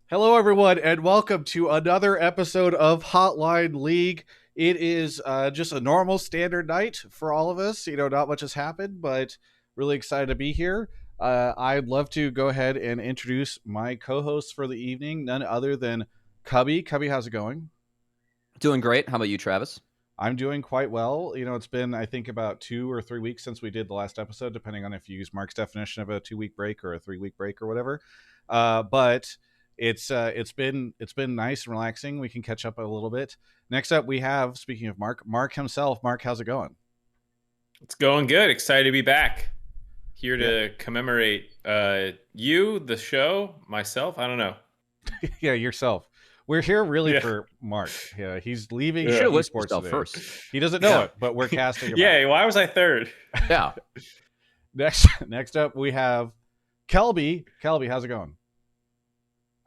Hello, everyone, and welcome to another episode of Hotline League. It is just a normal standard night for all of us. Not much has happened, but really excited to be here. I'd love to go ahead and introduce my co-hosts for the evening, none other than Cubby. Cubby, how's it going? Doing great. How about you, Travis? I'm doing quite well. It's been, I think, about 2 or 3 weeks since we did the last episode, depending on if you use Mark's definition of a 2 week break or a 3 week break or whatever. But it's been nice and relaxing. We can catch up a little bit. Next up, we have, speaking of Mark himself. Mark, how's it going? It's going good. Excited to be back. Here to Yeah. commemorate you, the show, myself. I don't know. Yeah, yourself. We're here really Yeah. for Mark. Yeah, he's leaving You You should have listed eSports yourself today. first. He doesn't know it, but we're casting him out. Yeah, why was I third? Yeah. Next up, we have Kelby. Kelby, how's it going?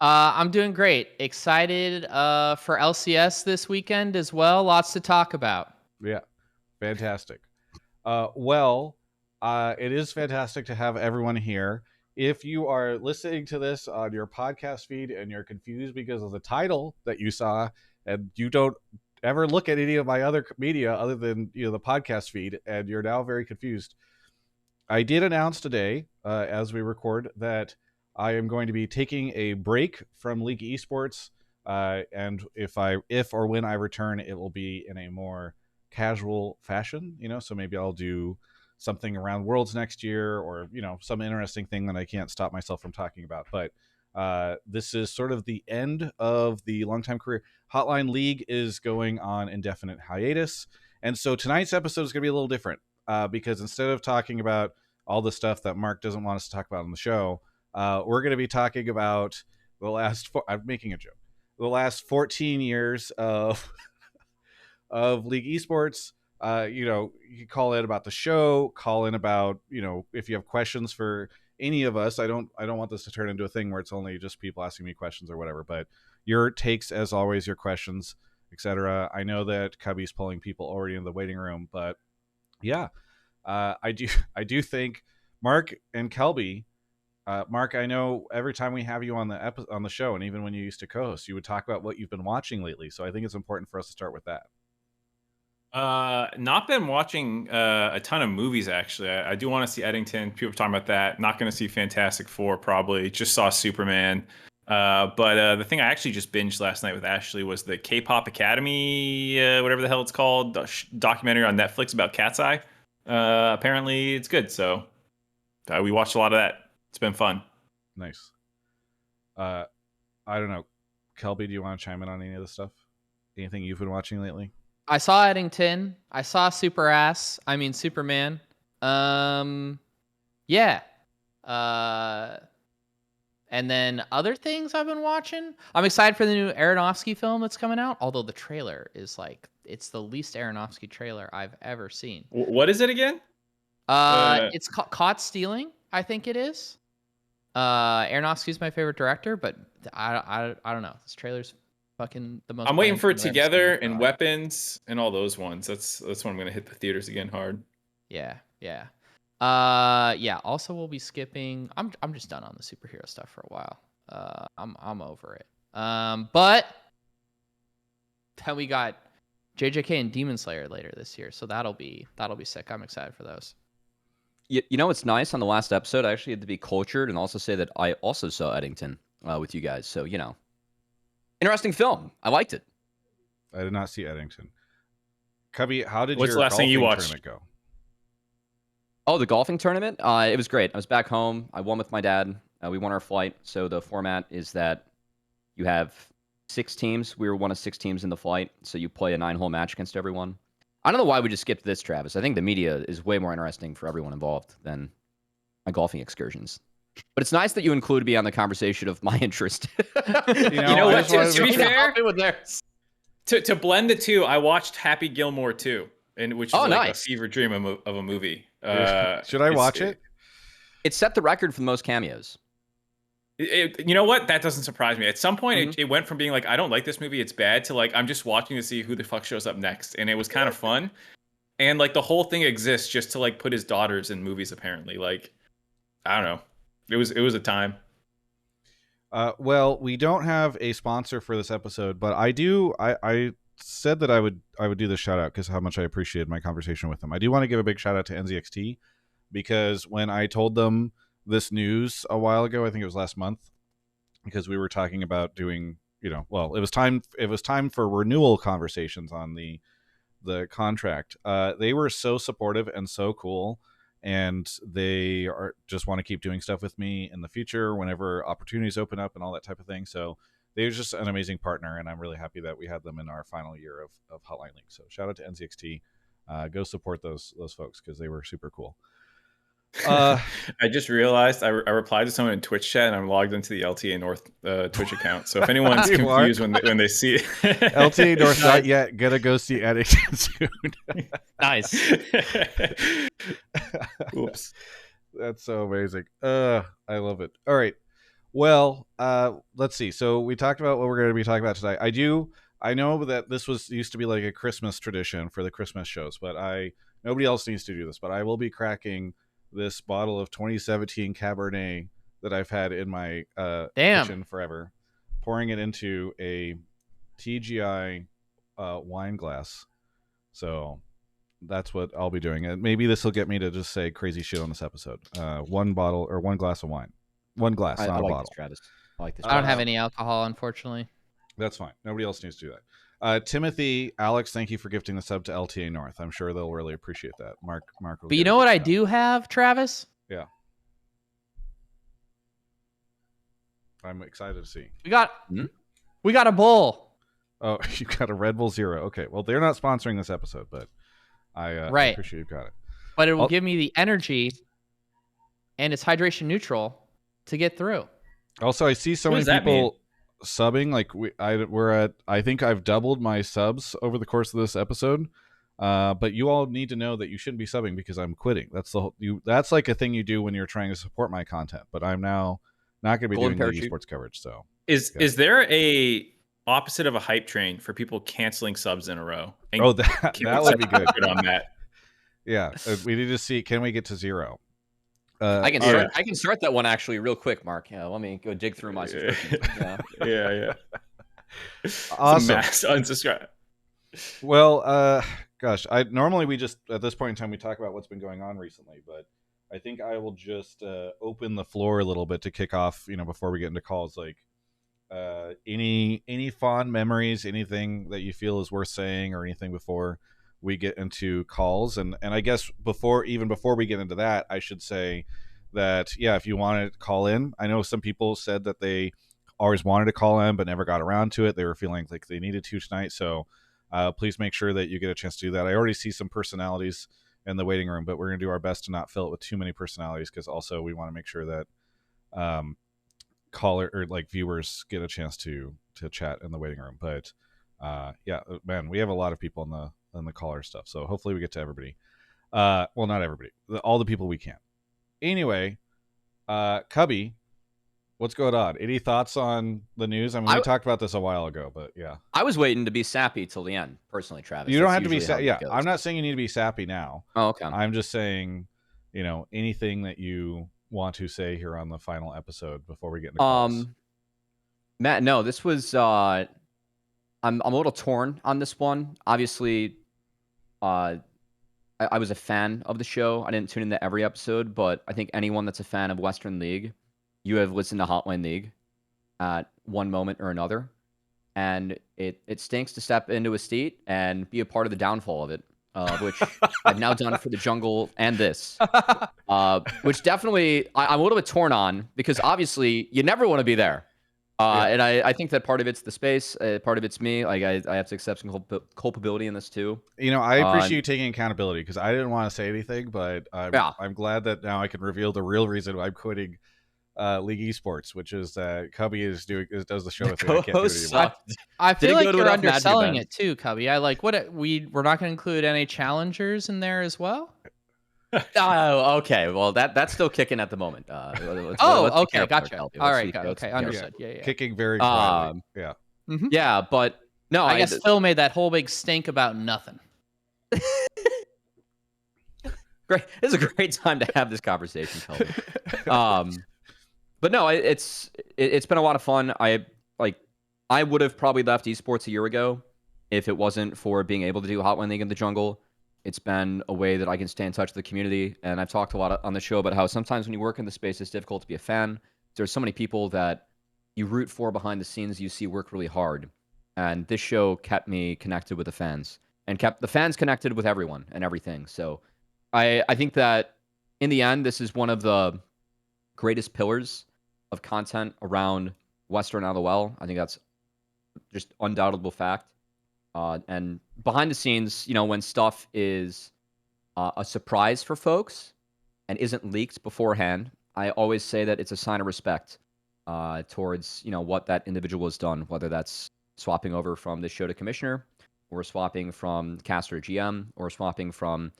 I'm doing great. Excited for LCS this weekend as well. Lots to talk about. Yeah, fantastic. It is fantastic to have everyone here. If you are listening to this on your podcast feed and you're confused because of the title that you saw, and you don't ever look at any of my other media other than the podcast feed, and you're now very confused, I did announce today, as we record, that I am going to be taking a break from League eSports, and if or when I return, it will be in a more casual fashion. So maybe I'll do something around Worlds next year, or some interesting thing that I can't stop myself from talking about. But this is sort of the end of the long-time career. Hotline League is going on indefinite hiatus, and so tonight's episode is going to be a little different, because instead of talking about all the stuff that Mark doesn't want us to talk about on the show, we're going to be talking about I'm making a joke. The last 14 years of of League esports. You can call in about the show, call in about, if you have questions for any of us. I don't want this to turn into a thing where it's only just people asking me questions or whatever, but your takes, as always, your questions, etc. I know that Cubby's pulling people already in the waiting room, but yeah, I do think Mark and Kelby. Mark, I know every time we have you on the show, and even when you used to co-host, you would talk about what you've been watching lately. So I think it's important for us to start with that. Not been watching a ton of movies, actually. I do want to see Eddington. People are talking about that. Not going to see Fantastic Four, probably. Just saw Superman. But the thing I actually just binged last night with Ashley was the K-Pop Academy, whatever the hell it's called, documentary on Netflix about Cat's Eye. Apparently it's good, so we watched a lot of that. It's been fun. Nice. I don't know. Kelby, do you want to chime in on any of this stuff? Anything you've been watching lately? I saw Eddington. I saw Superman. Yeah. And then other things I've been watching. I'm excited for the new Aronofsky film that's coming out. Although the trailer is it's the least Aronofsky trailer I've ever seen. What is it again? It's Caught Stealing, I think it is. Aronofsky's my favorite director, but I don't know. This trailer's fucking the most. I'm waiting for it thing I've Together seen. and Weapons and all those ones. That's when I'm gonna hit the theaters again hard. Yeah. Yeah. Also, we'll be skipping. I'm just done on the superhero stuff for a while. I'm over it. But then we got JJK and Demon Slayer later this year, so that'll be sick. I'm excited for those. You know what's nice on the last episode? I actually had to be cultured and also say that I also saw Eddington with you guys. So, interesting film. I liked it. I did not see Eddington. Cubby, how did What's your the last thing you golfing watched? tournament go? Oh, the golfing tournament? It was great. I was back home. I won with my dad. We won our flight. So the format is that you have 6 teams. We were one of 6 teams in the flight. So you play a 9-hole match against everyone. I don't know why we just skipped this, Travis. I think the media is way more interesting for everyone involved than my golfing excursions. But it's nice that you included me on the conversation of my interest. You know what? To be fair, with theirs. to blend the two, I watched Happy Gilmore too, which is like nice. a fever dream of a movie. Should I watch it? It set the record for the most cameos. You know what? That doesn't surprise me. At some point, it went from being like, I don't like this movie, it's bad, to like, I'm just watching to see who the fuck shows up next. And it was kind of fun. And like the whole thing exists just to like put his daughters in movies, apparently. Like, I don't know. It was a time. Well, we don't have a sponsor for this episode, but I do. I said that I would do this shout out because how much I appreciated my conversation with them. I do want to give a big shout out to NZXT because when I told them this news a while ago, I think it was last month, because we were talking about doing, well, it was time for renewal conversations on the contract. They were so supportive and so cool, and they just want to keep doing stuff with me in the future whenever opportunities open up and all that type of thing. So they're just an amazing partner, and I'm really happy that we had them in our final year of Hotline League. So shout out to NZXT. Go support those folks because they were super cool. I just realized I replied to someone in Twitch chat, and I'm logged into the LTA North Twitch account. So if anyone's confused when they see it, LTA North not yet, gonna go see Eddington soon. Nice. Oops. That's so amazing. I love it. All right. Well, let's see. So we talked about what we're going to be talking about tonight. I know that this used to be like a Christmas tradition for the Christmas shows, but nobody else needs to do this. But I will be cracking this bottle of 2017 Cabernet that I've had in my kitchen forever, pouring it into a TGI wine glass. So that's what I'll be doing. And maybe this will get me to just say crazy shit on this episode. One bottle or one glass of wine. One glass, not a bottle. This, Travis. I like this. I don't have any alcohol, unfortunately. That's fine. Nobody else needs to do that. Timothy, Alex, thank you for gifting the sub to LTA North. I'm sure they'll really appreciate that. Mark. But you know what I do have, Travis? Yeah. I'm excited to see. We got a bowl. Oh, you got a Red Bull Zero. Okay, well, they're not sponsoring this episode, but I appreciate you've got it. But it will give me the energy, and it's hydration neutral to get through. Also, I see so many people subbing. Like I think I've doubled my subs over the course of this episode. But you all need to know that you shouldn't be subbing because I'm quitting. That's like a thing you do when you're trying to support my content. But I'm now not going to be doing the esports coverage. So is there a opposite of a hype train for people canceling subs in a row? That would be good on that. Yeah, we need to see. Can we get to 0? I can start that one actually real quick, Mark. Yeah, let me go dig through my subscriptions. Yeah. Awesome. Mass unsubscribe. Well, gosh, normally we just at this point in time we talk about what's been going on recently, but I think I will just open the floor a little bit to kick off. Before we get into calls, like any fond memories, anything that you feel is worth saying, or anything before we get into calls. And I guess before we get into that, I should say that, yeah, if you want to call in, I know some people said that they always wanted to call in but never got around to it. They were feeling like they needed to tonight. So please make sure that you get a chance to do that. I already see some personalities in the waiting room, but we're going to do our best to not fill it with too many personalities, because also we want to make sure that caller or like viewers get a chance to chat in the waiting room. But yeah, man, we have a lot of people in the caller stuff, so hopefully we get to everybody. Well, not everybody, all the people we can. Anyway, Cubby, what's going on? Any thoughts on the news? I mean, we talked about this a while ago, but yeah. I was waiting to be sappy till the end, personally, Travis. You don't have to be sappy. Yeah, I'm not saying you need to be sappy now. Oh, okay. I'm just saying, anything that you want to say here on the final episode before we get into calls. Matt, no, this was I'm a little torn on this one. Obviously, I was a fan of the show. I didn't tune into every episode, but I think anyone that's a fan of Western League, you have listened to Hotline League at one moment or another. And it stinks to step into a seat and be a part of the downfall of it, which I've now done for the jungle and this. Which definitely I'm a little bit torn on, because obviously you never want to be there. And I think that part of it's the space, part of it's me. Like I have to accept some culpability in this too. I appreciate you taking accountability, because I didn't want to say anything, but I'm glad that now I can reveal the real reason why I'm quitting League esports, which is that Cubby does the show with me. I can't do it anymore. I feel like you're underselling it too, Cubby. We're not going to include any challengers in there as well. Oh, okay. Well, that's still kicking at the moment. Okay, gotcha. All right, okay, understood. Yeah. Kicking very quietly. Yeah. Mm-hmm. Yeah, but no, I guess Phil made that whole big stink about nothing. Great. This is a great time to have this conversation, Kelby. But no, it's been a lot of fun. I would have probably left esports a year ago if it wasn't for being able to do Hotline League in the jungle. It's been a way that I can stay in touch with the community, and I've talked a lot on the show about how sometimes when you work in the space, it's difficult to be a fan. There's so many people that you root for behind the scenes, you see work really hard, and this show kept me connected with the fans and kept the fans connected with everyone and everything. So I think that in the end, this is one of the greatest pillars of content around Western LOL. I think that's just undoubtable fact. And behind the scenes, when stuff is a surprise for folks and isn't leaked beforehand, I always say that it's a sign of respect towards what that individual has done, whether that's swapping over from this show to commissioner, or swapping from caster to GM, or swapping from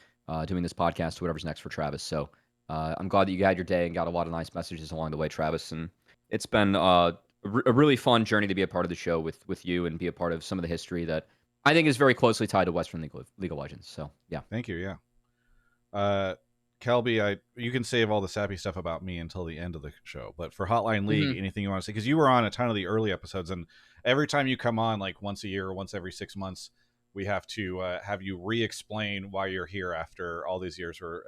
doing this podcast to whatever's next for Travis. So I'm glad that you had your day and got a lot of nice messages along the way, Travis. And it's been a really fun journey to be a part of the show with you and be a part of some of the history that I think is very closely tied to Western League of Legends. So, yeah. Thank you, yeah. Kelby, you can save all the sappy stuff about me until the end of the show. But for Hotline League, anything you want to say? Because you were on a ton of the early episodes, and every time you come on, like once a year or once every 6 months, we have to have you re-explain why you're here after all these years where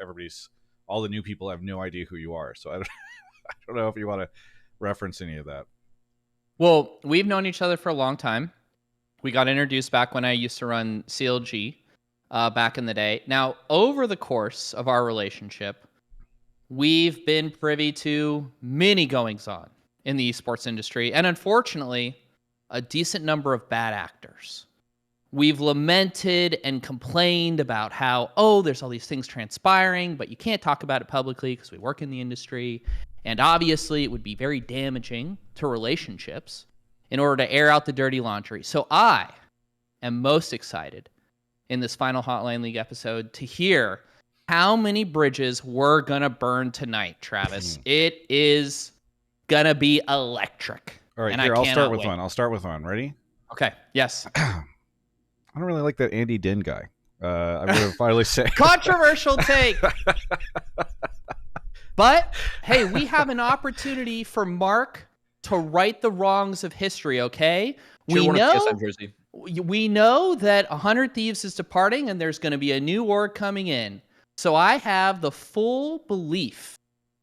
all the new people have no idea who you are. So I don't know if you want to reference any of that. Well, we've known each other for a long time. We got introduced back when I used to run CLG back in the day. Now, over the course of our relationship, we've been privy to many goings-on in the esports industry, and unfortunately, a decent number of bad actors. We've lamented and complained about how, there's all these things transpiring, but you can't talk about it publicly because we work in the industry. And obviously, it would be very damaging to relationships in order to air out the dirty laundry. So I am most excited in this final Hotline League episode to hear how many bridges we're going to burn tonight, Travis. It is going to be electric. All right, and here, I'll start with wait. one. I'll start with one. Ready? Okay, yes. I don't really like that Andy Din guy. I'm going to finally say. Controversial take. But, hey, we have an opportunity for Mark to right the wrongs of history, okay? We know that 100 Thieves is departing and there's going to be a new org coming in. So I have the full belief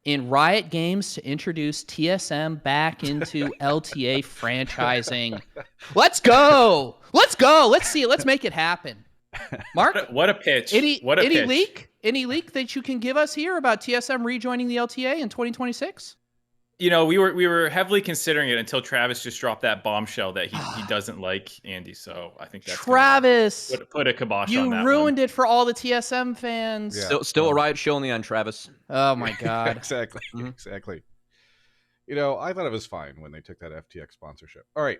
in Riot Games to introduce TSM back into LTA franchising. Let's go! Let's see it. Let's make it happen. Mark? What a pitch. Any leak that you can give us here about TSM rejoining the LTA in 2026? We were heavily considering it until Travis just dropped that bombshell that he doesn't like Andy. So I think that's Travis, put a kibosh on that. You ruined it for all the TSM fans. Yeah. Still a Riot show on the end, Travis. Oh my God. Exactly. Exactly. I thought it was fine when they took that FTX sponsorship. All right.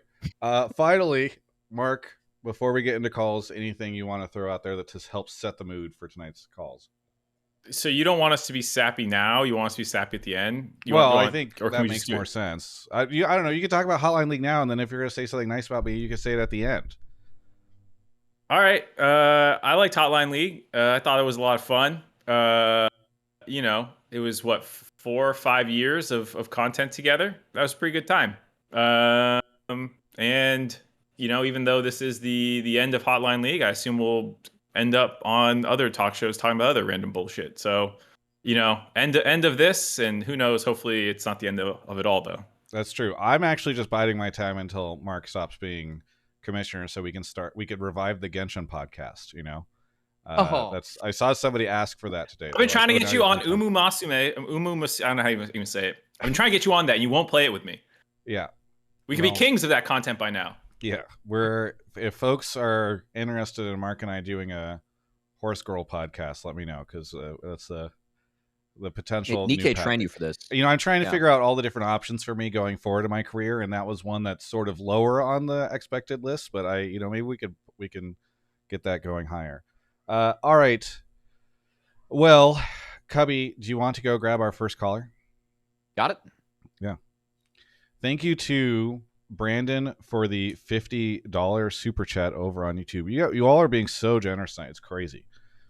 Finally, Mark, before we get into calls, anything you want to throw out there that just helps set the mood for tonight's calls? So you don't want us to be sappy now? You want us to be sappy at the end? I think that makes more sense. I don't know. You could talk about Hotline League now, and then if you're going to say something nice about me, you could say it at the end. All right. I liked Hotline League. I thought it was a lot of fun. It was 4 or 5 years of content together. That was a pretty good time. And even though this is the end of Hotline League, I assume we'll end up on other talk shows talking about other random bullshit. So, end of this, and who knows, hopefully it's not the end of it all, though. That's true. I'm actually just biding my time until Mark stops being commissioner so we could revive the Genshin podcast, I saw somebody ask for that today. I've been trying to get you on I don't know how you even say it. I've been trying to get you on that, and you won't play it with me. Yeah. We could be kings of that content by now. Yeah, if folks are interested in Mark and I doing a Horse Girl podcast, let me know, because that's the potential. Nikkei trained you for this. I'm trying to figure out all the different options for me going forward in my career, and that was one that's sort of lower on the expected list. But maybe we can get that going higher. All right. Well, Cubby, do you want to go grab our first caller? Got it. Yeah. Thank you to Brandon for the $50 super chat over on YouTube. You all are being so generous tonight. It's crazy.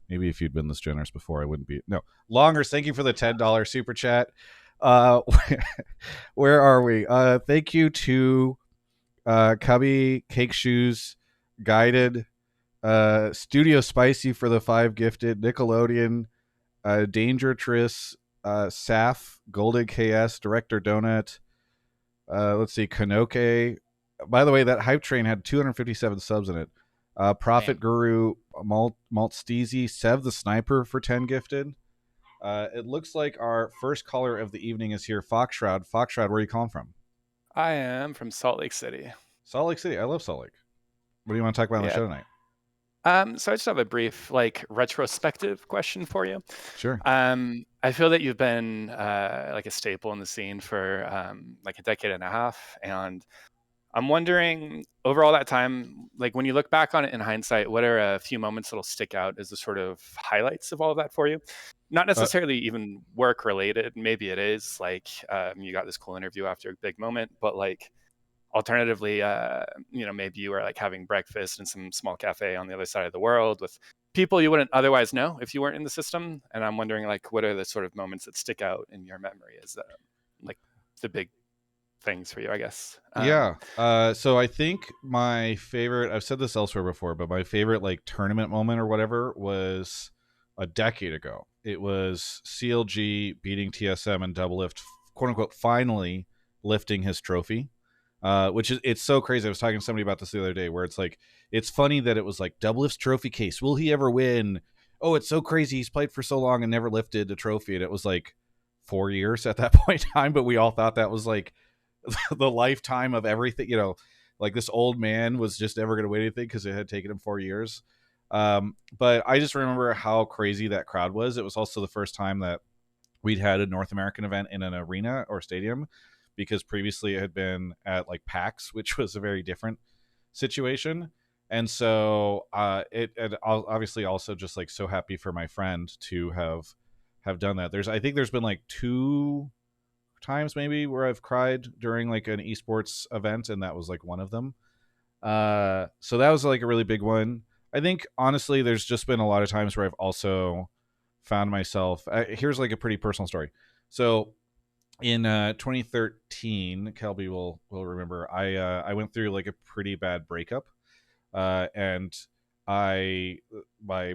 Maybe if you'd been this generous before, I wouldn't be. No. Longers, thank you for the $10 super chat. Uh, where are we? Thank you to Cubby, Cake Shoes, Guided, Studio Spicy for the 5 gifted, Nickelodeon, Danger Tris, Saf, Golden KS, Director Donut. Let's see, Kanoke. By the way, that hype train had 257 subs in it. Prophet Guru, Maltsteezy, Sev the Sniper for 10 gifted. It looks like our first caller of the evening is here, Foxtrot. Foxtrot, where are you calling from? I am from Salt Lake City. Salt Lake City. I love Salt Lake. What do you want to talk about on the show tonight? So I just have a brief, retrospective question for you. Sure. I feel that you've been like a staple in the scene for a decade and a half, and I'm wondering, over all that time, when you look back on it in hindsight, what are a few moments that'll stick out as the sort of highlights of all of that for you? Not necessarily even work related. Maybe it is you got this cool interview after a big moment, but alternatively, maybe you were having breakfast in some small cafe on the other side of the world with people you wouldn't otherwise know if you weren't in the system. And I'm wondering, what are the sort of moments that stick out in your memory as the big things for you, I guess. So I think my favorite, I've said this elsewhere before, but my favorite tournament moment or whatever was a decade ago. It was CLG beating TSM and Double Lift, quote unquote, finally lifting his trophy. Which is, it's so crazy. I was talking to somebody about this the other day, where it's funny that it was Double Lift's trophy case. Will he ever win? Oh, it's so crazy. He's played for so long and never lifted a trophy. And it was 4 years at that point in time. But we all thought that was the lifetime of everything, this old man was just never going to win anything because it had taken him 4 years. But I just remember how crazy that crowd was. It was also the first time that we'd had a North American event in an arena or stadium, because previously it had been at PAX, which was a very different situation. And so it obviously also just so happy for my friend to have done that. I think there's been 2 times maybe where I've cried during an esports event, and that was one of them. So that was a really big one. I think honestly there's just been a lot of times where I've also found myself, here's a pretty personal story. So in 2013, Kelby will remember, I went through a pretty bad breakup, and my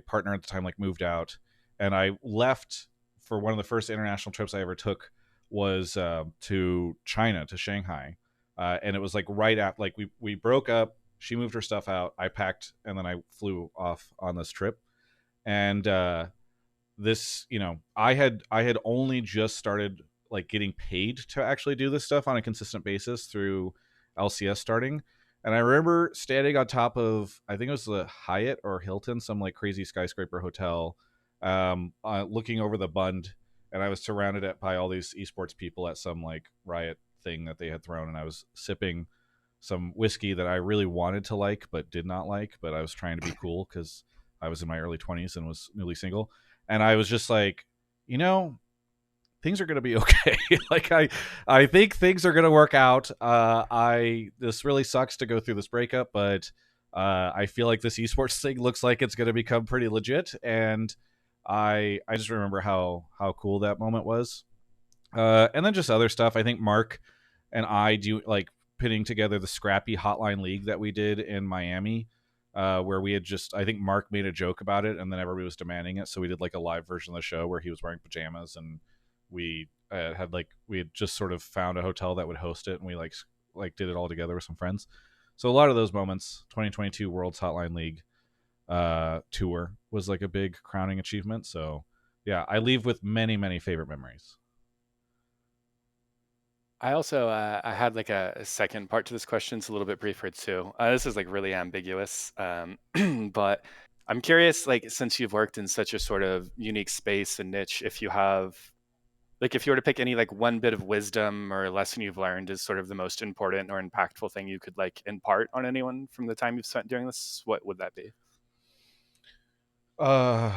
partner at the time moved out, and I left for one of the first international trips I ever took was to China, to Shanghai, and it was right at we broke up. She moved her stuff out, I packed, and then I flew off on this trip. And this, I had only just started getting paid to actually do this stuff on a consistent basis through LCS starting. And I remember standing on top of, I think it was the Hyatt or Hilton, some crazy skyscraper hotel, looking over the Bund, and I was surrounded by all these esports people at some riot thing that they had thrown, and I was sipping some whiskey that I really wanted to but did not but I was trying to be cool because I was in my early 20s and was newly single. And I was just things are going to be okay. I think things are going to work out. This really sucks to go through this breakup, but I feel this esports thing looks like it's going to become pretty legit. And I just remember how cool that moment was. And then just other stuff. I think Mark and I do putting together the scrappy Hotline League that we did in Miami, where we had I think Mark made a joke about it, and then everybody was demanding it. So we did a live version of the show where he was wearing pajamas, and we we had just sort of found a hotel that would host it, and we did it all together with some friends. So a lot of those moments, 2022 World's Hotline League tour was a big crowning achievement. So yeah, I leave with many, many favorite memories. I also I had a second part to this question. It's a little bit briefer too. This is really ambiguous, but I'm curious, since you've worked in such a sort of unique space and niche, if you have if you were to pick any one bit of wisdom or lesson you've learned is sort of the most important or impactful thing you could impart on anyone from the time you've spent doing this, what would that be? God,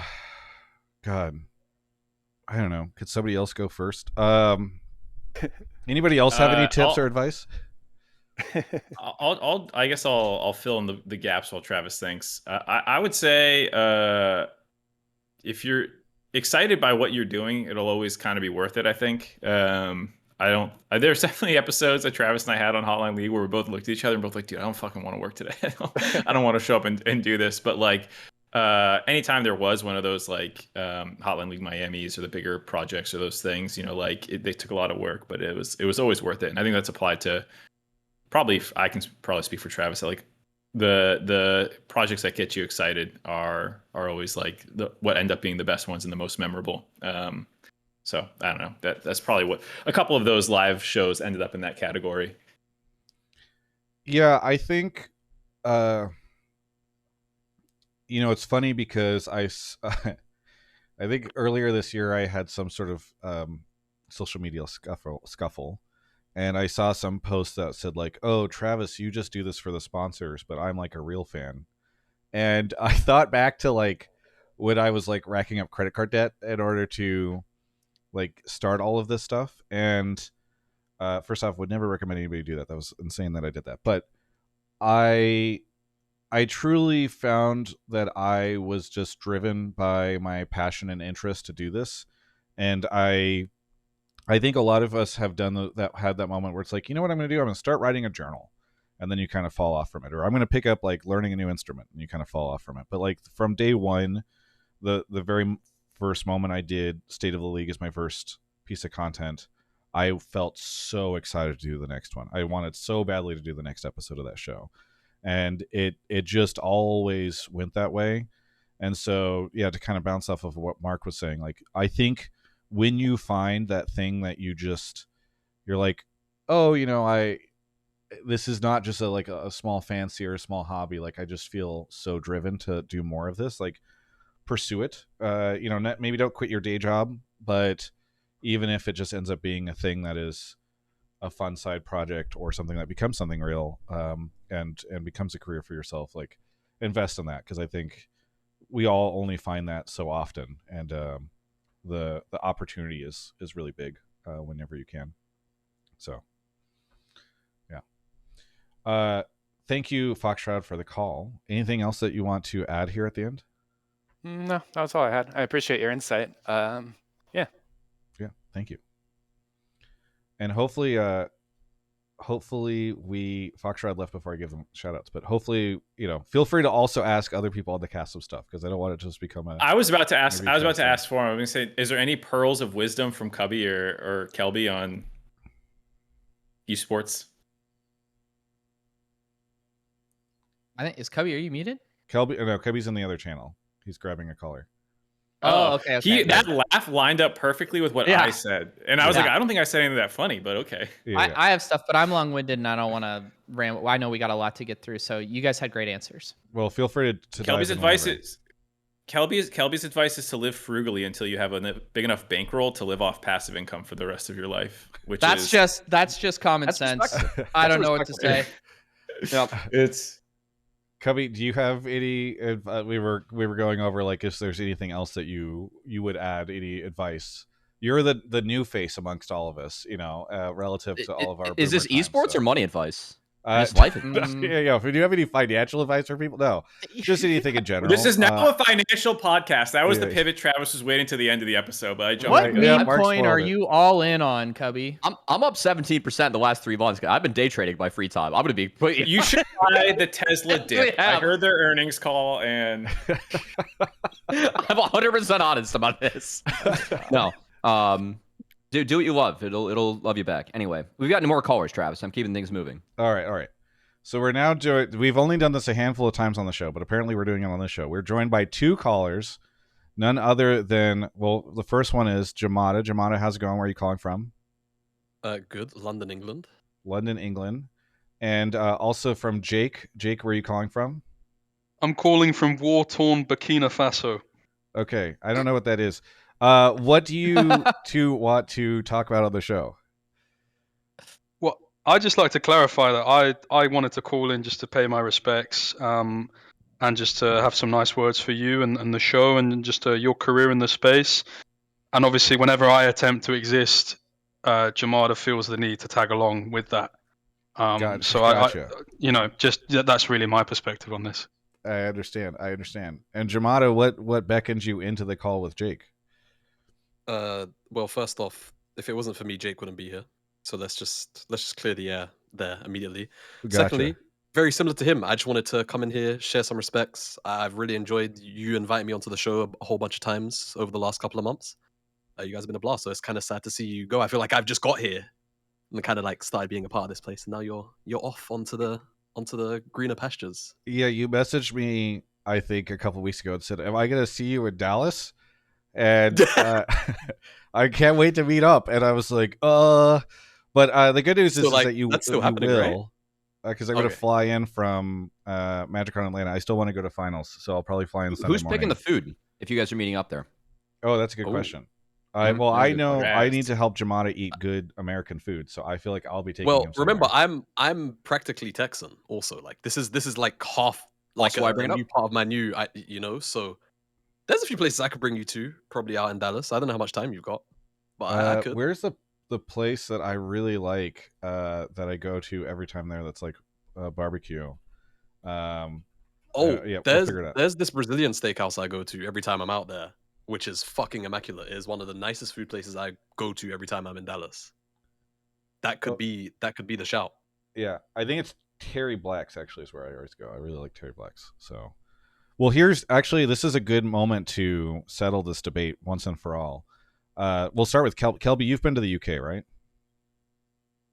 I don't know. Could somebody else go first? Anybody else have any tips or advice? I guess I'll fill in the gaps while Travis thinks. I would say if you're excited by what you're doing, it'll always kind of be worth it, I think. There's definitely episodes that Travis and I had on Hotline League where we both looked at each other and both like, dude, I don't fucking want to work today. I don't want to show up and do this. But like, anytime there was one of those like Hotline League Miami's or the bigger projects or those things, like they took a lot of work, but it was always worth it. And I think that's applied to I can probably speak for Travis. Like the projects that get you excited are always like what end up being the best ones and the most memorable. So I don't know. That's probably what a couple of those live shows ended up in that category. Yeah, I think, it's funny because I think earlier this year I had some sort of social media scuffle, and I saw some post that said like, "Oh, Travis, you just do this for the sponsors, but I'm like a real fan." And I thought back to like when I was like racking up credit card debt in order to like start all of this stuff. And first off, would never recommend anybody do that. That was insane that I did that. But I truly found that I was just driven by my passion and interest to do this. And I think a lot of us have done had that moment where it's like, you know what I'm going to do? I'm going to start writing a journal. And then you kind of fall off from it. Or I'm going to pick up like learning a new instrument, and you kind of fall off from it. But like from day one, the very first moment I did State of the League as my first piece of content, I felt so excited to do the next one. I wanted so badly to do the next episode of that show. And it just always went that way. And so, yeah, to kind of bounce off of what Mark was saying, like, I think when you find that thing that you're like, oh, this is not just a small fancy or a small hobby. Like, I just feel so driven to do more of this. Like, pursue it. Maybe don't quit your day job, but even if it just ends up being a thing that is a fun side project or something that becomes something real, and becomes a career for yourself, like, invest in that, because I think we all only find that so often, and the opportunity is really big whenever you can. So. Thank you, foxtrot, for the call. Anything else that you want to add here at the end? No, that's all I had. I appreciate your insight. Yeah, thank you. And hopefully foxtrot left before I give them shout outs, but hopefully, feel free to also ask other people on the cast some stuff, because I don't want it to just become I was about to ask for him. I was going to say, is there any pearls of wisdom from Cubby or Kelby on eSports? I think is Cubby. Are you muted? Kelby? No, Kelby's in the other channel. He's grabbing a caller. Oh, okay. That laugh lined up perfectly with what I said, and I was like, I don't think I said anything that funny, but okay. Yeah. I have stuff, but I'm long-winded and I don't want to ramble. I know we got a lot to get through, so you guys had great answers. Well, feel free to. Kelby's advice is to live frugally until you have a big enough bankroll to live off passive income for the rest of your life. Which that's just common sense. I don't know what to say. Yep. It's. Cubby, do you have any? We were going over like if there's anything else that you would add, any advice. You're the new face amongst all of us, relative to all of our. Is this eSports or money advice? Life advice. Yeah. If you have any financial advice for people, no, just anything in general. This is now a financial podcast. That was the pivot. Travis was waiting to the end of the episode, but I jumped. What meme coin are you all in on, Cubby? I'm up 17% the last 3 months. I've been day trading my free time. I'm gonna be. You should buy the Tesla dip. I heard their earnings call, and I'm 100% honest about this. No. Do what you love. It'll love you back. Anyway, we've got more callers, Travis. I'm keeping things moving. All right. So we're now we've only done this a handful of times on the show, but apparently we're doing it on this show. We're joined by 2 callers, none other than, well, the first one is Jamada. Jamada, how's it going? Where are you calling from? Good. London, England. London, England. And also from Jake. Jake, where are you calling from? I'm calling from war-torn Burkina Faso. Okay, I don't know what that is. What do you two want to talk about on the show? Well, I'd just like to clarify that I wanted to call in just to pay my respects, and just to have some nice words for you and the show, and just your career in the space. And obviously, whenever I attempt to exist, Jamada feels the need to tag along with that. Gotcha. That's really my perspective on this. I understand. And Jamada, what beckons you into the call with Jake? Well, first off, if it wasn't for me, Jake wouldn't be here. So let's just clear the air there immediately. Gotcha. Secondly, very similar to him, I just wanted to come in here, share some respects. I've really enjoyed you inviting me onto the show a whole bunch of times over the last couple of months. You guys have been a blast, so it's kind of sad to see you go. I feel like I've just got here and kind of like started being a part of this place, and now you're off onto the greener pastures. Yeah, you messaged me, I think, a couple weeks ago and said, "Am I going to see you in Dallas?" And I can't wait to meet up. And I was like, But the good news is that you, that's still you happening, will, because I'm going to Okay. fly in from MagicCon Atlanta. I still want to go to finals, so I'll probably fly in Sunday Who's morning. picking the food if you guys are meeting up there? Oh, that's a good Ooh. question. Mhm. Well, Very I good know question. I need to help Jamada eat good American food, so I feel like I'll be taking Well, him somewhere. remember, I'm practically Texan also. Like this is like half like Also why I a bring it new part of my new, so there's a few places I could bring you to, probably out in Dallas. I don't know how much time you've got, but I could. Where's the place that I really like that I go to every time there? That's like barbecue. Yeah, we'll figure it out. There's this Brazilian steakhouse I go to every time I'm out there, which is fucking immaculate. It is one of the nicest food places I go to every time I'm in Dallas. That could be the shout. Yeah, I think it's Terry Black's actually is where I always go. I really like Terry Black's. So, well, this is a good moment to settle this debate once and for all. We'll start with Kelby. You've been to the UK, right?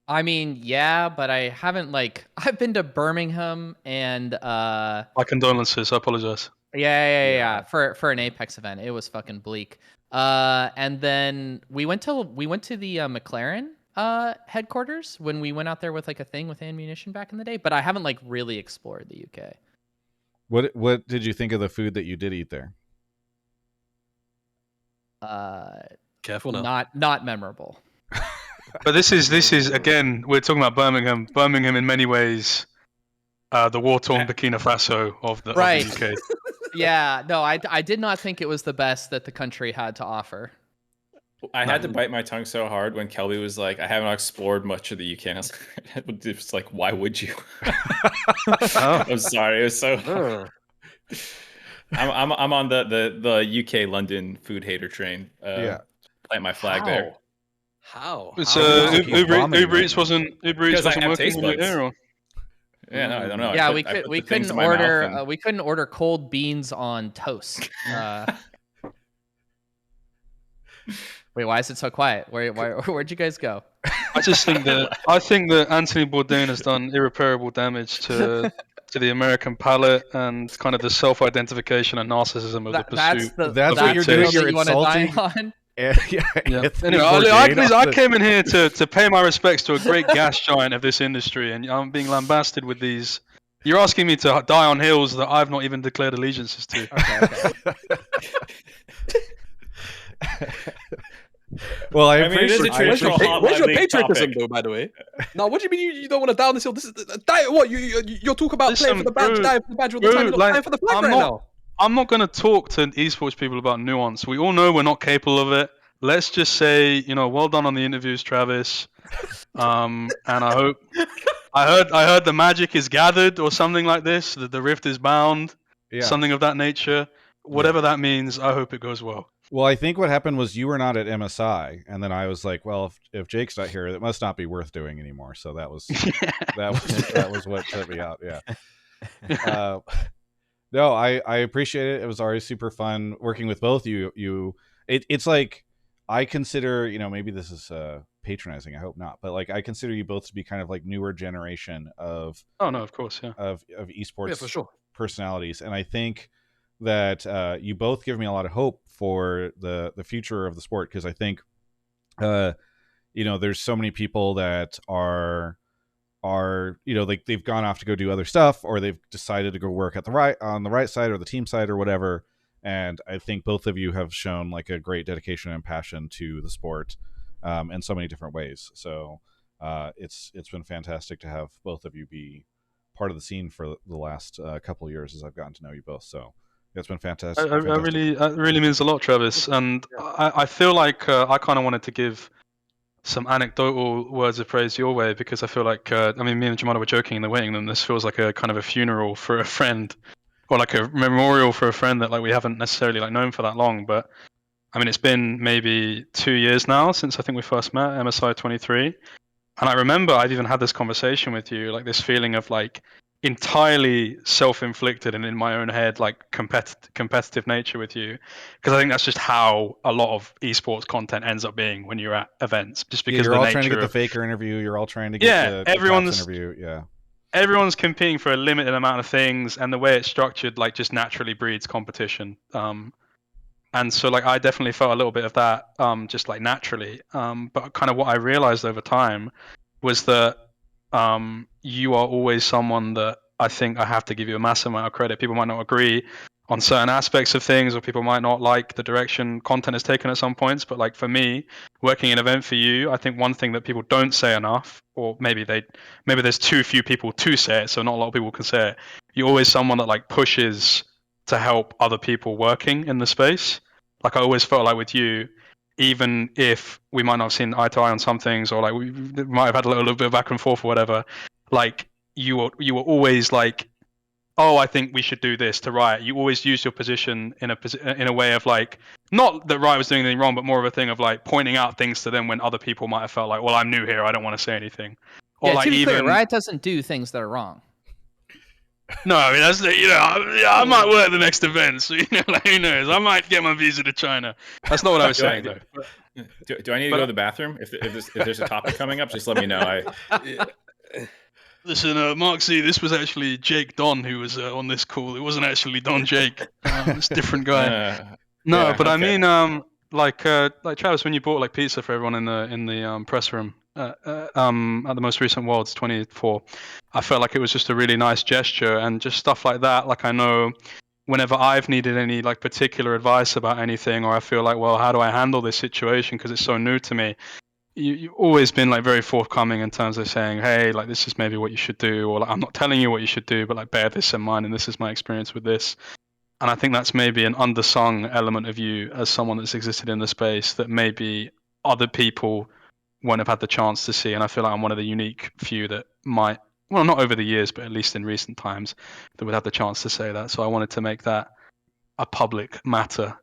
I mean, yeah, but I haven't I've been to Birmingham and My condolences. I apologize. yeah, for an Apex event. It was fucking bleak. And then we went to the McLaren headquarters when we went out there with like a thing with ammunition back in the day, but I haven't like really explored the UK. What did you think of the food that you did eat there? Careful now. Not memorable. But this is again, we're talking about Birmingham. Birmingham, in many ways, the war-torn Burkina Faso of the UK. Yeah, no, I did not think it was the best that the country had to offer. I had to bite my tongue so hard when Kelby was like, "I haven't explored much of the UK." And I was just like, "Why would you?" I'm sorry, it was so. I'm on the UK London food hater train. Plant my flag there. How? So Uber Eats right wasn't Because I have working taste when you were buds. here, or? Yeah, no, I don't know. Yeah, I put we the things couldn't in my mouth order and- we couldn't order cold beans on toast. Wait, why is it so quiet? Where'd you guys go? I think that Anthony Bourdain has done irreparable damage to the American palate and kind of the self-identification and narcissism of the pursuit. That's what you're doing. You're you want to die insulting. on? Yeah. Anyway, I came in here to pay my respects to a great gas giant of this industry, and I'm being lambasted with these. You're asking me to die on hills that I've not even declared allegiances to. Okay. Well, I mean, it is a traditional Where's your Hotline League patriotism, topic. though? By the way, now what do you mean you don't want to down this hill? This is what you're talking about playing for the badge, dying for the badge all the time. You're not playing for the flag right now. I'm not going to talk to esports people about nuance. We all know we're not capable of it. Let's just say, well done on the interviews, Travis. And I heard the magic is gathered or something like this. That the rift is bound, something of that nature. Whatever that means, I hope it goes well. Well, I think what happened was you were not at MSI, and then I was like, well, if Jake's not here, it must not be worth doing anymore. So that was that was what set me out. Yeah. No, I appreciate it. It was always super fun working with both you. It's like I consider, maybe this is patronizing. I hope not, but like I consider you both to be kind of like newer generation of. Oh no, of course, yeah. Of esports for sure. personalities, and I think that you both give me a lot of hope for the future of the sport, because I think there's so many people that are like they've gone off to go do other stuff, or they've decided to go work on the right side or the team side or whatever, and I think both of you have shown like a great dedication and passion to the sport in so many different ways. So it's been fantastic to have both of you be part of the scene for the last couple of years as I've gotten to know you both. So it's been fantastic. That really means a lot, Travis. And I feel like I kind of wanted to give some anecdotal words of praise your way, because I feel like, me and Jamada were joking in the waiting room. This feels like a kind of a funeral for a friend, or like a memorial for a friend that like we haven't necessarily like known for that long. But I mean, it's been maybe 2 years now since I think we first met, MSI 23. And I remember I've even had this conversation with you, like this feeling of like entirely self-inflicted and in my own head, like competitive nature with you. Because I think that's just how a lot of esports content ends up being when you're at events, just because you're of the all trying to nature get the of faker interview. You're all trying to get the everyone's Cops interview. Yeah. everyone's competing for a limited amount of things, and the way it's structured, like, just naturally breeds competition. And so, like, I definitely felt a little bit of that, just like naturally. But kind of what I realized over time was that you are always someone that I think I have to give you a massive amount of credit. People might not agree on certain aspects of things, or people might not like the direction content is taken at some points. But like for me, working an event for you, I think one thing that people don't say enough, or maybe there's too few people to say it, so not a lot of people can say it. You're always someone that like pushes to help other people working in the space. Like I always felt like with you, even if we might not have seen eye to eye on some things, or like we might have had a little bit of back and forth or whatever, like you were always like, oh, I think we should do this to Riot. You always use your position in a way of like, not that Riot was doing anything wrong, but more of a thing of like pointing out things to them when other people might have felt like, well, I'm new here, I don't want to say anything. Or Yeah, like to be clear, even Riot doesn't do things that are wrong. no, I mean that's I might work the next event, so like who knows? I might get my visa to China. That's not what I was saying though. Do I need to go to the bathroom? If there's a topic coming up, just let me know. Listen, MarkZ, this was actually Jake Don who was on this call. It wasn't actually Don Jake. It's a different guy. No, yeah, but okay. I mean, like Travis, when you bought like pizza for everyone in the press room at the most recent Worlds 24, I felt like it was just a really nice gesture, and just stuff like that. Like I know whenever I've needed any like particular advice about anything, or I feel like, well, how do I handle this situation because it's so new to me? You've always been like very forthcoming in terms of saying, hey, like this is maybe what you should do, or like I'm not telling you what you should do, but like bear this in mind, and this is my experience with this. And I think that's maybe an undersung element of you as someone that's existed in the space that maybe other people won't have had the chance to see. And I feel like I'm one of the unique few that might, well, not over the years, but at least in recent times, that would have the chance to say that. So I wanted to make that a public matter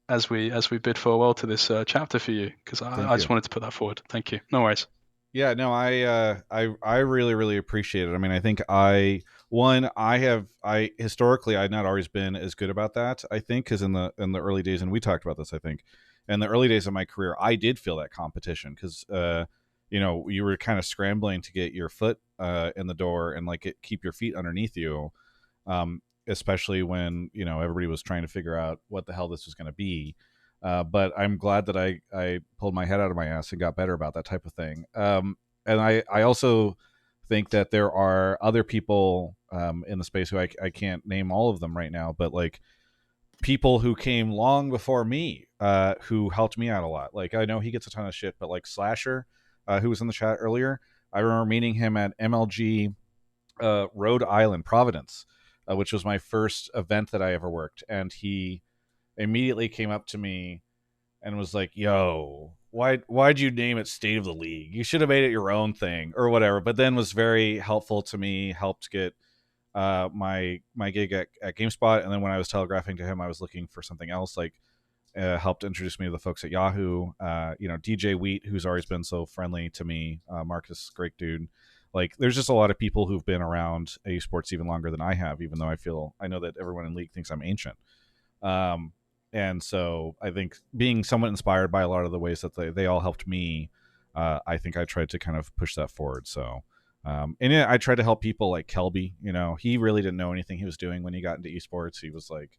as we bid farewell to this chapter for you, because I just wanted to put that forward. Thank you. No worries. Yeah, no, I really, really appreciate it. I mean, I think I historically I'd not always been as good about that. I think because in the early days, and we talked about this, I think in the early days of my career, I did feel that competition because you were kind of scrambling to get your foot in the door and like keep your feet underneath you, especially when everybody was trying to figure out what the hell this was going to be. But I'm glad that I pulled my head out of my ass and got better about that type of thing. And I also think that there are other people in the space who I can't name all of them right now, but like people who came long before me who helped me out a lot. Like I know he gets a ton of shit, but like Slasher, who was in the chat earlier, I remember meeting him at MLG Rhode Island, Providence, which was my first event that I ever worked, and he immediately came up to me and was like, yo, why'd you name it State of the League? You should have made it your own thing or whatever. But then was very helpful to me, helped get my gig at GameSpot. And then when I was telegraphing to him I was looking for something else, like helped introduce me to the folks at Yahoo. DJ Wheat, who's always been so friendly to me. Marcus, great dude. Like there's just a lot of people who've been around esports even longer than I have, even though I know that everyone in League thinks I'm ancient. And so I think being somewhat inspired by a lot of the ways that they all helped me, I think I tried to kind of push that forward. So, I tried to help people like Kelby. He really didn't know anything he was doing when he got into esports. He was like,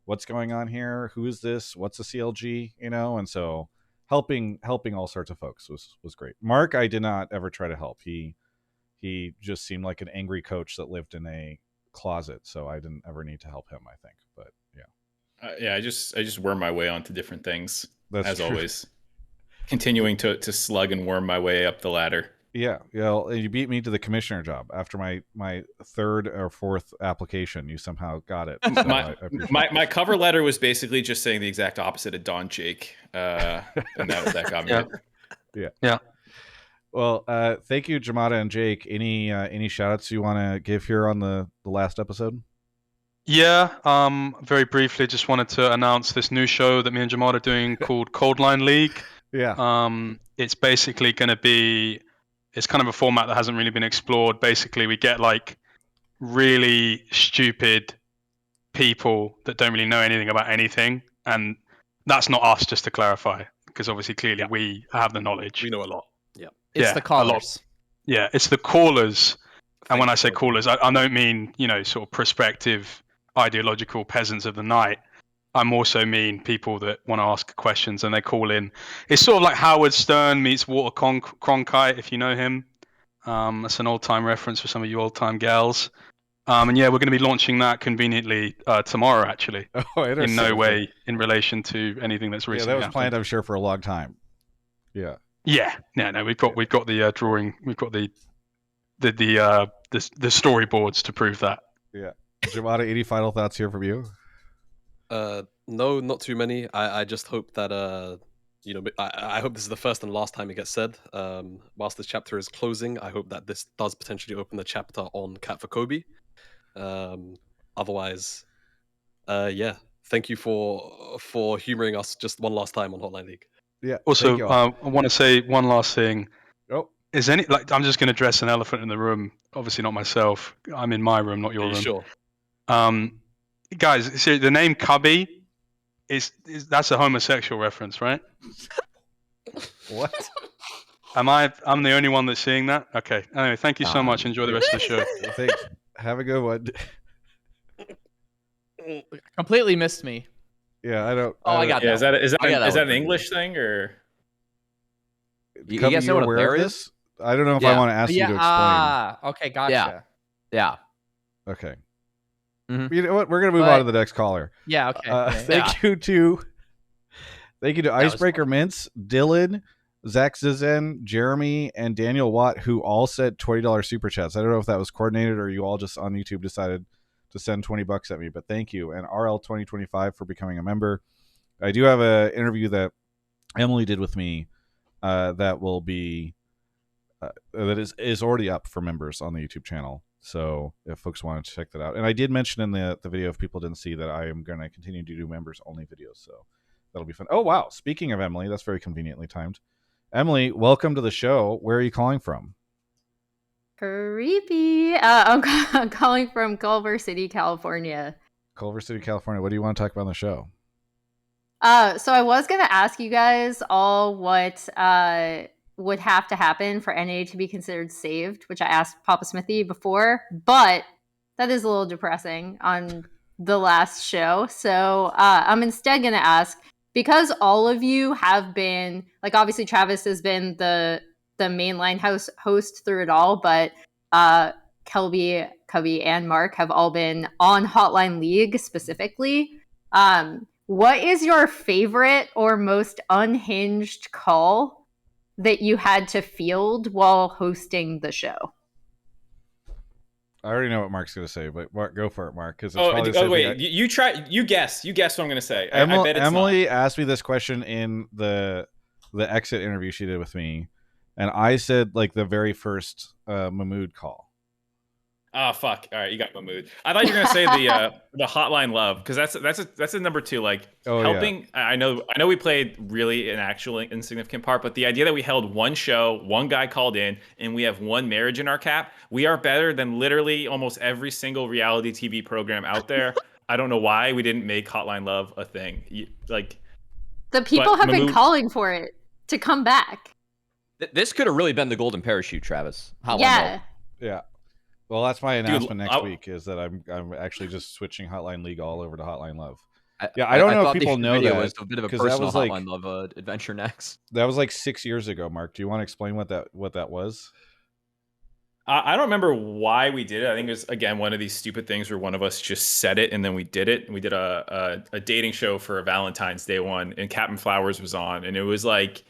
what's going on here? Who is this? What's a CLG? And so helping all sorts of folks was great. Mark, I did not ever try to help. He just seemed like an angry coach that lived in a closet. So I didn't ever need to help him, I think. But yeah. I just worm my way onto different things. That's as true. always, continuing to slug and worm my way up the ladder. Yeah, you beat me to the commissioner job after my third or fourth application. You somehow got it. So my cover letter was basically just saying the exact opposite of Don Jake, and that got me. Yeah. Well, thank you, Jamada and Jake. Any shout outs you want to give here on the last episode? Yeah, very briefly, just wanted to announce this new show that me and Jamada are doing called Coldline League. Yeah. It's basically going to be, it's kind of a format that hasn't really been explored. Basically, we get like really stupid people that don't really know anything about anything, and that's not us, just to clarify, because obviously, clearly, we have the knowledge. We know a lot. Yeah. It's Yeah, the a lot. callers. Yeah, it's the callers. And when I say Thank you. callers, I don't mean, sort of prospective ideological peasants of the night. I'm also mean people that want to ask questions and they call in. It's sort of like Howard Stern meets Walter Cronkite, if you know him. That's an old-time reference for some of you old-time gals. And yeah, we're going to be launching that conveniently tomorrow, actually. Oh, In interesting. no way in relation to anything that's Yeah, recently that was happened. planned, I'm sure, for a long time. Yeah. Yeah, no, we've got the drawing, we've got the storyboards to prove that. Yeah. Jamada, any final thoughts here from you? No, not too many. I just hope that I hope this is the first and last time it gets said. Whilst this chapter is closing, I hope that this does potentially open the chapter on Cat for Kobe. Otherwise, yeah. Thank you for humoring us just one last time on Hotline League. Yeah. Also, thank you all. I want to say one last thing. Oh, Is any I'm just going to address an elephant in the room. Obviously, not myself. I'm in my room, not your Are you room. sure? Guys, so the name Cubby is that's a homosexual reference, right? what? I'm the only one that's seeing that? Okay. Anyway, thank you so much. Enjoy the rest of the show. Thanks. Have a good one. Completely missed me. Yeah, I don't. Oh, I got Yeah, that. is I got that that one an for English thing or? You Cubby, guys know what a aware bear of is? this? I don't know if I Yeah. want to ask you to explain. Okay, gotcha. Yeah. Okay. Mhm. You know what? We're gonna move on to the next caller. Yeah, okay. Thank you to Icebreaker Mints, Dylan, Zach Zizen, Jeremy, and Daniel Watt, who all sent $20 super chats. I don't know if that was coordinated or you all just on YouTube decided to send $20 at me, but thank you. And RL2025 for becoming a member. I do have an interview that Emily did with me that will be that is already up for members on the YouTube channel. So if folks want to check that out, and I did mention in the video, if people didn't see, that I am going to continue to do members only videos. So that'll be fun. Oh wow! Speaking of Emily, that's very conveniently timed. Emily, welcome to the show. Where are you calling from? Creepy. I'm calling from Culver City, California. Culver City, California. What do you want to talk about on the show? So I was gonna ask you guys all what would have to happen for NA to be considered saved, which I asked Papa Smithy before, but that is a little depressing on the last show. So I'm instead gonna ask, because all of you have been, like, obviously Travis has been the mainline host through it all, but Kelby, Cubby, and Mark have all been on Hotline League specifically. What is your favorite or most unhinged call that you had to field while hosting the show? I already know what Mark's going to say, but Mark, go for it, Mark. Because wait, you try. You guess. You guess what I'm going to say. I bet it's Emily not. asked me this question in the exit interview she did with me, and I said like the very first Mahmood call. Oh fuck! All right, you got Mahmood. I thought you were gonna say the Hotline Love, because that's a number two. Like helping. Yeah. I know we played really an actual insignificant part, but the idea that we held one show, one guy called in, and we have one marriage in our cap, we are better than literally almost every single reality TV program out there. I don't know why we didn't make Hotline Love a thing. The people have been calling for it to come back. This could have really been the golden parachute, Travis. Hotline yeah. Love. Yeah. Well, that's my announcement next week, is that I'm actually just switching Hotline League all over to Hotline Love. I don't know if people know that. Was a bit of a personal Hotline Love adventure next. That was like 6 years ago, Mark. Do you want to explain what that was? I don't remember why we did it. I think it was, again, one of these stupid things where one of us just said it and then we did it. We did a dating show for a Valentine's Day one, and Captain Flowers was on, and it was like,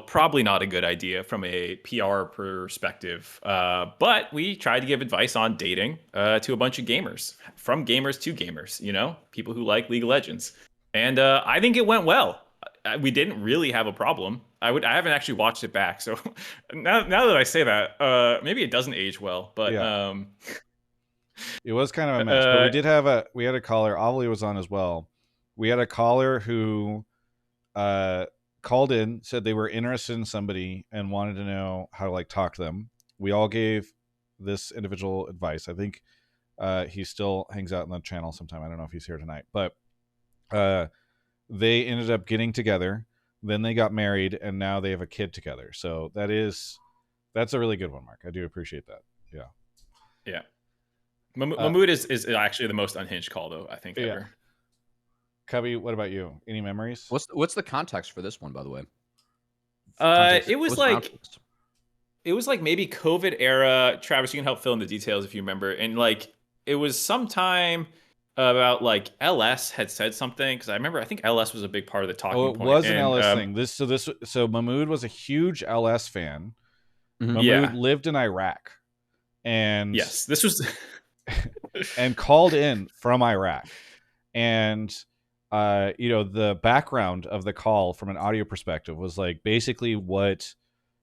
probably not a good idea from a PR perspective. But we tried to give advice on dating to a bunch of gamers, from gamers to gamers, people who like League of Legends. And I think it went well. We didn't really have a problem. I haven't actually watched it back. So now that I say that, maybe it doesn't age well. But It was kind of a mess, but we had a caller. Avali was on as well. We had a caller who called in, said they were interested in somebody and wanted to know how to like talk to them. We all gave this individual advice. I think he still hangs out in the channel sometime. I don't know if he's here tonight, but they ended up getting together. Then they got married, and now they have a kid together. So that's a really good one, Mark. I do appreciate that. Yeah. Yeah. Mahmood is actually the most unhinged call, though, I think, ever. Cubby, what about you? Any memories? What's the context for this one, by the way? It was like maybe COVID era. Travis, you can help fill in the details if you remember. And like it was sometime about like LS had said something, because I think LS was a big part of the talking point. It was an LS thing. So Mahmood was a huge LS fan. Mahmood lived in Iraq, and yes, this was and called in from Iraq, and the background of the call from an audio perspective was like basically what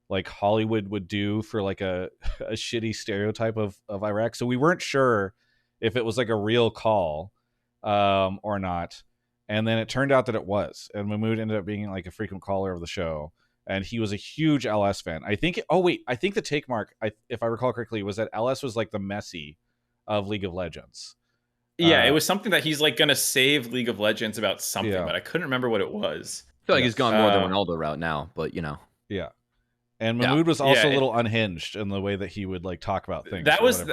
like Hollywood would do for like a shitty stereotype of Iraq. So we weren't sure if it was like a real call or not. And then it turned out that it was. And Mahmood ended up being like a frequent caller of the show. And he was a huge LS fan. I think the take, Mark, if I recall correctly, was that LS was like the Messi of League of Legends. Yeah, it was something that he's like going to save League of Legends about something, but I couldn't remember what it was. I feel like he's gone more the Ronaldo route now, but you know. Yeah. And Mahmood was also a little unhinged in the way that he would like talk about things. That was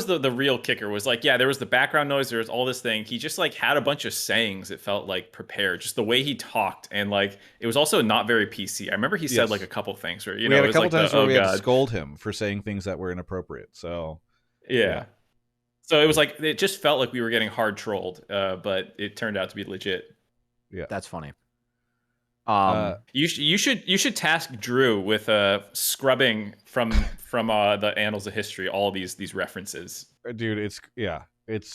the real kicker, was like, there was the background noise, there was all this thing. He just like had a bunch of sayings. It felt like prepared, just the way he talked. And like, it was also not very PC. I remember he said like a couple things where, we had a couple times where we had to scold him for saying things that were inappropriate. So yeah. So it was like, it just felt like we were getting hard trolled, but it turned out to be legit. Yeah. That's funny. You should task Drew with scrubbing from the annals of history all these references. Dude, it's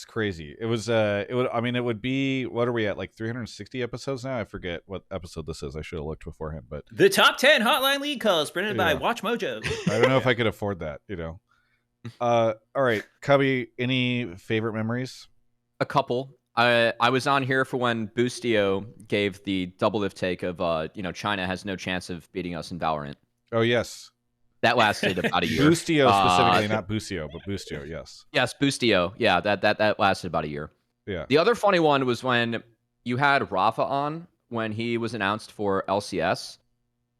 crazy. It would be, what are we at, like 360 episodes now? I forget what episode this is. I should have looked beforehand, but the top 10 Hotline League calls printed by Watch Mojo. I don't know if I could afford that, all right, Cubby, any favorite memories? A couple. I was on here for when Boostio gave the double lift take of China has no chance of beating us in Valorant. Oh yes, that lasted about a year. Boostio specifically, not Boostio, but Boostio. Yes, Boostio. Yeah, that lasted about a year. Yeah. The other funny one was when you had Rafa on when he was announced for LCS,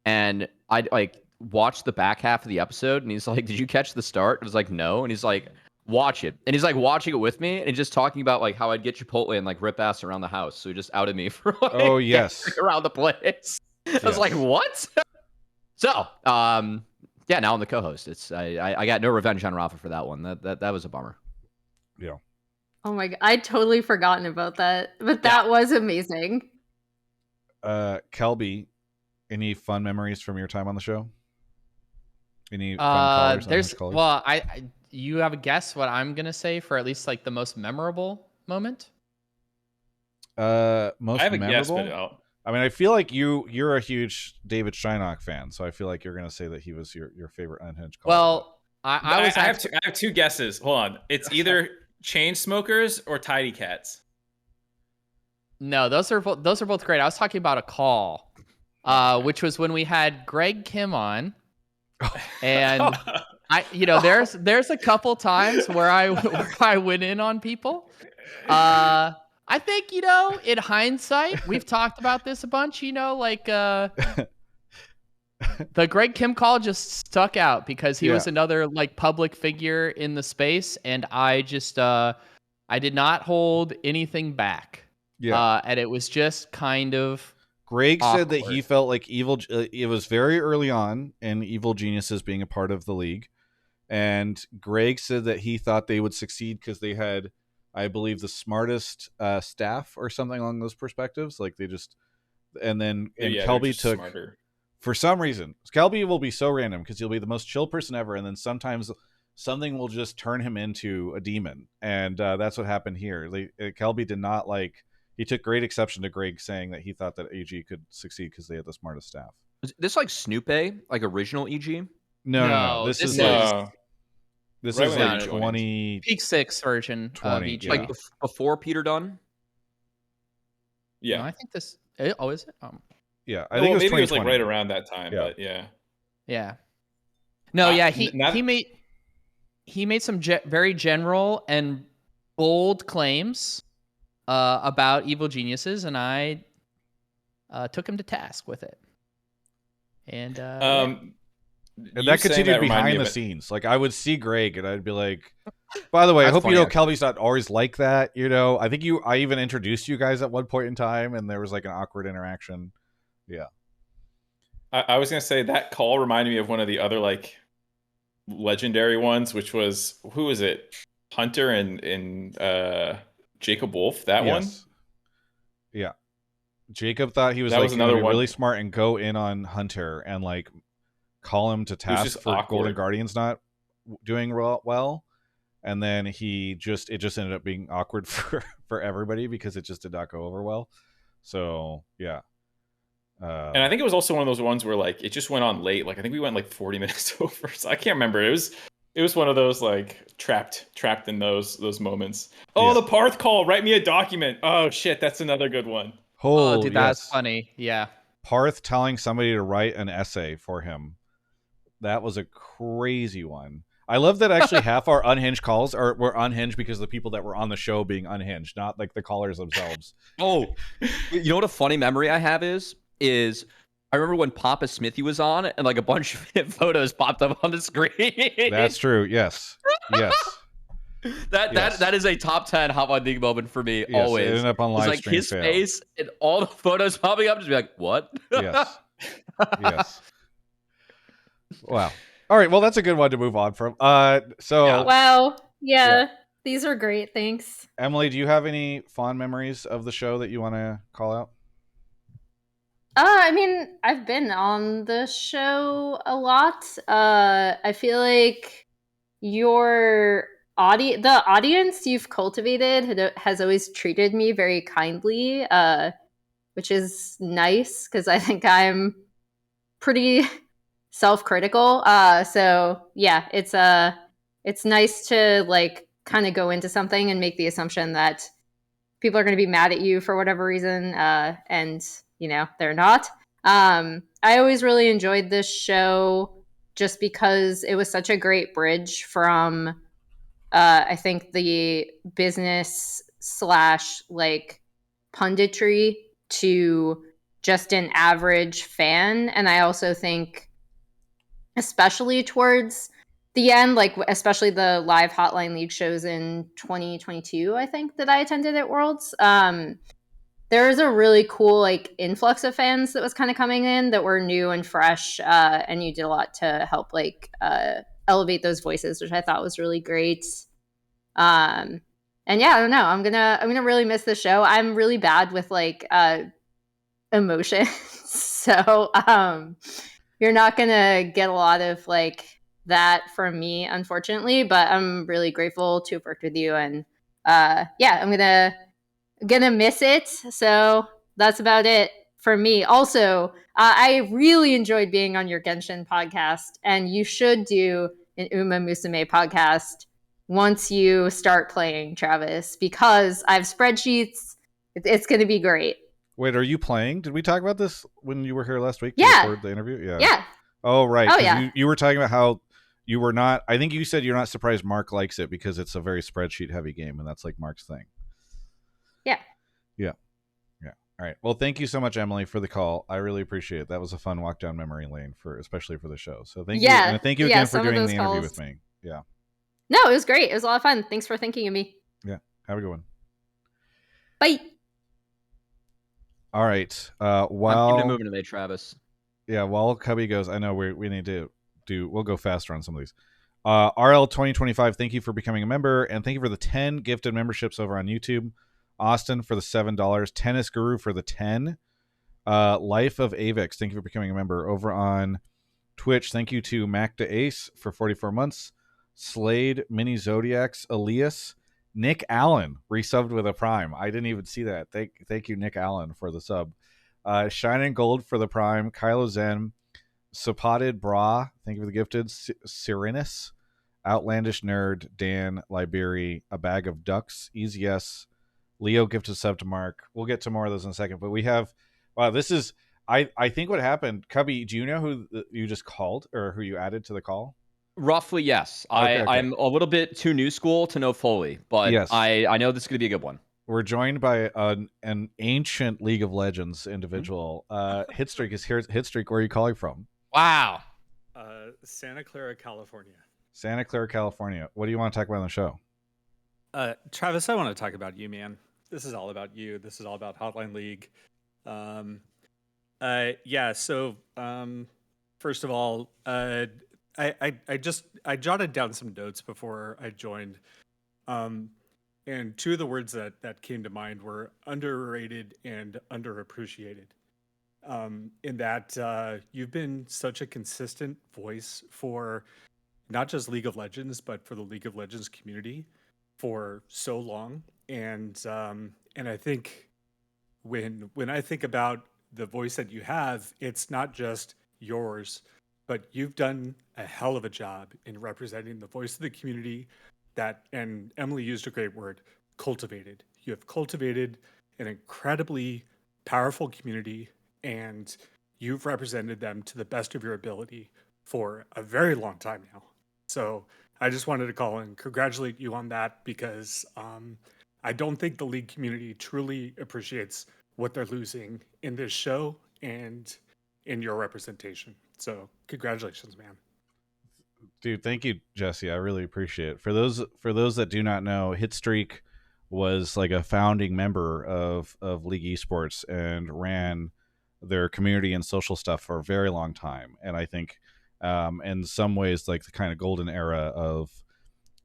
and I like watched the back half of the episode, and he's like, "Did you catch the start?" I was like, "No," and he's like, "Watch it," and he's like watching it with me, and just talking about like how I'd get Chipotle and like rip ass around the house. So he just outed me for like, around the place. I was like, "What?" So, now I'm the co-host. It's I got no revenge on Rafa for that one. That was a bummer. Yeah. Oh my god, I'd totally forgotten about that, but that was amazing. Kelby, any fun memories from your time on the show? Any fun callers? Well, you have a guess what I'm gonna say for at least like the most memorable moment? Most I have a memorable? guess, I mean, I feel like you're a huge David Steinach fan, so I feel like you're gonna say that he was your favorite unhinged caller. Well, I have two guesses. Hold on, it's either Chain Smokers or Tidy Cats. No, those are both great. I was talking about a call, which was when we had Greg Kim on, and there's a couple times where I went in on people. I think, in hindsight, we've talked about this a bunch, the Greg Kim call just stuck out because he was another like public figure in the space, and I just I did not hold anything back. Yeah. And it was just kind of Greg awkward. said that he felt like it was very early on in Evil Geniuses being a part of the league. And Greg said that he thought they would succeed because they had, I believe, the smartest staff or something along those perspectives. Like they just, and Kelby took, smarter. For some reason, Kelby will be so random because he'll be the most chill person ever. And then sometimes something will just turn him into a demon. And that's what happened here. Kelby did not he took great exception to Greg saying that he thought that AG could succeed because they had the smartest staff. Is this like Snoopy, like original EG? No. This This Right is when like they joined. 20. Peak 6 version of 20, each. yeah. Like before Peter Dunn. Yeah. No, I think this. Oh, is it? Yeah, I Well, think it was maybe it was like 2020. right around that time, Yeah. but yeah. Yeah. No, yeah. He made some very general and bold claims about evil geniuses, and I took him to task with it. And yeah. And that continued behind the scenes. Like I would see Greg and I'd be like, by the way, I That's hope funny, you know Kelby's not always like that, you know. I think I even introduced you guys at one point in time and there was like an awkward interaction. Yeah. I was gonna say that call reminded me of one of the other like legendary ones, which was, who was it? Hunter and Jacob Wolf, that one? Yeah. Jacob thought he was That like was another be one. really smart and go in on Hunter and like call him to task just for awkward. Golden Guardians not doing well. And then it just ended up being awkward for everybody because it just did not go over well. So yeah. And I think it was also one of those ones where like it just went on late. Like I think we went like 40 minutes over. So I can't remember. It was one of those like trapped in those moments. Oh, the Parth call. Write me a document. Oh shit, that's another good one. Oh, dude, that's funny. Yeah. Parth telling somebody to write an essay for him. That was a crazy one. I love that actually half our unhinged calls were unhinged because the people that were on the show being unhinged, not like the callers themselves. Oh, you know what a funny memory I have is I remember when Papa Smithy was on and like a bunch of photos popped up on the screen. That's true. Yes. That is a top 10 Hot One Thing moment for me. Yes, always. it ended up on live like stream his fail. face and all the photos popping up, just be like, what? Yes. Wow. All right. Well, that's a good one to move on from. Wow. Yeah. These are great. Thanks. Emily, do you have any fond memories of the show that you want to call out? I mean, I've been on the show a lot. I feel like the audience you've cultivated has always treated me very kindly, which is nice because I think I'm pretty self-critical. So yeah, it's nice to like kind of go into something and make the assumption that people are going to be mad at you for whatever reason, and you know they're not. I always really enjoyed this show just because it was such a great bridge from I think the business / like punditry to just an average fan. And I also think especially towards the end, like especially the live Hotline League shows in 2022, I think that I attended at Worlds, there was a really cool like influx of fans that was kind of coming in that were new and fresh, and you did a lot to help like elevate those voices, which I thought was really great. And yeah, I don't know, I'm gonna really miss the show. I'm really bad with like emotions so you're not gonna get a lot of like that from me, unfortunately, but I'm really grateful to have worked with you, and yeah, I'm gonna miss it. So that's about it for me. Also, I really enjoyed being on your Genshin podcast, and you should do an Uma Musume podcast once you start playing, Travis, because I have spreadsheets. It's gonna be great. Wait, are you playing? Did we talk about this when you were here last week to Yeah. record the interview? Yeah. Yeah. Oh, right. Oh, yeah. You were talking about how you were not, I think you said you're not surprised Mark likes it because it's a very spreadsheet heavy game, and that's like Mark's thing. Yeah. Yeah. Yeah. All right. Well, thank you so much, Emily, for the call. I really appreciate it. That was a fun walk down memory lane especially for the show. So thank you. And thank you again for doing the interview with me. Yeah. No, it was great. It was a lot of fun. Thanks for thinking of me. Yeah. Have a good one. Bye. All right. I'm keeping it moving today, Travis. Yeah, while Cubby goes, I know we need to we'll go faster on some of these. RL 2025, thank you for becoming a member, and thank you for the 10 gifted memberships over on YouTube. Austin for the $7. Tennis Guru for the 10. Life of Avix, thank you for becoming a member over on Twitch. Thank you to Mac to Ace for 44 months. Slade, Mini Zodiacs, Elias, Nick Allen resubbed with a Prime. I didn't even see that. Thank you, Nick Allen, for the sub. Shining Gold for the Prime. Kylo Zen, Sapotted Bra, thank you for the gifted. Serenus, Outlandish Nerd, Dan, Liberi, A Bag of Ducks, Easy S, Leo gifted sub to Mark. We'll get to more of those in a second, but we have, wow, this is, I think what happened, Cubby, do you know who you just called or who you added to the call? Roughly, yes. Okay. I'm a little bit too new school to know fully, but Yes. I know this is going to be a good one. We're joined by an ancient League of Legends individual. Hitstreak is here. Hitstreak, where are you calling from? Wow. Santa Clara, California. Santa Clara, California. What do you want to talk about on the show? Travis, I want to talk about you, man. This is all about you. This is all about Hotline League. Yeah. So, first of all, I jotted down some notes before I joined, and two of the words that came to mind were underrated and underappreciated. In that you've been such a consistent voice for not just League of Legends, but for the League of Legends community for so long, and I think when I think about the voice that you have, it's not just yours, but you've done a hell of a job in representing the voice of the community that, and Emily used a great word, cultivated. You have cultivated an incredibly powerful community, and you've represented them to the best of your ability for a very long time now. So I just wanted to call and congratulate you on that, because I don't think the League community truly appreciates what they're losing in this show and in your representation. So congratulations, man. Dude, thank you, Jesse. I really appreciate it. For those that do not know, Hitstreak was like a founding member of League eSports and ran their community and social stuff for a very long time. And I think in some ways like the kind of golden era of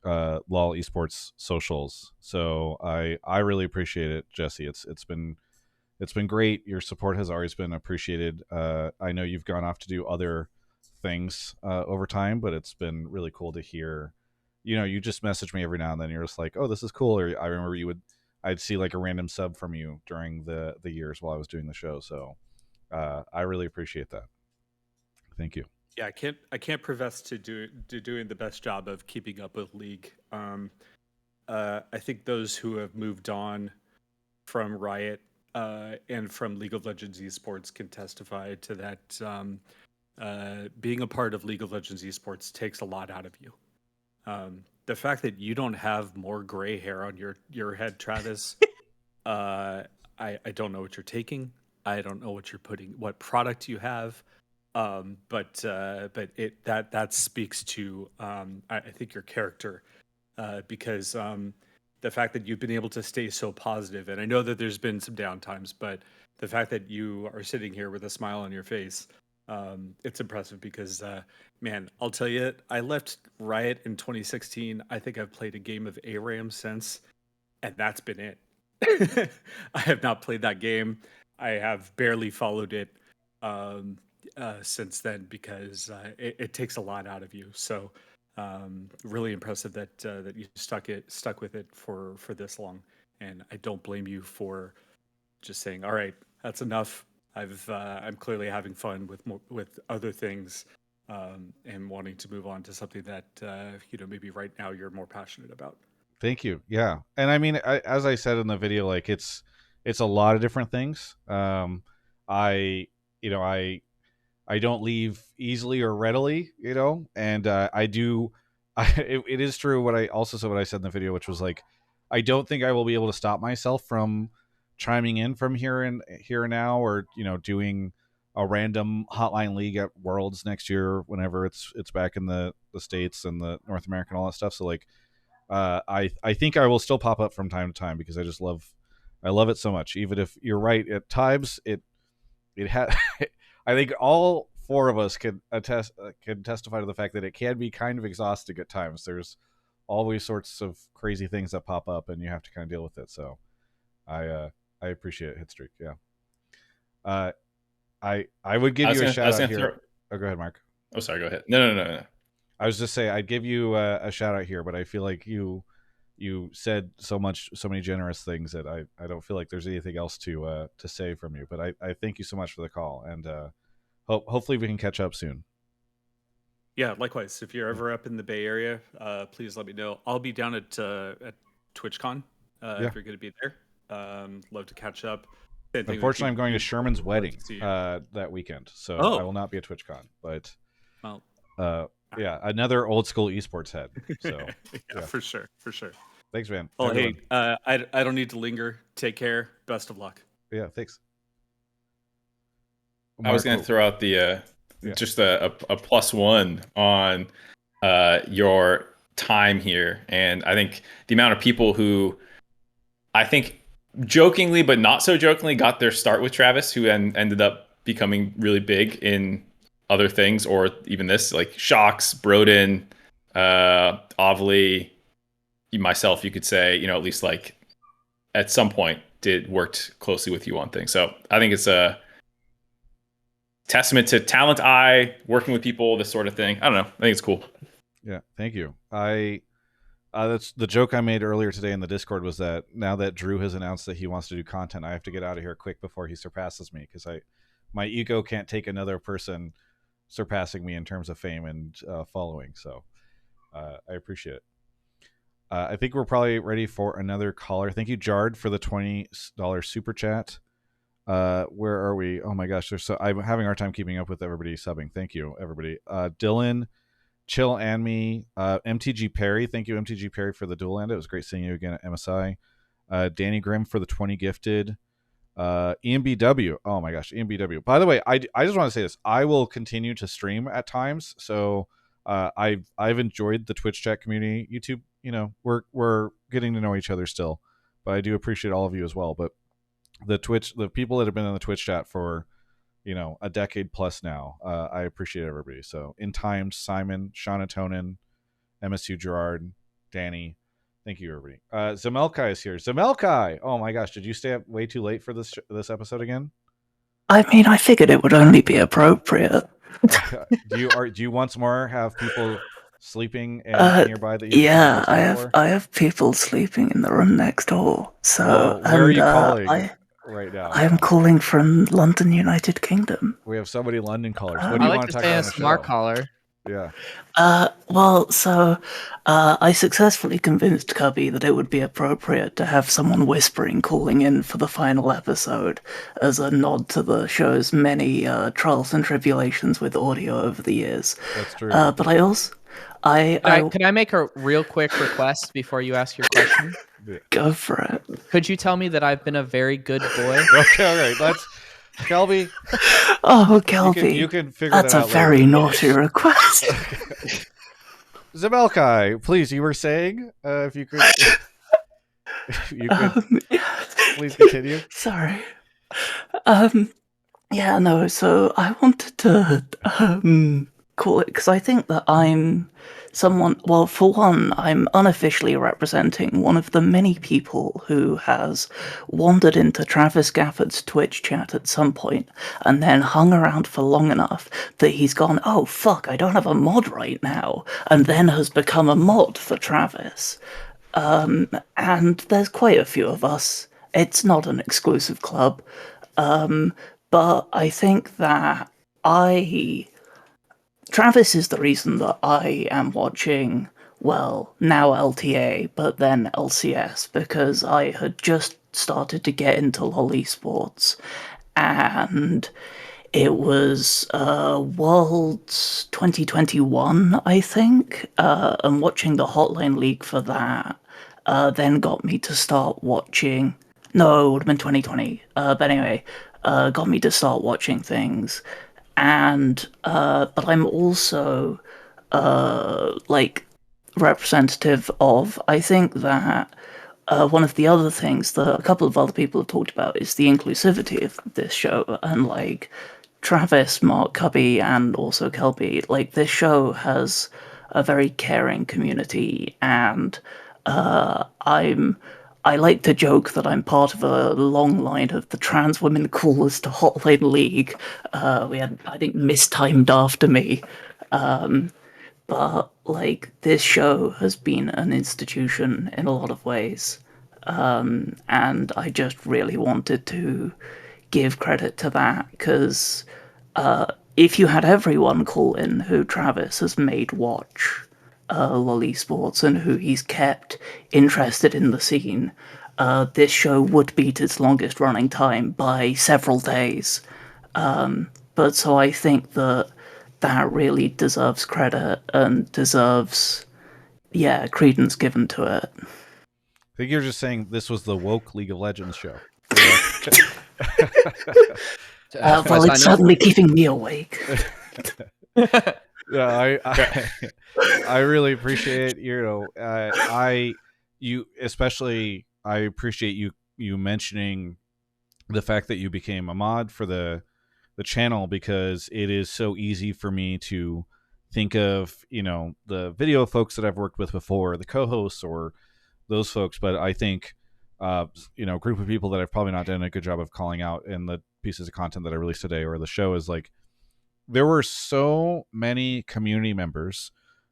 LOL esports socials. So I really appreciate it, Jesse. It's been great. Your support has always been appreciated. I know you've gone off to do other things over time, but it's been really cool to hear. You know, you just message me every now and then. You're just like, oh, this is cool. Or I remember I'd see like a random sub from you during the years while I was doing the show. So I really appreciate that. Thank you. Yeah, I can't profess to doing the best job of keeping up with League. I think those who have moved on from Riot and from League of Legends esports can testify to that. Being a part of League of Legends esports takes a lot out of you. The fact that you don't have more gray hair on your head, Travis, I don't know what you're taking. I don't know what product you have. But that speaks to I think your character, because the fact that you've been able to stay so positive, and I know that there's been some downtimes, but the fact that you are sitting here with a smile on your face, it's impressive. Because man, I'll tell you, I left Riot in 2016. I think I've played a game of ARAM since, and that's been it. I have not played that game. I have barely followed it since then, because it takes a lot out of you. So really impressive that you stuck with it for this long, and I don't blame you for just saying, all right, that's enough. I'm clearly having fun with other things, and wanting to move on to something that maybe right now you're more passionate about. Thank you. Yeah, and I mean, as I said in the video, like it's a lot of different things. I don't leave easily or readily, and I do. It is true what I also said, what I said in the video, which was like, I don't think I will be able to stop myself from chiming in from here and now, or doing a random Hotline League at Worlds next year whenever it's back in the States and the North America and all that stuff. So like, I think I will still pop up from time to time, because I love it so much. Even if you're right, at times it had. I think all four of us can testify to the fact that it can be kind of exhausting at times. There's always sorts of crazy things that pop up, and you have to kind of deal with it. So I appreciate it, Hitstreak. Yeah. I would give you a shout out here. Oh, go ahead, Mark. Oh, sorry. Go ahead. No. I was just saying I'd give you a shout out here, but I feel like you said so many generous things that I don't feel like there's anything else to say from you. But I thank you so much for the call, and hopefully we can catch up soon. Yeah, likewise. If you're ever up in the Bay Area, please let me know. I'll be down at TwitchCon if you're going to be there. Love to catch up. Same thing with Unfortunately, I'm you. going to Sherman's Love wedding to see you. that weekend, so Oh. I will not be at TwitchCon. But Well, yeah, another old school esports head. So yeah, for sure. thanks, man. Well, Everyone. hey, I don't need to linger. Take care. Best of luck. Yeah, thanks. I was going to throw out the just a +1 on your time here, and I think the amount of people who I think jokingly but not so jokingly got their start with Travis, who ended up becoming really big in other things, or even this, like Shocks, Broden, Ovely, myself, you could say, you know, at least like at some point worked closely with you on things. So I think it's a testament to talent, working with people, this sort of thing. I don't know. I think it's cool. Yeah, thank you. That's the joke I made earlier today in the Discord, was that now that Drew has announced that he wants to do content, I have to get out of here quick before he surpasses me, because my ego can't take another person surpassing me in terms of fame and following. So I appreciate it. I think we're probably ready for another caller. Thank you, Jard, for the $20 super chat. Where are we? Oh my gosh, I'm having a hard time keeping up with everybody subbing. Thank you, everybody. Dylan, Chill, and me. MTG Perry, thank you, MTG Perry, for the dual land. It was great seeing you again at MSI. Danny Grimm for the 20 gifted. EMBW. Oh my gosh, EMBW. By the way, I just want to say this. I will continue to stream at times. So I've enjoyed the Twitch chat community. YouTube, you know, we're getting to know each other still, but I do appreciate all of you as well. But the people that have been in the Twitch chat for, you know, a decade plus now, I appreciate everybody. So In Times, Simon, Shauna Tonin, MSU Gerard, Danny, thank you, everybody. Zemelci is here. Zemelci! Oh my gosh, did you stay up way too late for this episode again? I mean, I figured it would only be appropriate. Do you once more have people sleeping and nearby that you I have people sleeping in the room next door. So well, where are you calling right now? I am calling from London, United Kingdom. We have somebody London callers. What do you want to talk about on the smart show? caller. Yeah. I successfully convinced Kelby that it would be appropriate to have someone whispering calling in for the final episode as a nod to the show's many trials and tribulations with audio over the years. That's true. But I also... Can I make a real quick request before you ask your question? Go for it. Could you tell me that I've been a very good boy? Okay, all right. Let's... Kelby. Oh, Kelby. You can figure That's that out a very later. naughty request. Zemelci, please, you were saying, if you could please continue. Sorry. Yeah, no, so I wanted to call it because I think that I'm someone, well, for one, I'm unofficially representing one of the many people who has wandered into Travis Gafford's Twitch chat at some point and then hung around for long enough that he's gone, oh fuck, I don't have a mod right now, and then has become a mod for Travis. And there's quite a few of us. It's not an exclusive club. But I think that Travis is the reason that I am watching, well, now LTA, but then LCS, because I had just started to get into LoL eSports, and it was Worlds 2021, I think, and watching the Hotline League for that then got me to start watching... No, it would have been 2020, but anyway, got me to start watching things. And but I'm also like representative of, I think that one of the other things that a couple of other people have talked about is the inclusivity of this show, and like Travis, Mark, Cubby, and also Kelby, like this show has a very caring community, and I like to joke that I'm part of a long line of the trans women callers to Hotline League. We had, I think, mistimed after me. But, like, this show has been an institution in a lot of ways. And I just really wanted to give credit to that, because if you had everyone call in who Travis has made watch LoL eSports and who he's kept interested in the scene, this show would beat its longest running time by several days. But so I think that really deserves credit and deserves, credence given to it. I think you're just saying this was the woke League of Legends show. Well, it's certainly keeping me awake. Yeah, I really appreciate I appreciate you mentioning the fact that you became a mod for the channel, because it is so easy for me to think of the video folks that I've worked with before, the co-hosts or those folks, but I think a group of people that I've probably not done a good job of calling out in the pieces of content that I released today or the show is like, there were so many community members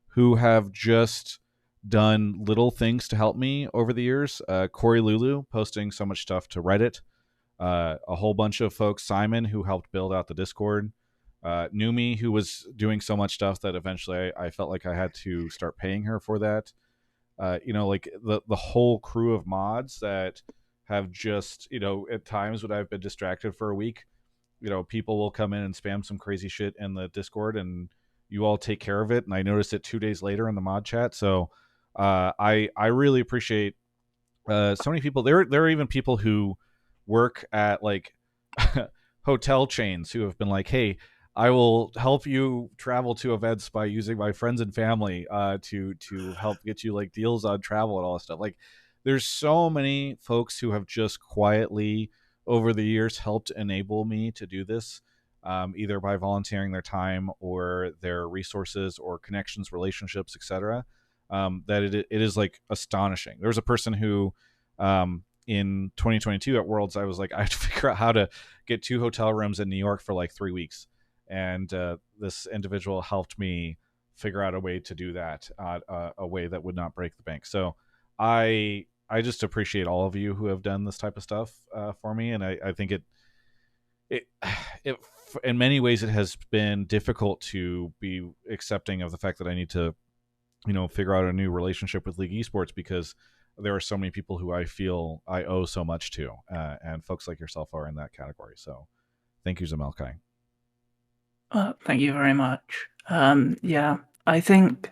who have just done little things to help me over the years. Corey Lulu posting so much stuff to Reddit. A whole bunch of folks, Simon, who helped build out the Discord. Numiii, who was doing so much stuff that eventually I felt like I had to start paying her for that. Like the whole crew of mods that have just, at times when I've been distracted for a week, people will come in and spam some crazy shit in the Discord and you all take care of it. And I noticed it 2 days later in the mod chat. So I really appreciate so many people. There are even people who work at like hotel chains who have been like, hey, I will help you travel to events by using my friends and family to help get you like deals on travel and all that stuff. Like, there's so many folks who have just quietly over the years helped enable me to do this, either by volunteering their time or their resources or connections, relationships, etc. That it is like astonishing. There was a person who in 2022 at Worlds, I was like, I have to figure out how to get 2 hotel rooms in New York for like 3 weeks. And this individual helped me figure out a way to do that, a way that would not break the bank. So I just appreciate all of you who have done this type of stuff for me. And I think it in many ways, it has been difficult to be accepting of the fact that I need to, figure out a new relationship with League eSports, because there are so many people who I feel I owe so much to, and folks like yourself are in that category. So thank you, Zemelci. Thank you very much. I think,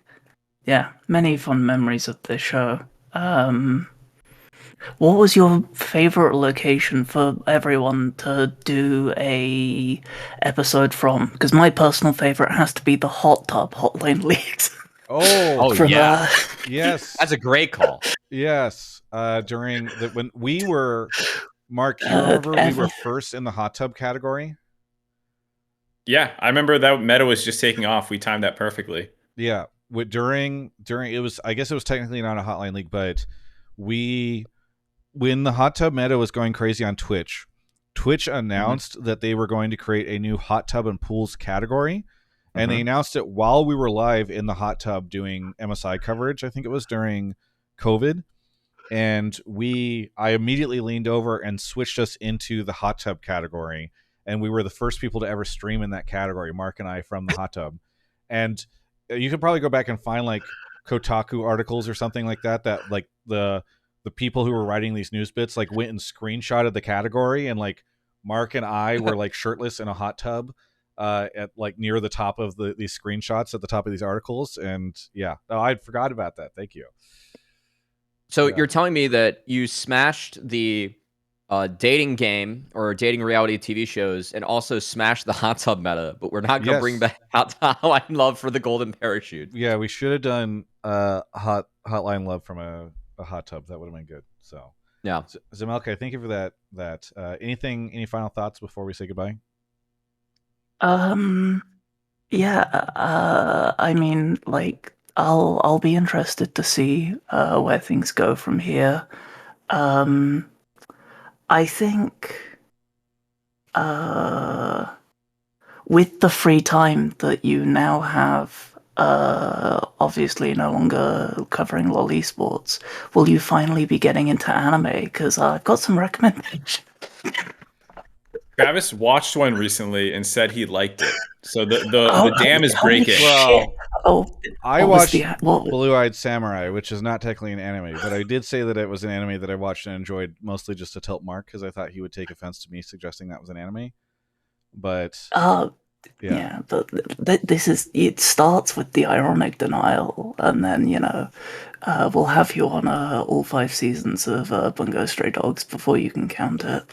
many fond memories of this show. What was your favorite location for everyone to do a episode from? Because my personal favorite has to be the hot tub Hotline leagues. Oh From, yeah. Yes, That's a great call. yes. When we were, Mark, you remember we were first in the hot tub category? Yeah, I remember that meta was just taking off. We timed that perfectly. Yeah, during it was, I guess it was technically not a Hotline league, but when the hot tub meta was going crazy on Twitch announced that they were going to create a new hot tub and pools category, and they announced it while we were live in the hot tub doing MSI coverage. I think it was during COVID, and I immediately leaned over and switched us into the hot tub category. And we were the first people to ever stream in that category, Mark and I, from the hot tub. And you could probably go back and find like Kotaku articles or something like that like the people who were writing these news bits like went and screenshotted the category, and like Mark and I were like shirtless in a hot tub at like near the top of these screenshots at the top of these articles. And I forgot about that. Thank you. So you're telling me that you smashed the dating game or dating reality TV shows and also smash the hot tub meta, but we're not going to bring back Hotline Love for the golden parachute. Yeah, we should have done Hotline Love from a hot tub. That would have been good. So yeah, Zemelci, thank you for that. Any final thoughts before we say goodbye? I mean, like, I'll be interested to see where things go from here. I think with the free time that you now have, obviously no longer covering LoL eSports, will you finally be getting into anime? Because I've got some recommendations. Travis watched one recently and said he liked it. So the dam is holy breaking. shit. I what was watched what- Blue-Eyed Samurai, which is not technically an anime, but I did say that it was an anime that I watched and enjoyed mostly just to tilt Mark because I thought he would take offense to me suggesting that was an anime. But yeah, but it starts with the ironic denial, and then we'll have you on all 5 seasons of Bungo Stray Dogs before you can count it.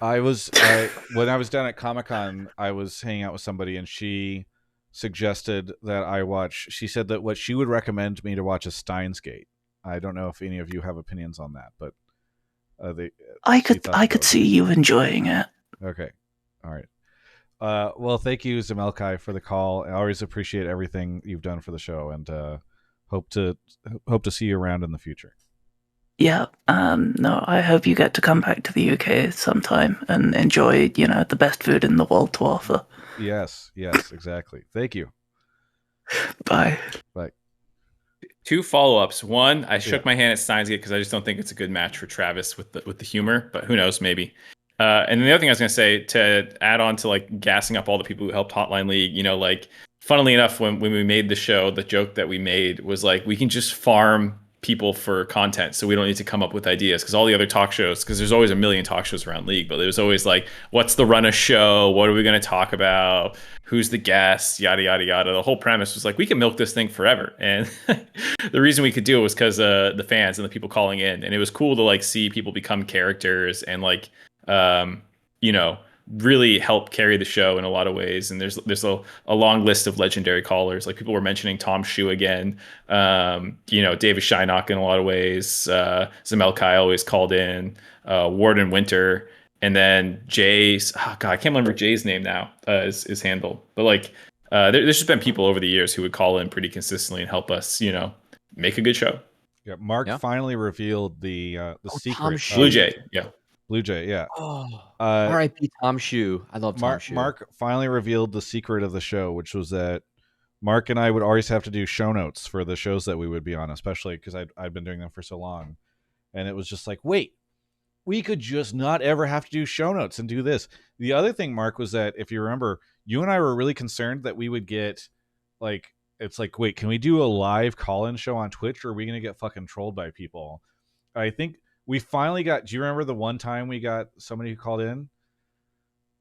When I was down at Comic-Con, I was hanging out with somebody, and she suggested that I watch. She said that what she would recommend me to watch is Steins Gate. I don't know if any of you have opinions on that, but I could see you enjoying it. Okay, all right. Well, thank you, zemelci, for the call. I always appreciate everything you've done for the show, and hope to see you around in the future. Yeah, no, I hope you get to come back to the UK sometime and enjoy, the best food in the world to offer. Yes, exactly. Thank you. Bye. Bye. 2 follow-ups. One, I shook my hand at Steins Gate because I just don't think it's a good match for Travis with the humor, but who knows, maybe. And then the other thing I was going to say, to add on to like gassing up all the people who helped Hotline League, like funnily enough, when we made the show, the joke that we made was like, we can just farm people for content, so we don't need to come up with ideas, because all the other talk shows, because there's always a million talk shows around League, but there's always like, what's the run of show, what are we going to talk about, who's the guest, yada yada yada. The whole premise was like, we can milk this thing forever, and the reason we could do it was because the fans and the people calling in, and it was cool to like see people become characters and like really help carry the show in a lot of ways. And there's a long list of legendary callers. Like people were mentioning Tom Shu again, David Shynock in a lot of ways, zemelci always called in, Warden Winter, and then Jay's, I can't remember Jay's name now, is handled. But like there's just been people over the years who would call in pretty consistently and help us, make a good show. Yeah, Mark finally revealed the secret. Tom Shu. Blue Jay, yeah. Oh, R.I.P. Tom Shu. I love Tom Shu. Mark finally revealed the secret of the show, which was that Mark and I would always have to do show notes for the shows that we would be on, especially because I'd been doing them for so long. And it was just like, wait, we could just not ever have to do show notes and do this. The other thing, Mark, was that if you remember, you and I were really concerned that we would get like, it's like, wait, can we do a live call-in show on Twitch, or are we going to get fucking trolled by people? I think we finally got. Do you remember the one time we got somebody who called in?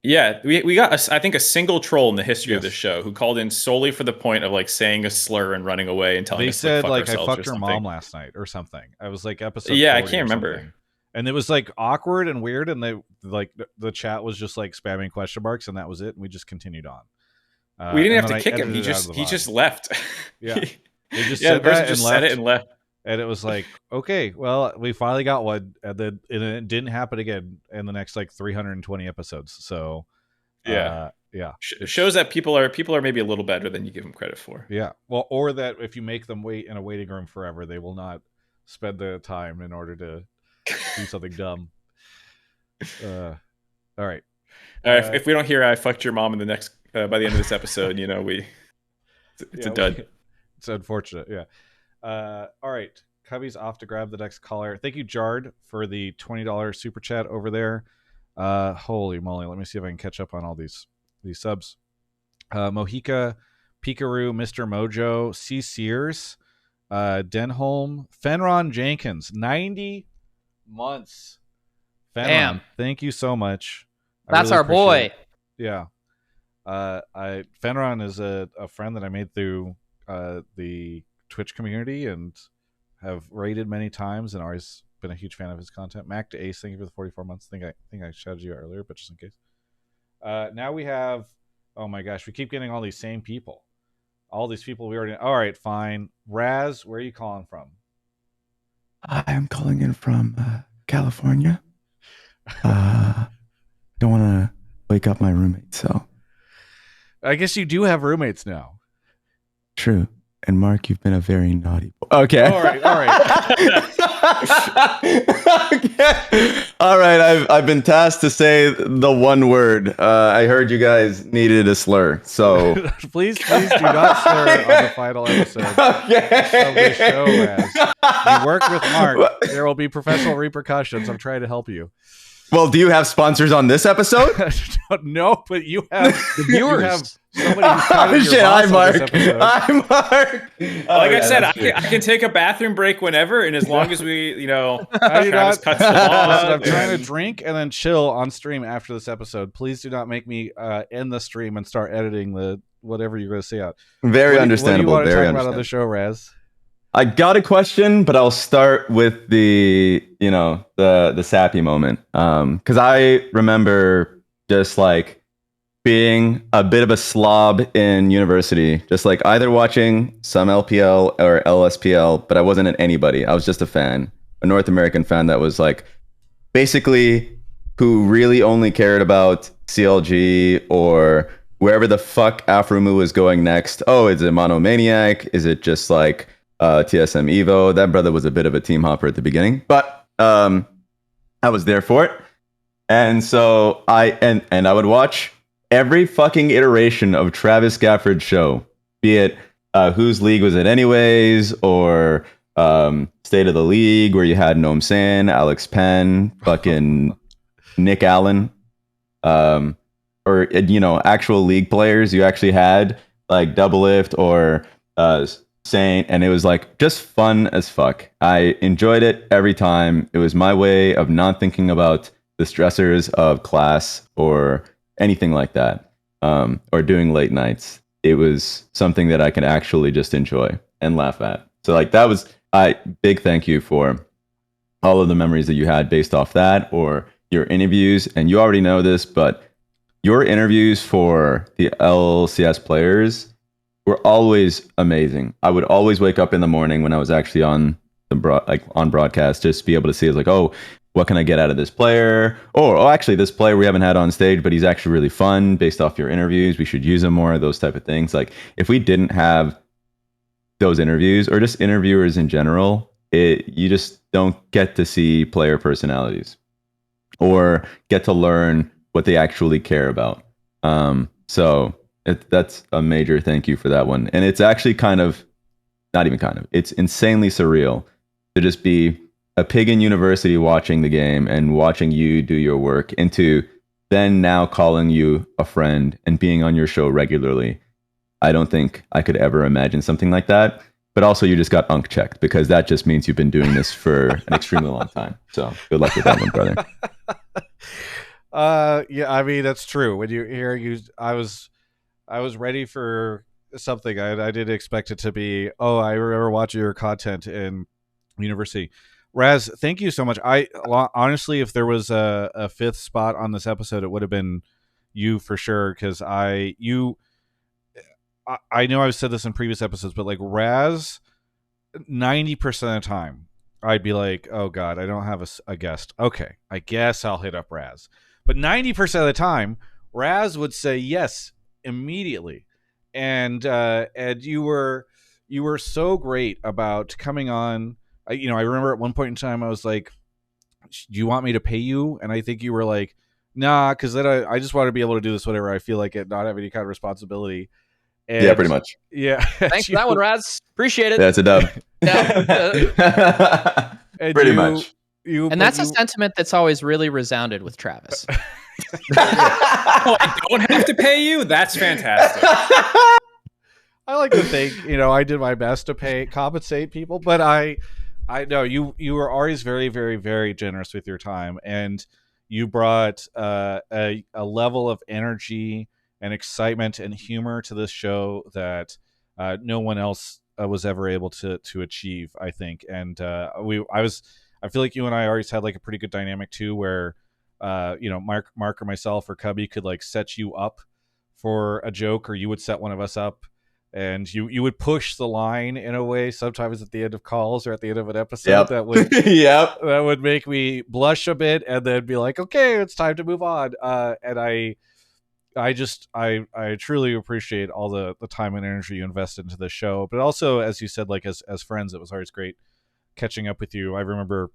Yeah, we got I think a single troll in the history of the show who called in solely for the point of like saying a slur and running away and telling us said like, fuck I fucked your mom last night or something. I was like episode. Yeah, I can't remember. Something. And it was like awkward and weird, and they like the chat was just like spamming question marks, and that was it. And we just continued on. We didn't have to kick him. He just left. Yeah, they just the person just said it and left. And it was like, okay, well, we finally got one, and then it didn't happen again in the next like 320 episodes. So, shows that people are maybe a little better than you give them credit for. Yeah, well, or that if you make them wait in a waiting room forever, they will not spend the time in order to do something dumb. All right. If we don't hear "I fucked your mom" in the next by the end of this episode, it's a dud. It's unfortunate. Yeah. All right, Cubby's off to grab the next caller. Thank you, Jard, for the $20 super chat over there. Holy moly, let me see if I can catch up on all these subs. Mohica, Pikaru, Mr. Mojo, C. Sears, Denholm, Fenron Jenkins, 90 months. Fenron, Damn. thank you so much. That's our boy. Yeah. Fenron is a friend that I made through the Twitch community and have rated many times and always been a huge fan of his content. Mac to Ace, thank you for the 44 months. I think I shouted you earlier, but just in case. Now we have, oh my gosh, we keep getting all these same people. All these people we already, all right, fine. Raz, where are you calling from? I am calling in from California. Don't want to wake up my roommate, so. I guess you do have roommates now. True. And Mark, you've been a very naughty boy. Okay. All right. Okay. All right. I've been tasked to say the one word. I heard you guys needed a slur, so please do not slur on the final episode of the show. As you work with Mark, there will be professional repercussions. I'm trying to help you. Well, do you have sponsors on this episode? No, but you have The viewers. You have somebody who's kind of your Shit, boss hi, on this Mark. episode. Hi, Mark. Like I said, I can take a bathroom break whenever, and as long as we, I do Travis not. cuts the Listen, law. I'm trying to drink and then chill on stream after this episode. Please do not make me end the stream and start editing the whatever you're going to say out. Very understandable. What do you want to Very talk about on understandable. the show, Raz? I got a question, but I'll start with the sappy moment. Because I remember just like being a bit of a slob in university, just like either watching some LPL or LSPL, but I wasn't an anybody. I was just a fan, a North American fan that was like basically who really only cared about CLG or wherever the fuck Afromu was going next. Oh, is it Monomaniac? Is it just like TSM Evo? That brother was a bit of a team hopper at the beginning, but I was there for it. And so I would watch every fucking iteration of Travis Gafford's show, be it Whose League Was It Anyways, or State of the League, where you had Noam San, Alex Penn, fucking Nick Allen, or actual league players. You actually had like Double Lift or Saint, and it was like just fun as fuck. I enjoyed it every time. It was my way of not thinking about the stressors of class or anything like that, or doing late nights. It was something that I can actually just enjoy and laugh at. So like that was big thank you for all of the memories that you had based off that, or your interviews. And you already know this, but your interviews for the LCS players were always amazing. I would always wake up in the morning when I was actually on the on broadcast, just to be able to see, like, oh, what can I get out of this player? Or, oh, actually, this player we haven't had on stage, but he's actually really fun based off your interviews. We should use him more, those type of things. Like, if we didn't have those interviews, or just interviewers in general, you just don't get to see player personalities or get to learn what they actually care about. So that's a major thank you for that one. And it's actually it's insanely surreal to just be a pig in university watching the game and watching you do your work, into then now calling you a friend and being on your show regularly. I don't think I could ever imagine something like that. But also, you just got unk checked, because that just means you've been doing this for an extremely long time. So good luck with that one, brother. Yeah, I mean, that's true. When you hear I was ready for something. I didn't expect it to be, oh, I remember watching your content in university. Raz, thank you so much. Honestly, if there was a fifth spot on this episode, it would have been you for sure, because I know I've said this in previous episodes, but like Raz, 90% of the time, I'd be like, oh God, I don't have a guest. Okay, I guess I'll hit up Raz. But 90% of the time, Raz would say yes immediately. And you were so great about coming on. I remember at one point in time, I was like, do you want me to pay you? And I think you were like, nah, because then I just want to be able to do this whenever I feel like it, not have any kind of responsibility. And, yeah, pretty much. Yeah. Thanks for that one, Raz. Appreciate it. That's a dub. Pretty much. And that's a sentiment that's always really resounded with Travis. Oh, I don't have to pay you? That's fantastic. I like to think, I did my best to compensate people, but I know you were always very, very, very generous with your time, and you brought a level of energy and excitement and humor to this show that no one else was ever able to achieve, I think. And I feel like you and I always had like a pretty good dynamic too, where Mark or myself or Cubby could like set you up for a joke, or you would set one of us up, and you would push the line in a way sometimes at the end of calls or at the end of an episode that would that would make me blush a bit, and then be like, okay, it's time to move on. And I truly appreciate all the time and energy you invested into the show. But also, as you said, like as friends, it was always great catching up with you. I remember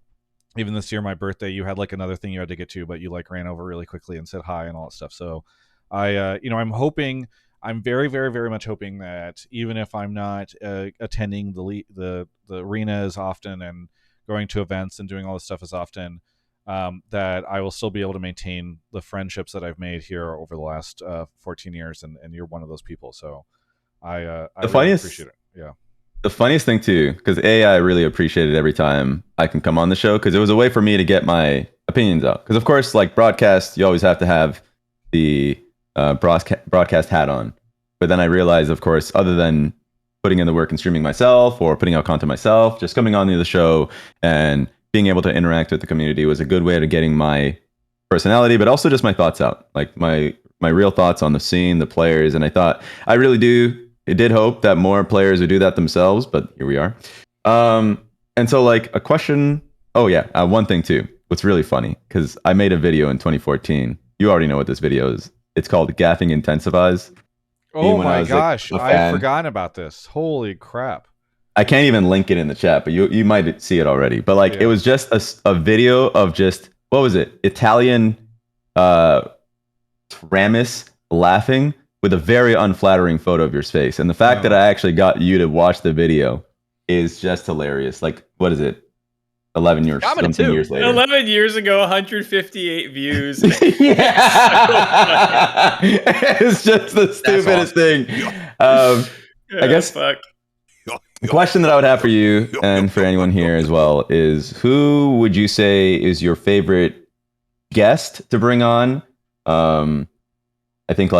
even this year, my birthday, you had like another thing you had to get to, but you like ran over really quickly and said hi and all that stuff. So I'm very, very, very much hoping that even if I'm not attending the arena as often and going to events and doing all this stuff as often, that I will still be able to maintain the friendships that I've made here over the last 14 years, and you're one of those people. So I really appreciate it. Yeah. The funniest thing too, because I really appreciate it every time I can come on the show, because it was a way for me to get my opinions out. Because of course, like broadcast, you always have to have the broadcast hat on. But then I realized, of course, other than putting in the work and streaming myself or putting out content myself, just coming on the show and being able to interact with the community was a good way to getting my personality, but also just my thoughts out, like my real thoughts on the scene, the players. And I really did hope that more players would do that themselves, but here we are. And so like a question, one thing too, what's really funny, because I made a video in 2014. You already know what this video is. It's called Gaffing Intensifies. Oh my gosh, I've forgotten about this. Holy crap. I can't even link it in the chat, but you might see it already. But like, it was just a video of just, what was it? Italian Ramis laughing with a very unflattering photo of your face. And the fact that I actually got you to watch the video is just hilarious. Like, what is it? 11 years, something years later. 11 years ago, 158 views. Yeah. It's just the stupidest thing. I guess the question that I would have for you and for anyone here as well is, who would you say is your favorite guest to bring on? I think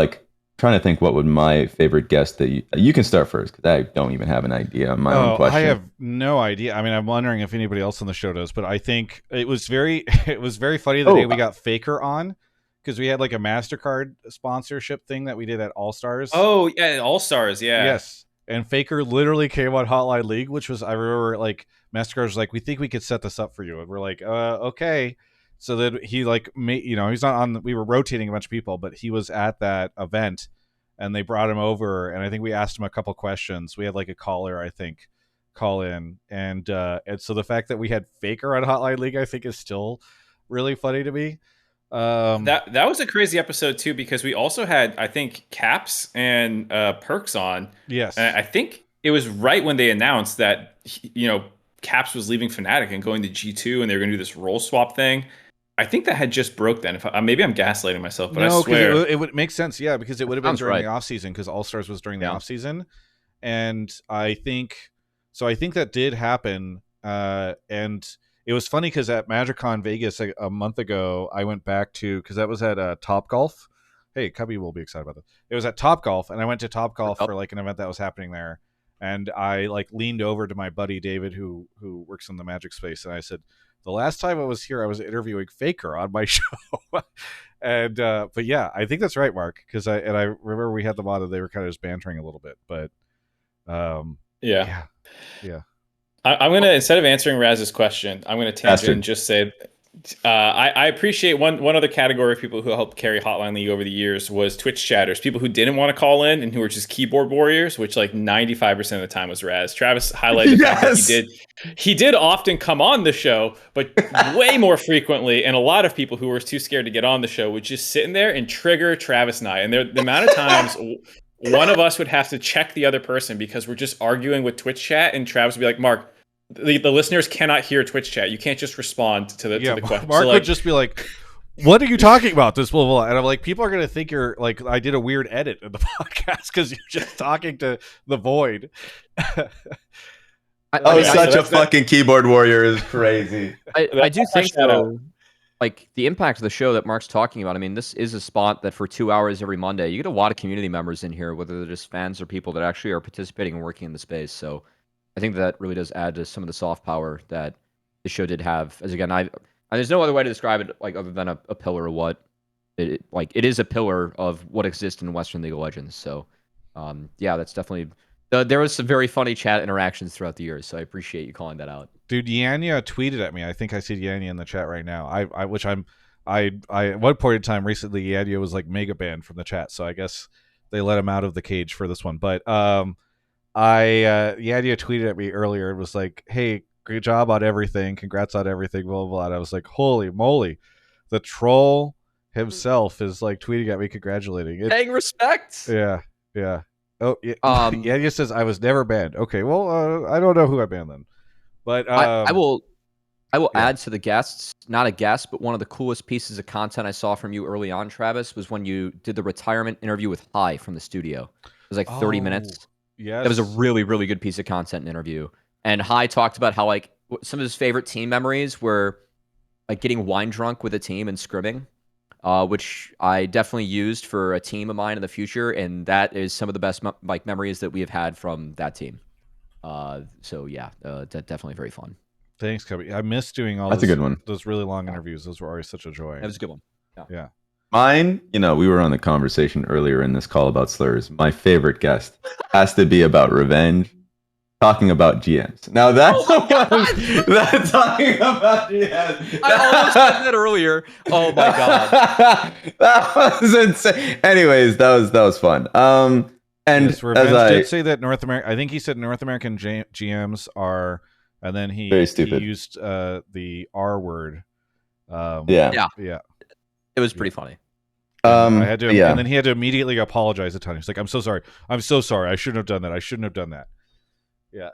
trying to think what would my favorite guest that you can start first, because I don't even have an idea on my own question. I have no idea. I mean, I'm wondering if anybody else on the show does, but I think it was very funny the day we got Faker on, because we had like a MasterCard sponsorship thing that we did at All Stars. Oh yeah, All Stars, yeah. Yes, and Faker literally came on Hotline League, which was, I remember, like MasterCard was like, we think we could set this up for you, and we're like, okay. So that he like made, he's not on. We were rotating a bunch of people, but he was at that event, and they brought him over, and I think we asked him a couple questions. We had like a caller, I think, call in, and so the fact that we had Faker on Hotline League, I think, is still really funny to me. That was a crazy episode too, because we also had, I think, Caps and Perks on. Yes, and I think it was right when they announced that Caps was leaving Fnatic and going to G2, and they were going to do this role swap thing. I think that had just broke then. Maybe I'm gaslighting myself, but I swear it would make sense. Yeah, because it would have been during the off season, because All Stars was during the off season, and I think that did happen. And it was funny because at MagicCon Vegas a month ago, I went back to, because that was at Top Golf. Hey, Cubby will be excited about this. It was at Top Golf, and I went to Top Golf for like an event that was happening there, and I like leaned over to my buddy David, who works in the Magic space, and I said, the last time I was here, I was interviewing Faker on my show. And but yeah, I think that's right, Mark, because I remember we had them on and they were kind of just bantering a little bit, but yeah. I'm gonna, instead of answering Raz's question, I'm gonna tangent and just say I appreciate one other category of people who helped carry Hotline League over the years was Twitch chatters, people who didn't want to call in and who were just keyboard warriors, which like 95% of the time was Raz. Travis highlighted the fact that he did often come on the show, but way more frequently, and a lot of people who were too scared to get on the show would just sit in there and trigger Travis and I. And the amount of times one of us would have to check the other person because we're just arguing with Twitch chat, and Travis would be like, Mark, the listeners cannot hear Twitch chat. You can't just respond to the question. Mark would just be like, what are you talking about? This blah, blah, blah. And I'm like, people are going to think you're like, I did a weird edit in the podcast because you're just talking to the void. Such a fucking keyboard warrior is crazy. I do think, though, like the impact of the show that Mark's talking about, I mean, this is a spot that for 2 hours every Monday, you get a lot of community members in here, whether they're just fans or people that actually are participating and working in the space. So I think that really does add to some of the soft power that the show did have. As again, there's no other way to describe it, like other than a pillar of what it is, a pillar of what exists in Western League of Legends. So yeah, that's definitely there was some very funny chat interactions throughout the years. So I appreciate you calling that out. Dude, Yanya tweeted at me. I think I see Yanya in the chat right now. I at one point in time recently, Yanya was like mega banned from the chat. So I guess they let him out of the cage for this one. But Yanya tweeted at me earlier and was like, hey, great job on everything. Congrats on everything, blah, blah, blah. And I was like, holy moly. The troll himself is like tweeting at me, congratulating it. Paying respect. Yeah. Oh, yeah. Yanya says I was never banned. Okay, well, I don't know who I banned then. But I will I will add to the guests, not a guest, but one of the coolest pieces of content I saw from you early on, Travis, was when you did the retirement interview with Hi from the studio. It was like 30 minutes. Yes. That was a really, really good piece of content and interview. And Hi talked about how like some of his favorite team memories were like getting wine drunk with a team and scrimming, which I definitely used for a team of mine in the future. And that is some of the best like memories that we have had from that team. So yeah, definitely very fun. Thanks, Kelby. I miss doing all That's a good one. Those really long interviews. Those were always such a joy. That was a good one. Yeah. Mine, we were on the conversation earlier in this call about slurs. My favorite guest has to be about revenge, talking about GMs. Now that's that's talking about GMs. I almost said that earlier. Oh my god, that was insane. Anyways, that was fun. And yes, Revenge as I did say that North America, I think he said North American GMs are, and then he very stupid. He used the R word. Yeah. it was pretty funny. I had to, and then he had to immediately apologize a ton. He's like, "I'm so sorry. I'm so sorry. I shouldn't have done that. I shouldn't have done that." Yeah.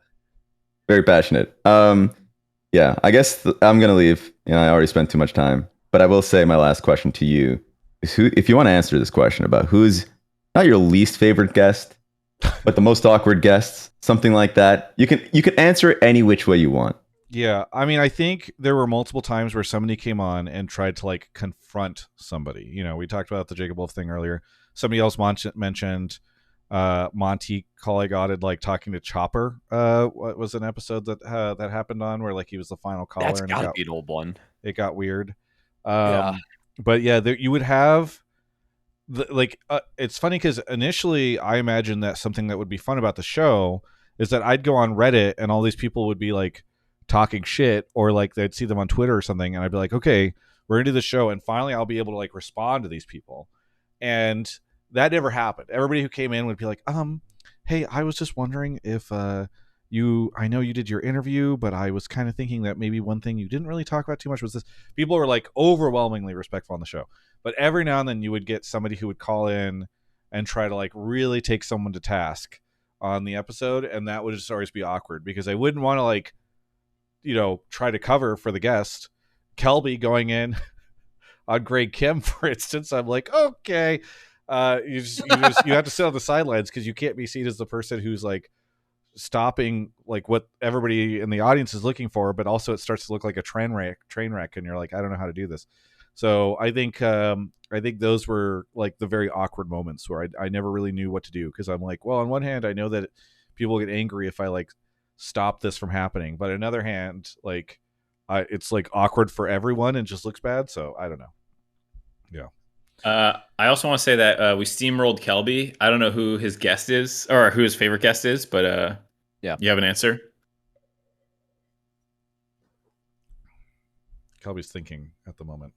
Very passionate. Yeah. I guess I'm gonna leave. I already spent too much time, but I will say my last question to you is: if you want to answer this question about who's not your least favorite guest, but the most awkward guests, something like that, you can answer it any which way you want. Yeah, I mean, I think there were multiple times where somebody came on and tried to like confront somebody. We talked about the Jacob Wolf thing earlier. Somebody else mentioned Monty Colligatted like talking to Chopper. What was an episode that happened on where like he was the final caller? That's and gotta be an old one. It got weird. Yeah. But yeah, you would have it's funny because initially I imagined that something that would be fun about the show is that I'd go on Reddit and all these people would be like talking shit, or like they'd see them on Twitter or something, and I'd be like, okay, we're gonna do the show, and finally I'll be able to like respond to these people. And that never happened. Everybody who came in would be like, hey, I was just wondering if I know you did your interview, but I was kind of thinking that maybe one thing you didn't really talk about too much was this. People were like overwhelmingly respectful on the show, but every now and then you would get somebody who would call in and try to like really take someone to task on the episode, and that would just always be awkward because I wouldn't want to like try to cover for the guest. Kelby going in on Greg Kim, for instance, I'm like, okay, you have to sit on the sidelines because you can't be seen as the person who's like stopping like what everybody in the audience is looking for, but also it starts to look like a train wreck, and you're like, I don't know how to do this. So I think those were like the very awkward moments where I never really knew what to do, because I'm like, well, on one hand, I know that people get angry if I like stop this from happening, but on the other hand, like it's like awkward for everyone and just looks bad. So I don't know. Yeah. I also want to say that we steamrolled Kelby. I don't know who his guest is or who his favorite guest is, but yeah, you have an answer? Kelby's thinking at the moment.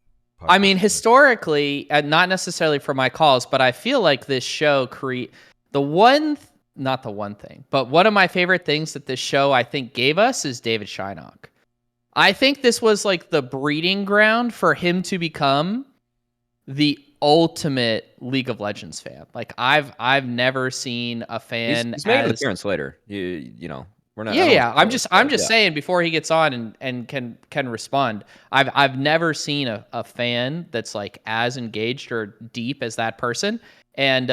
I mean, historically, not necessarily for my calls, but I feel like this show not the one thing, but one of my favorite things that this show I think gave us is David Shynock. I think this was like the breeding ground for him to become the ultimate League of Legends fan. Like I've never seen a fan. He's made an appearance later. We're not. Yeah. I'm just saying before he gets on and can respond. I've never seen a fan that's like as engaged or deep as that person. And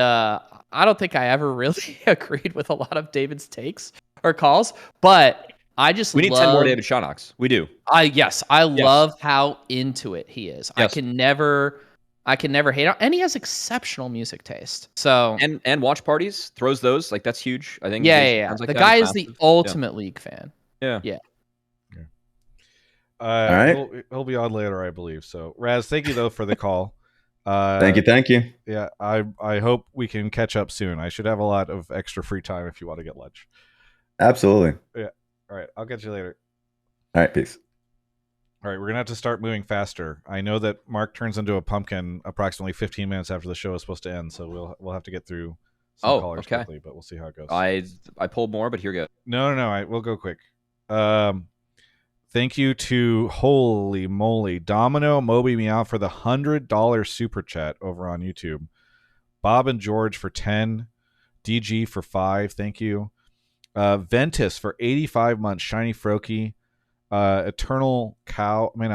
I don't think I ever really agreed with a lot of David's takes or calls, but we need 10 more David Shonocks. We do. I love how into it he is. Yes. I can never hate on, and he has exceptional music taste. So and watch parties, throws those, like that's huge. I think. Yeah. Like the guy is the ultimate League fan. Yeah. All right. He'll be on later, I believe. So Raz, thank you though for the call. Thank you. Yeah, I hope we can catch up soon. I should have a lot of extra free time if you want to get lunch. Absolutely. Yeah. All right. I'll catch you later. All right. Peace. All right. We're going to have to start moving faster. I know that Mark turns into a pumpkin approximately 15 minutes after the show is supposed to end. So we'll have to get through some callers quickly, but we'll see how it goes. I pulled more, but here we go. No. We'll go quick. Thank you to holy moly Domino Moby Meow for the $100 super chat over on YouTube. Bob and George for 10. DG for 5. Thank you. Ventus for 85 months. Shiny Froky. Eternal Cow. I mean,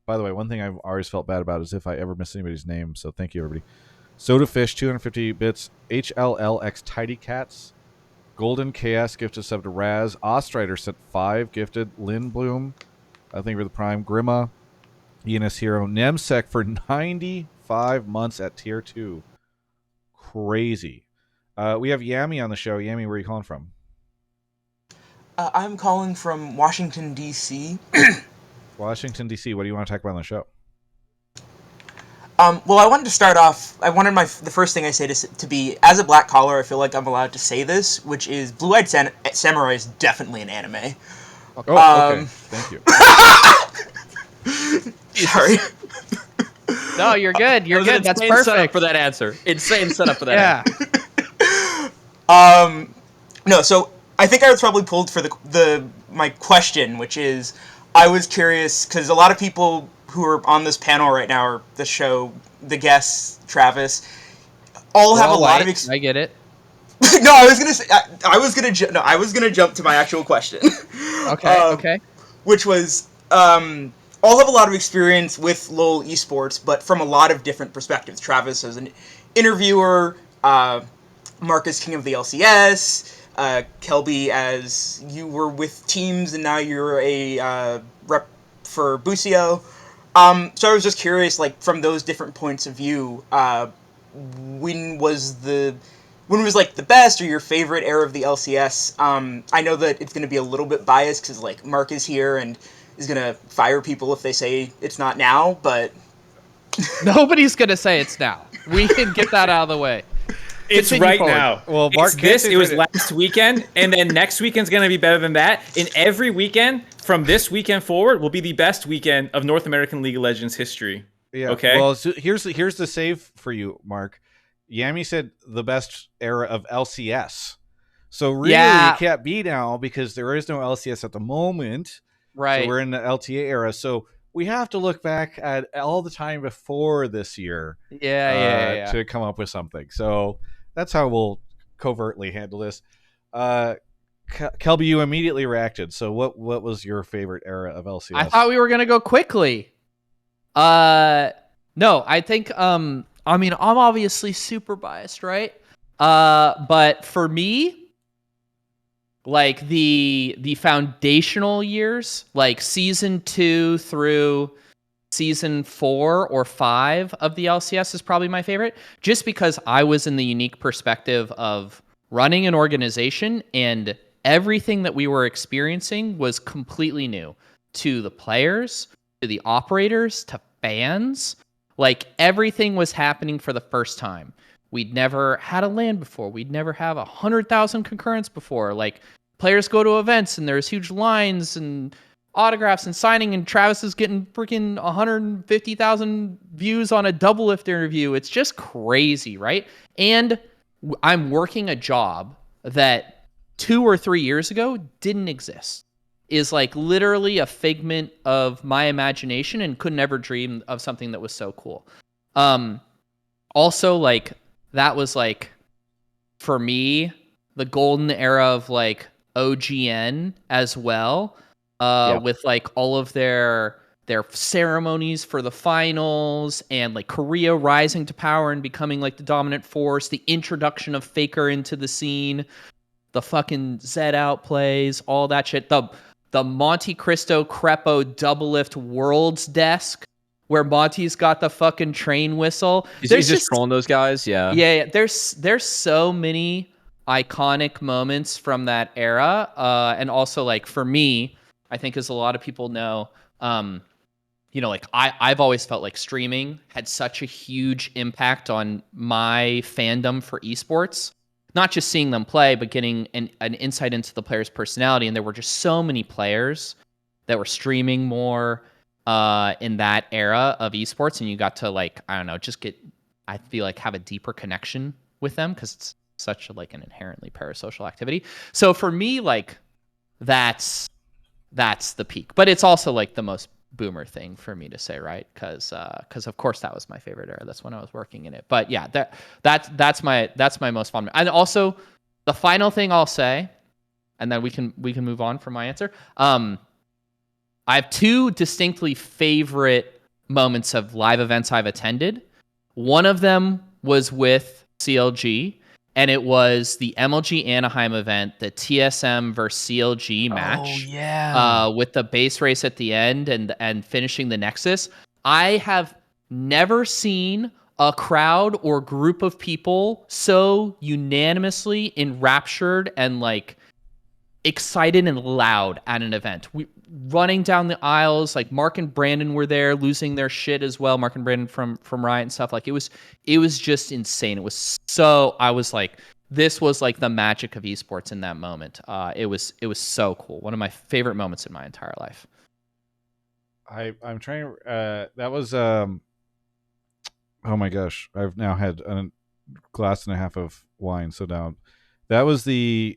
by the way, one thing I've always felt bad about is if I ever miss anybody's name. So thank you, everybody. Soda Fish, 250 bits. HLLX Tidy Cats. Golden KS gifted sub to Raz. Ostrider sent 5 gifted. Lynn Bloom, I think for the Prime. Grima, ENS Hero. Nemsec for 95 months at tier 2. Crazy. We have Yami on the show. Yami, where are you calling from? I'm calling from Washington, D.C. Washington, D.C. What do you want to talk about on the show? Well, I wanted to start off. I wanted the first thing I say to be, as a black collar, I feel like I'm allowed to say this, which is Blue-Eyed Samurai is definitely an anime. Oh, okay. Thank you. Sorry. No, you're good. You're good. That's perfect setup for that answer. Insane setup for that. Answer. No, so I think I was probably pulled for my question, which is, I was curious because a lot of people who are on this panel right now, or the show, the guests, Travis, all have a lot of I get it. No, I was gonna say I was gonna jump to my actual question. Okay. Which was all have a lot of experience with LoL esports, but from a lot of different perspectives. Travis as an interviewer, Mark as king of the LCS, Kelby as you were with teams and now you're a rep for Busio. So I was just curious, like, from those different points of view, when was the best or your favorite era of the LCS? I know that it's going to be a little bit biased because, like, Mark is here and is going to fire people if they say it's not now, but... Nobody's going to say it's now. We can get that out of the way. It's Continue right forward. now. Well, Mark, it was last weekend, and then next weekend's going to be better than that. And every weekend from this weekend forward will be the best weekend of North American League of Legends history. Yeah. Okay. Well, so here's the save for you, Mark. Yami said the best era of LCS. So really, you can't be now because there is no LCS at the moment. Right. So we're in the LTA era. So we have to look back at all the time before this year. Yeah. To come up with something. So that's how we'll covertly handle this. Kelby, you immediately reacted. So what was your favorite era of LCS? I thought we were gonna go quickly. No, I think I mean, I'm obviously super biased, right? But for me, like the foundational years, like season 2 through season 4 or 5 of the LCS is probably my favorite, just because I was in the unique perspective of running an organization and everything that we were experiencing was completely new to the players, to the operators, to fans. Like, everything was happening for the first time. We'd never had a LAN before. We'd never have 100,000 concurrents before. Like, players go to events and there's huge lines and autographs and signing, and Travis is getting freaking 150,000 views on a double lift interview. It's just crazy, right? And I'm working a job that 2 or 3 years ago didn't exist. Is like literally a figment of my imagination and could never dream of something that was so cool. Also, like, that was like, for me, the golden era of like OGN as well. With like all of their ceremonies for the finals and like Korea rising to power and becoming like the dominant force, the introduction of Faker into the scene, the fucking Zed out plays, all that shit. The Monte Cristo Crepo double lift worlds desk where Monty's got the fucking train whistle. He's just trolling those guys. Yeah. There's so many iconic moments from that era. And also, like, for me, I think, as a lot of people know, you know, like, I've always felt like streaming had such a huge impact on my fandom for esports. Not just seeing them play, but getting an insight into the player's personality. And there were just so many players that were streaming more in that era of esports. And you got to, like, I don't know, just I feel like, have a deeper connection with them because it's such like an inherently parasocial activity. So for me, like, that's the peak. But it's also like the most boomer thing for me to say, right? Because of course that was my favorite era. That's when I was working in it. But yeah, that's my most fun. And also, the final thing I'll say, and then we can move on from my answer. I have two distinctly favorite moments of live events I've attended. One of them was with CLG, and it was the MLG Anaheim event, the TSM versus CLG match. Oh yeah. With the base race at the end and finishing the Nexus. I have never seen a crowd or group of people so unanimously enraptured and like excited and loud at an event. We running down the aisles, like Mark and Brandon were there losing their shit as well. Mark and Brandon from Riot and stuff. Like it was just insane. I was like, this was like the magic of esports in that moment. It was so cool. One of my favorite moments in my entire life. I'm trying that was oh my gosh, I've now had a glass and a half of wine, so down. That was the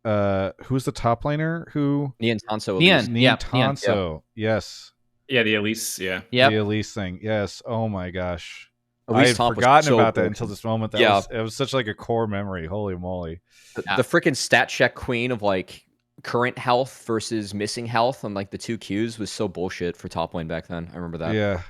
who's the top laner? Who? Nian Tanso. Nian Tanso. Yes. Yeah, the Elise. Yeah. Yep. The Elise thing. Yes. Oh my gosh. Elise I had Tomp was forgotten so about that good. until this moment. That Yeah. was, it was such like a core memory. Holy moly. The freaking stat check queen of like current health versus missing health on like the 2 Qs was so bullshit for top lane back then. I remember that. Yeah.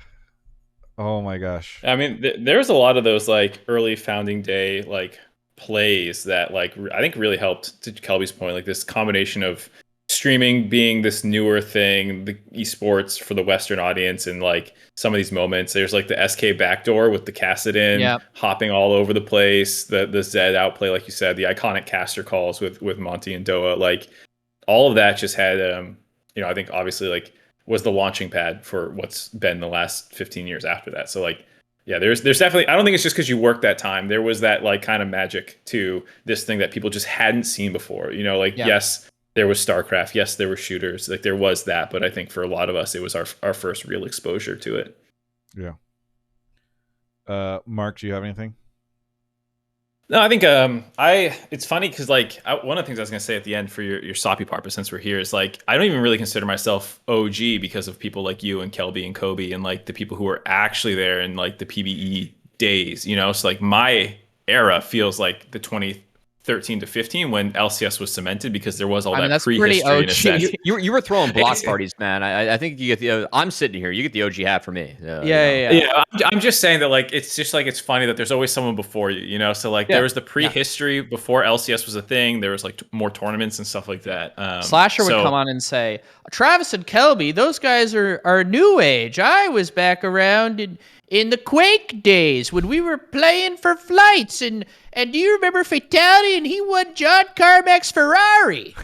Oh my gosh. I mean, there was a lot of those like early founding day like plays that like I think really helped, to Kelby's point, like this combination of streaming being this newer thing, the esports for the Western audience, and like some of these moments. There's like the SK backdoor with the Kassadin hopping all over the place, the Zed outplay, like you said, the iconic caster calls with Monty and Doa. Like all of that just had I think obviously like was the launching pad for what's been the last 15 years after that. So like yeah, there's definitely, I don't think it's just because you worked that time. There was that like kind of magic to this thing that people just hadn't seen before. Yes, there was StarCraft. Yes, there were shooters. Like there was that, but I think for a lot of us, it was our first real exposure to it. Yeah. Mark, do you have anything? No, I think it's funny because like one of the things I was gonna say at the end for your soppy part, but since we're here, is like I don't even really consider myself OG because of people like you and Kelby and Kobe and like the people who were actually there in like the PBE days, So like my era feels like the 2013 to 15 when LCS was cemented because there was all that prehistory in a sense. You were throwing block parties, man. I think you get the. I'm sitting here. You get the OG hat for me. Yeah. I'm just saying that like it's just like it's funny that there's always someone before you. So like there was the prehistory before LCS was a thing. There was like more tournaments and stuff like that. Slasher would come on and say, Travis and Kelby, those guys are new age. I was back around in the Quake days when we were playing for flights, and do you remember Fatality? And he won John Carmack's Ferrari.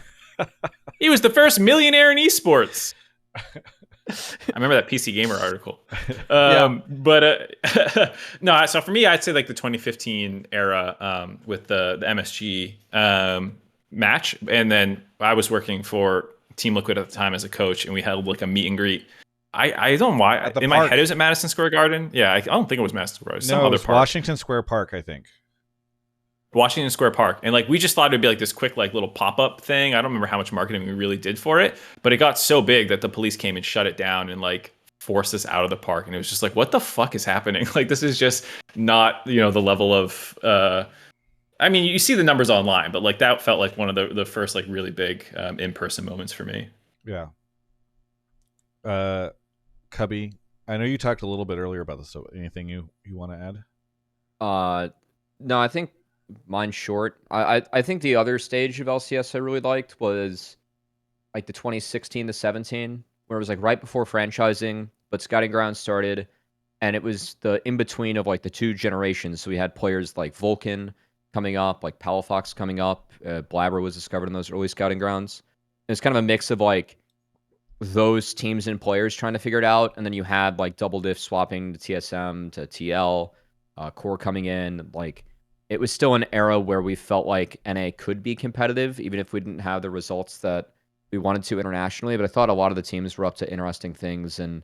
He was the first millionaire in esports. I remember that PC Gamer article. But no, so for me, I'd say like the 2015 era with the MSG match, and then I was working for Team Liquid at the time as a coach, and we held like a meet and greet. I don't know why. In my head, it was at Madison Square Garden. Yeah, I don't think it was Madison Square Garden. Some other park. Washington Square Park, I think. Washington Square Park. And like we just thought it'd be like this quick like little pop-up thing. I don't remember how much marketing we really did for it, but it got so big that the police came and shut it down and like forced us out of the park. And it was just like, what the fuck is happening? Like this is just not, the level of I mean, you see the numbers online, but like that felt like one of the first like really big in-person moments for me. Yeah. Cubby, I know you talked a little bit earlier about this, so anything you want to add? No, I think mine's short. I think the other stage of LCS I really liked was like the 2016 to 17, where it was like right before franchising, but Scouting Ground started, and it was the in-between of like the two generations. So we had players like Vulcan coming up, like Palafox coming up, Blabber was discovered in those early Scouting Grounds. And it's kind of a mix of like those teams and players trying to figure it out, and then you had like Double Diff swapping to TSM to TL, Core coming in. Like it was still an era where we felt like NA could be competitive, even if we didn't have the results that we wanted to internationally. But I thought a lot of the teams were up to interesting things, and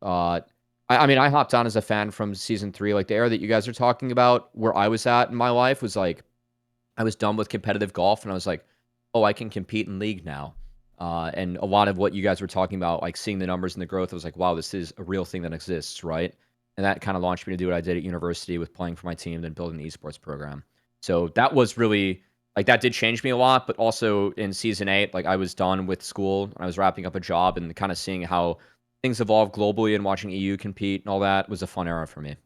I mean, I hopped on as a fan from season 3. Like the era that you guys are talking about, where I was at in my life was like I was done with competitive golf, and I was like, oh, I can compete in League now. And a lot of what you guys were talking about, like seeing the numbers and the growth, I was like, wow, this is a real thing that exists, right? And that kind of launched me to do what I did at university with playing for my team, then building the esports program. So that was really like that did change me a lot. But also in season 8, like I was done with school, I was wrapping up a job, and kind of seeing how things evolve globally and watching EU compete and all that was a fun era for me.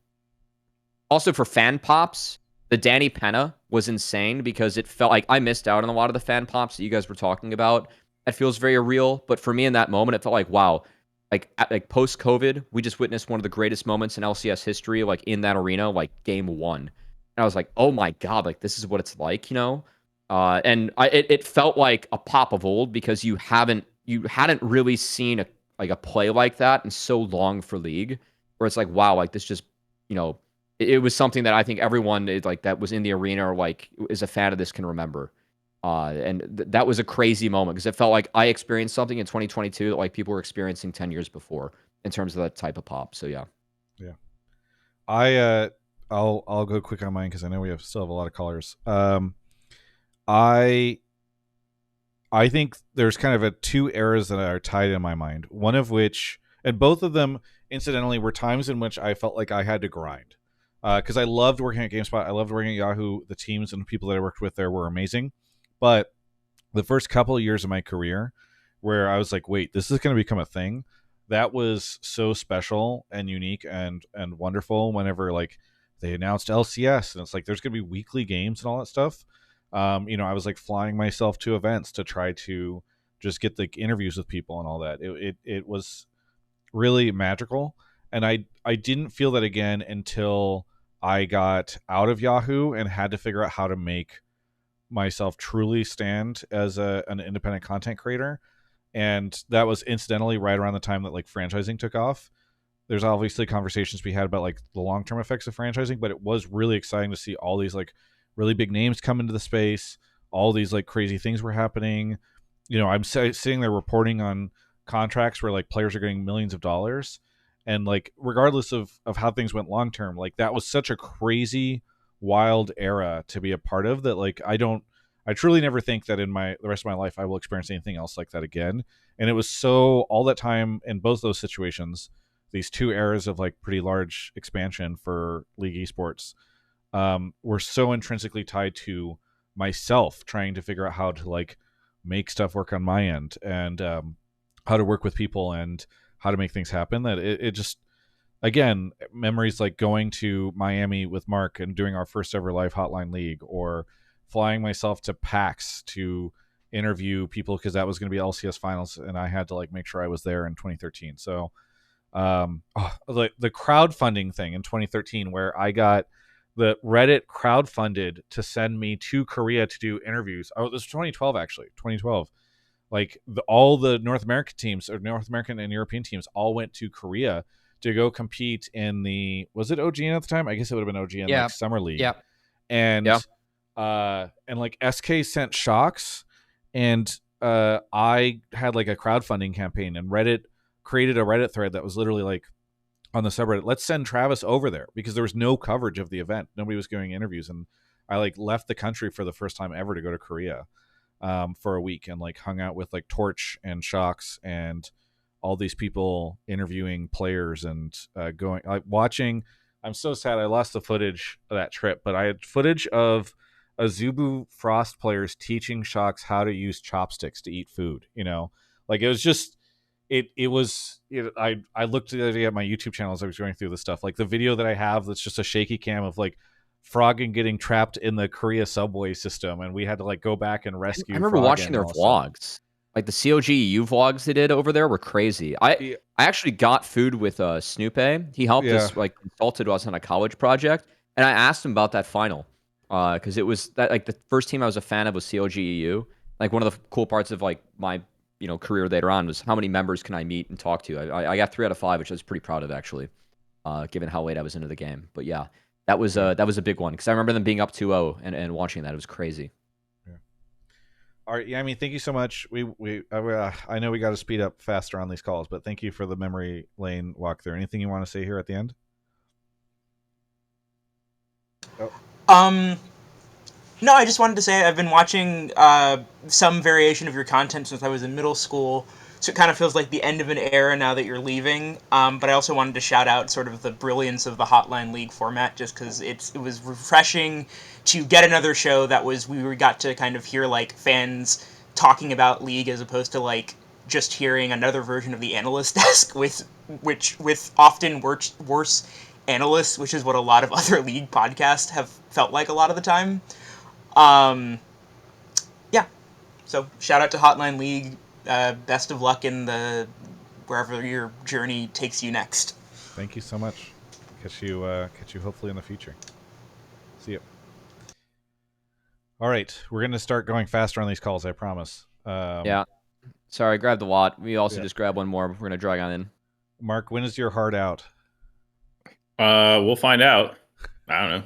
Also for fan pops, the Danny Penna was insane because it felt like I missed out on a lot of the fan pops that you guys were talking about. That feels very real. But for me in that moment, it felt like, wow, like post-COVID, we just witnessed one of the greatest moments in LCS history, like in that arena, like game 1. And I was like, oh my God, like this is what it's like, you know? It felt like a pop of old because you hadn't really seen a play like that in so long for League, where it's like, wow, like this just, you know, it was something that I think everyone like that was in the arena or like is a fan of this can remember. That was a crazy moment because it felt like I experienced something in 2022 that like people were experiencing 10 years before in terms of that type of pop. So yeah. I'll go quick on mine because I know we still have a lot of callers. I think there's kind of two eras that are tied in my mind. One of which, and both of them, incidentally, were times in which I felt like I had to grind. Because I loved working at GameSpot. I loved working at Yahoo. The teams and the people that I worked with there were amazing. But the first couple of years of my career, where I was like, wait, this is going to become a thing, that was so special and unique and wonderful whenever like they announced LCS. And it's like there's going to be weekly games and all that stuff. You know, I was like flying myself to events to try to just get the interviews with people and all that. It was really magical. And I didn't feel that again until I got out of Yahoo and had to figure out how to make myself truly stand as an independent content creator. And that was incidentally right around the time that like franchising took off. There's obviously conversations we had about like the long-term effects of franchising, but it was really exciting to see all these like really big names come into the space. All these like crazy things were happening. You know, I'm sitting there reporting on contracts where like players are getting millions of dollars. And like, regardless of how things went long term, like that was such a crazy, wild era to be a part of that. Like, I truly never think that in the rest of my life I will experience anything else like that again. And it was so all that time in both those situations, these two eras of like pretty large expansion for League eSports, were so intrinsically tied to myself trying to figure out how to like make stuff work on my end and how to work with people and how to make things happen, that it just, again, memories like going to Miami with Mark and doing our first ever live Hotline League, or flying myself to PAX to interview people because that was going to be LCS finals and I had to like make sure I was there in 2013. So the crowdfunding thing in 2013 where I got the Reddit crowdfunded to send me to Korea to do interviews. Oh, this was 2012 actually. 2012. Like all the North American teams or North American and European teams all went to Korea to go compete in was it OGN at the time? I guess it would have been OGN, like Summer League. Yeah. And like SK sent Shocks, and I had like a crowdfunding campaign, and Reddit created a Reddit thread that was literally like on the subreddit, let's send Travis over there, because there was no coverage of the event. Nobody was doing interviews, and I like left the country for the first time ever to go to Korea for a week, and like hung out with like Torch and Shocks and all these people interviewing players and going like watching. I'm so sad I lost the footage of that trip, but I had footage of Azubu Frost players teaching Shocks how to use chopsticks to eat food. You know, like it was just I looked the other day at my YouTube channel as I was going through this stuff. Like the video that I have that's just a shaky cam of like Froggen getting trapped in the Korea subway system, and we had to like go back and rescue. I remember watching their vlogs. Like the COGEU vlogs they did over there were crazy. I actually got food with Snoopy. He helped us, like consulted us on a college project, and I asked him about that final because it was that like the first team I was a fan of was COGEU. Like one of the cool parts of like my career later on was how many members can I meet and talk to. I got 3 out of 5, which I was pretty proud of actually, given how late I was into the game. But yeah, that was a big one because I remember them being up 2-0 and watching that. It was crazy. All right, yeah, I mean, thank you so much. I know we got to speed up faster on these calls, but thank you for the memory lane walkthrough. Anything you want to say here at the end? No, I just wanted to say I've been watching some variation of your content since I was in middle school. So it kind of feels like the end of an era now that you're leaving. But I also wanted to shout out sort of the brilliance of the Hotline League format, just because it was refreshing to get another show that we got to kind of hear like fans talking about League as opposed to like just hearing another version of the analyst desk with often worse analysts, which is what a lot of other League podcasts have felt like a lot of the time. Yeah. So shout out to Hotline League. Best of luck in wherever your journey takes you next. Thank you so much. Catch you hopefully in the future. See you. All right, we're gonna start going faster on these calls. I promise. Yeah. Sorry, grab the Watt. We also just grab one more. We're gonna drag on in. Mark, when is your heart out? We'll find out. I don't know.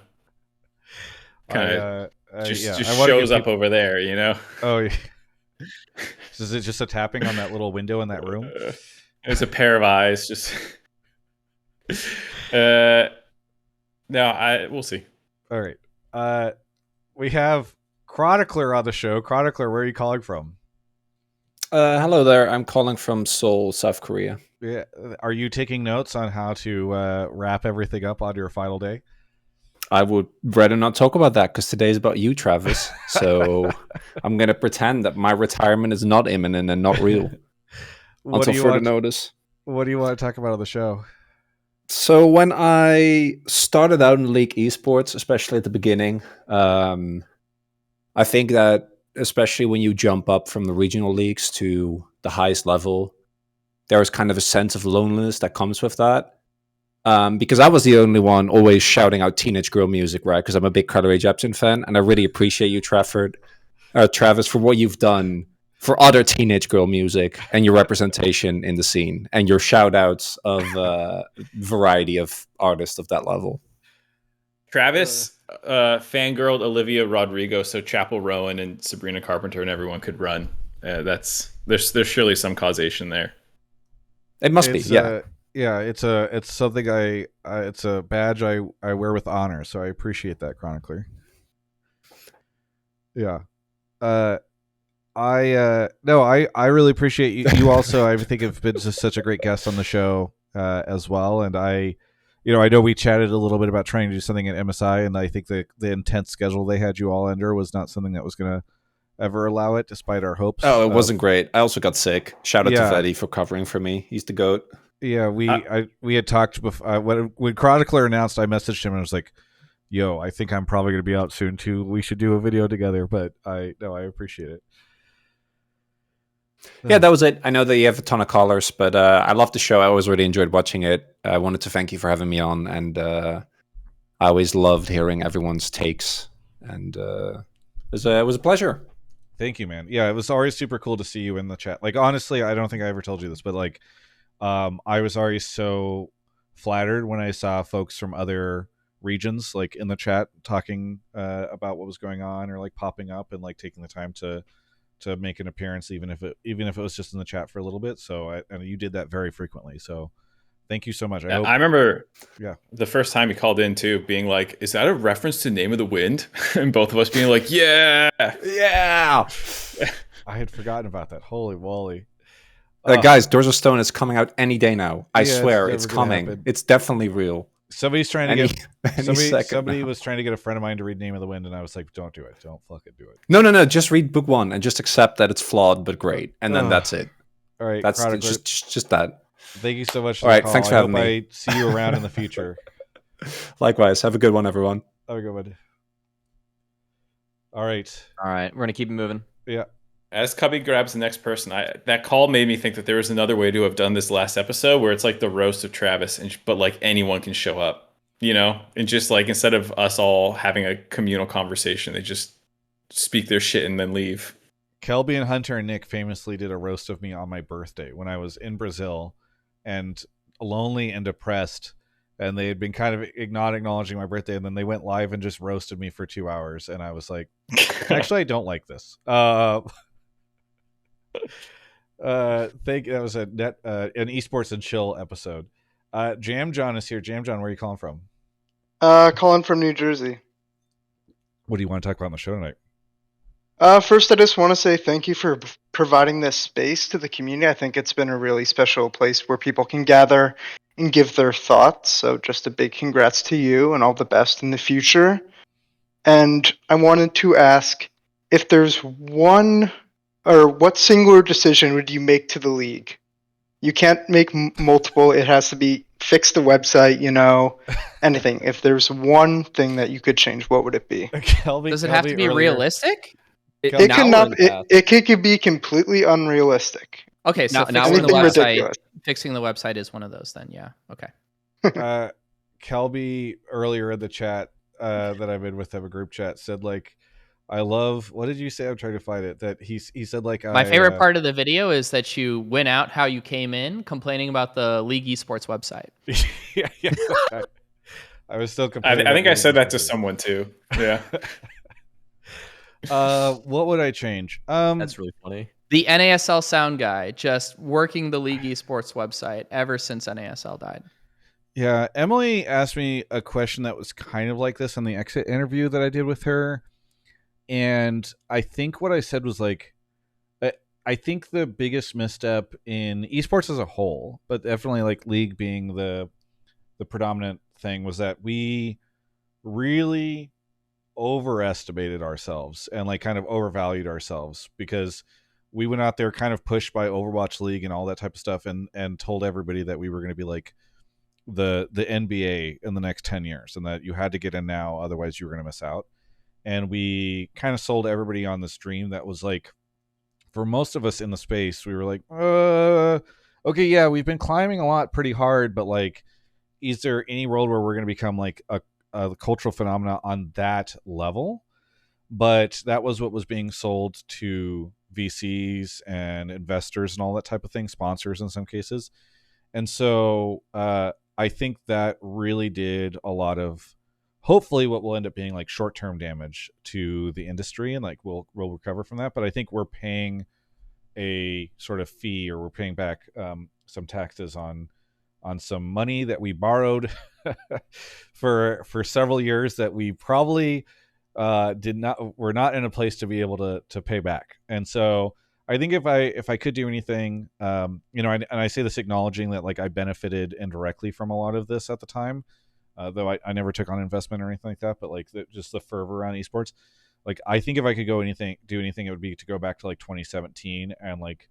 Kind of just shows up over there, you know. Oh, yeah. Is it just a tapping on that little window in that room? It's a pair of eyes. Just no, we'll see. All right. We have Chronicler on the show. Chronicler, where are you calling from? Hello there. I'm calling from Seoul, South Korea. Yeah. Are you taking notes on how to wrap everything up on your final day? I would rather not talk about that because today's about you, Travis. So I'm going to pretend that my retirement is not imminent and not real until further notice. What do you want to talk about on the show? So when I started out in League eSports, especially at the beginning, I think that especially when you jump up from the regional leagues to the highest level, there is kind of a sense of loneliness that comes with that. Because I was the only one always shouting out teenage girl music, right? Because I'm a big Carly Rae Jepsen fan, and I really appreciate you, Travis, for what you've done for other teenage girl music and your representation in the scene and your shout outs of variety of artists of that level. Travis fangirled Olivia Rodrigo so Chapel Rowan and Sabrina Carpenter and everyone could run. There's surely some causation there. It must be, yeah. Yeah, it's something it's a badge I wear with honor, so I appreciate that, Chronicler. Yeah. I really appreciate you also. I think have been just such a great guest on the show as well, and I know we chatted a little bit about trying to do something at MSI, and I think the intense schedule they had you all under was not something that was going to ever allow it, despite our hopes. Oh, it wasn't great. I also got sick. Shout out to Veddy for covering for me. He's the GOAT. Yeah, we had talked before. When Chronicler announced, I messaged him and I was like, "Yo, I think I'm probably going to be out soon too. We should do a video together." But I appreciate it. Yeah, that was it. I know that you have a ton of callers, but I love the show. I always really enjoyed watching it. I wanted to thank you for having me on, and I always loved hearing everyone's takes. And it was a pleasure. Thank you, man. Yeah, it was always super cool to see you in the chat. Like, honestly, I don't think I ever told you this, but like, I was always so flattered when I saw folks from other regions like in the chat talking about what was going on, or like popping up and like taking the time to make an appearance, even if it was just in the chat for a little bit. So and you did that very frequently. So thank you so much. I remember the first time he called in too, being like, "Is that a reference to Name of the Wind?" And both of us being like, "Yeah." I had forgotten about that. Holy moly. Guys, Doors of Stone is coming out any day now. I swear it's coming. Happen. It's definitely real. Somebody's trying to somebody was trying to get a friend of mine to read Name of the Wind, and I was like, "Don't do it. Don't fucking do it." No. Just read book 1 and just accept that it's flawed but great, and then that's it. All right, that's just that. Thank you so much. All right, thanks for having me. I see you around in the future. Likewise. Have a good one, everyone. Have a good one. All right. We're gonna keep it moving. Yeah. As Cubby grabs the next person, that call made me think that there was another way to have done this last episode, where it's like the roast of Travis, but like anyone can show up, and just like instead of us all having a communal conversation, they just speak their shit and then leave. Kelby and Hunter and Nick famously did a roast of me on my birthday when I was in Brazil and lonely and depressed, and they had been kind of not acknowledging my birthday, and then they went live and just roasted me for 2 hours, and I was like, actually, I don't like this. That was an eSports and Chill episode. Jamjon is here. Jamjon, where are you calling from? Calling from New Jersey. What do you want to talk about on the show tonight? First, I just want to say thank you for providing this space to the community. I think it's been a really special place where people can gather and give their thoughts. So, just a big congrats to you and all the best in the future. And I wanted to ask if there's one, or what singular decision would you make to the league? You can't make multiple. It has to be fix the website, anything. If there's one thing that you could change, what would it be? Does it have to be realistic? It cannot. It could be completely unrealistic. Okay, so Now fixing the anything website. ridiculous. Fixing the website is one of those. Then, yeah. Okay. Kelby earlier in the chat that I'm in with them, a group chat, said like, I love, what did you say? I'm trying to find it. That he said like, My favorite part of the video is that you went out how you came in, complaining about the League Esports website. yeah. I was still complaining. I think I said that to someone too. Yeah. What would I change? That's really funny. The NASL sound guy just working the League Esports website ever since NASL died. Yeah, Emily asked me a question that was kind of like this on the exit interview that I did with her. And I think what I said was like, I think the biggest misstep in esports as a whole, but definitely like League being the predominant thing, was that we really overestimated ourselves and like kind of overvalued ourselves, because we went out there kind of pushed by Overwatch League and all that type of stuff, and told everybody that we were going to be like the NBA in the next 10 years, and that you had to get in now, otherwise you were going to miss out. And we kind of sold everybody on this dream that was like, for most of us in the space, we were like, okay, yeah, we've been climbing a lot pretty hard, but like, is there any world where we're going to become like a cultural phenomena on that level? But that was what was being sold to VCs and investors and all that type of thing, sponsors in some cases. And so I think that really did a lot of, hopefully what will end up being like short-term damage to the industry, and like we'll recover from that. But I think we're paying a sort of fee, or we're paying back some taxes on some money that we borrowed for several years that we probably we're not in a place to be able to pay back. And so I think if I could do anything, and I say this acknowledging that like I benefited indirectly from a lot of this at the time, though I never took on investment or anything like that, but like just the fervor around esports. Like, I think if I could do anything, it would be to go back to like 2017 and like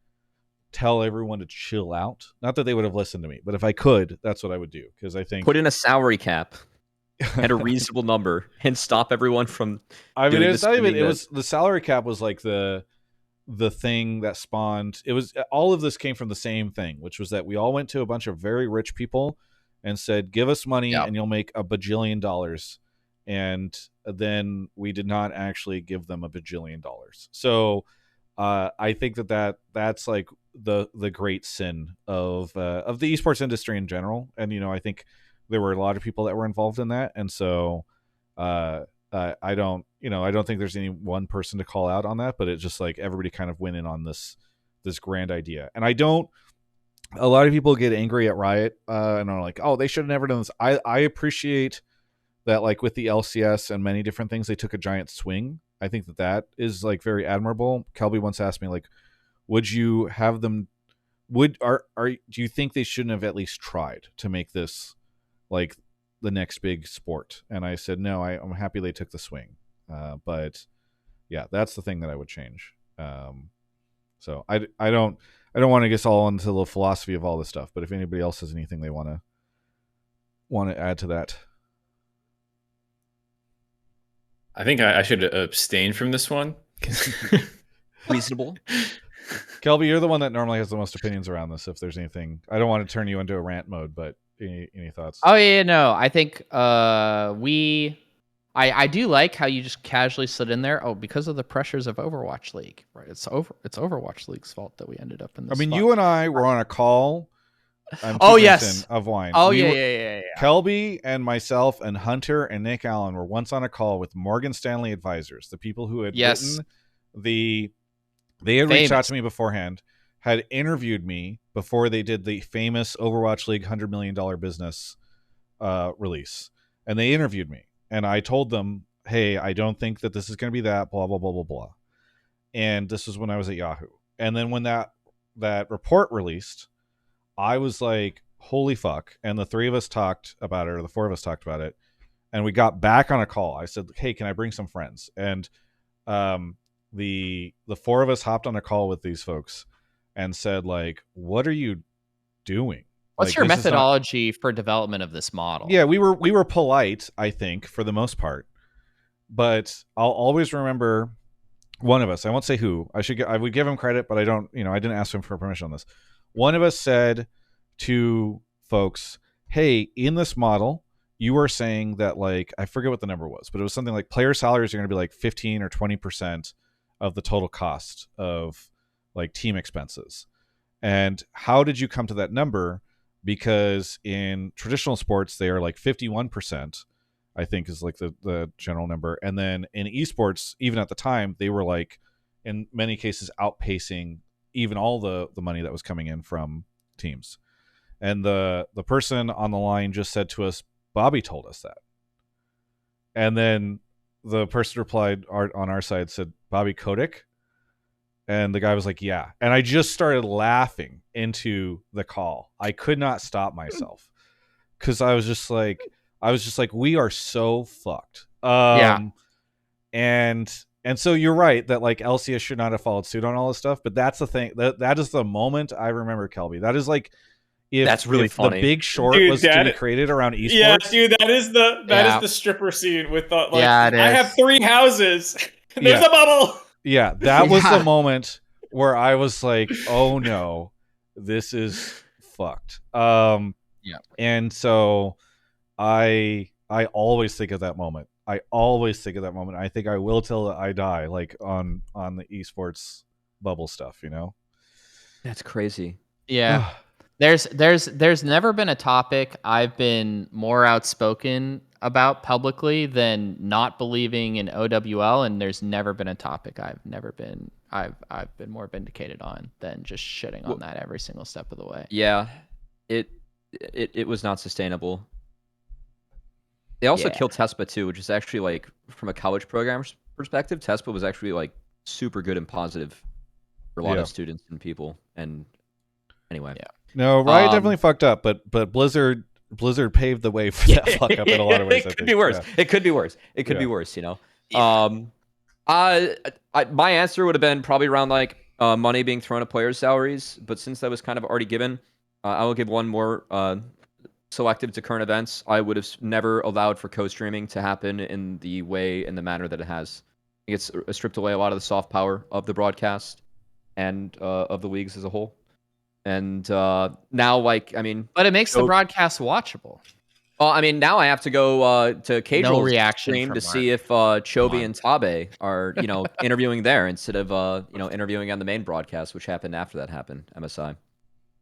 tell everyone to chill out. Not that they would have listened to me, but if I could, that's what I would do. Because I think put in a salary cap at a reasonable number and stop everyone from. I mean, it's not even. It was the salary cap was like the thing that spawned. It was all of this came from the same thing, which was that we all went to a bunch of very rich people and said, give us money and you'll make $1 bajillion. And then we did not actually give them $1 bajillion. So I think that's like the great sin of the esports industry in general. And, I think there were a lot of people that were involved in that. And so I don't think there's any one person to call out on that, but it's just like everybody kind of went in on this grand idea. And a lot of people get angry at Riot and are like, oh, they should have never done this. I appreciate that, like with the LCS and many different things, they took a giant swing. I think that is like very admirable. Kelby once asked me, like, would you have them, do you think they shouldn't have at least tried to make this like the next big sport? And I said, no, I'm happy they took the swing. But yeah, that's the thing that I would change. So I don't want to get all into the philosophy of all this stuff, but if anybody else has anything they want to add to that. I think I should abstain from this one. Reasonable. Kelby, you're the one that normally has the most opinions around this. If there's anything, I don't want to turn you into a rant mode, but any thoughts? Oh yeah, no. I think I do like how you just casually slid in there. Oh, because of the pressures of Overwatch League, right? It's Overwatch League's fault that we ended up in this. I mean, spot. You and I were on a call. Oh yes, of wine. Oh yeah. Kelby and myself and Hunter and Nick Allen were once on a call with Morgan Stanley Advisors, the people who had written they had reached out to me beforehand, had interviewed me before they did the famous Overwatch League $100 million business release, and they interviewed me, and I told them, hey, I don't think that this is going to be that, blah blah blah blah blah. and this was when I was at Yahoo. And then when that report released, I was like, holy fuck. And the three of us talked about it, or the four of us talked about it. And we got back on a call. I said, hey, can I bring some friends? And the four of us hopped on a call with these folks and said, like, what are you doing? What's Like, your this is not- methodology for development of this model? Yeah, we were polite, I think, for the most part. But I'll always remember one of us, I won't say who. I would give him credit, but I don't, I didn't ask him for permission on this. One of us said to folks, hey, in this model, you were saying that, like, I forget what the number was, but it was something like player salaries are going to be like 15 or 20% of the total cost of like team expenses. And how did you come to that number? Because in traditional sports, they are like 51%, I think is like the general number. And then in esports, even at the time, they were like, in many cases, outpacing even all the money that was coming in from teams. And the person on the line just said to us, Bobby told us that. And then the person replied on our side, said, Bobby Kotick? And the guy was like, yeah. And I just started laughing into the call. I could not stop myself because I was just like, we are so fucked. Yeah. And so you're right that like LCS should not have followed suit on all this stuff. But that's the thing. That is the moment I remember, Kelby. That is like, that's really funny. The Big Short was to be created around esports. Yeah, dude, that is the stripper scene with the like. Yeah, it is. I have 3 houses. There's a bubble. Yeah, that was the moment where I was like, "Oh no, this is fucked." Yeah. And so I always think of that moment. I think I will till I die, like on the esports bubble stuff. That's crazy. Yeah. There's never been a topic I've been more outspoken about publicly than not believing in OWL, and there's never been a topic I've been more vindicated on than just shitting on that every single step of the way. Yeah, it was not sustainable. They also killed TESPA too, which is actually like from a college program's perspective, TESPA was actually like super good and positive for a lot of students and people. And anyway, no, Riot definitely fucked up, but Blizzard paved the way for that fuck up in a lot of ways. It could be worse. Yeah. It could be worse. It could be worse. My answer would have been probably around like money being thrown at players' salaries, but since that was kind of already given, I will give one more selective to current events. I would have never allowed for co-streaming to happen in the way and the manner that it has. I think it's stripped away a lot of the soft power of the broadcast and of the leagues as a whole. And now, like, I mean, but it makes the broadcast watchable. Well, I mean, now I have to go to Casual's reaction stream to see if Chobi and Tabe are, interviewing there instead of, interviewing on the main broadcast, which happened after that happened, MSI.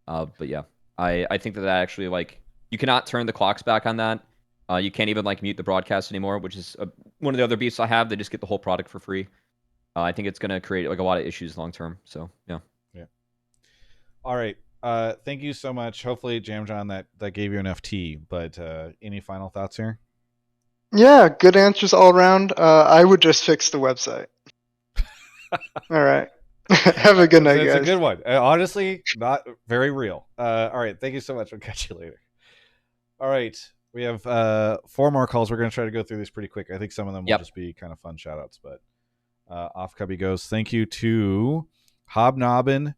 But yeah, I think that actually, like, you cannot turn the clocks back on that. You can't even, like, mute the broadcast anymore, which is one of the other beefs I have. They just get the whole product for free. I think it's going to create, like, a lot of issues long term. So, yeah. All right. Thank you so much. Hopefully, Jamjon, that gave you enough tea. But any final thoughts here? Yeah, good answers all around. I would just fix the website. All right. Have a good night, guys. It's a good one. Honestly, not very real. All right. Thank you so much. We'll catch you later. All right. We have 4 more calls. We're going to try to go through these pretty quick. I think some of them will just be kind of fun shout outs. But off Cubby goes. Thank you to Hobnobbin.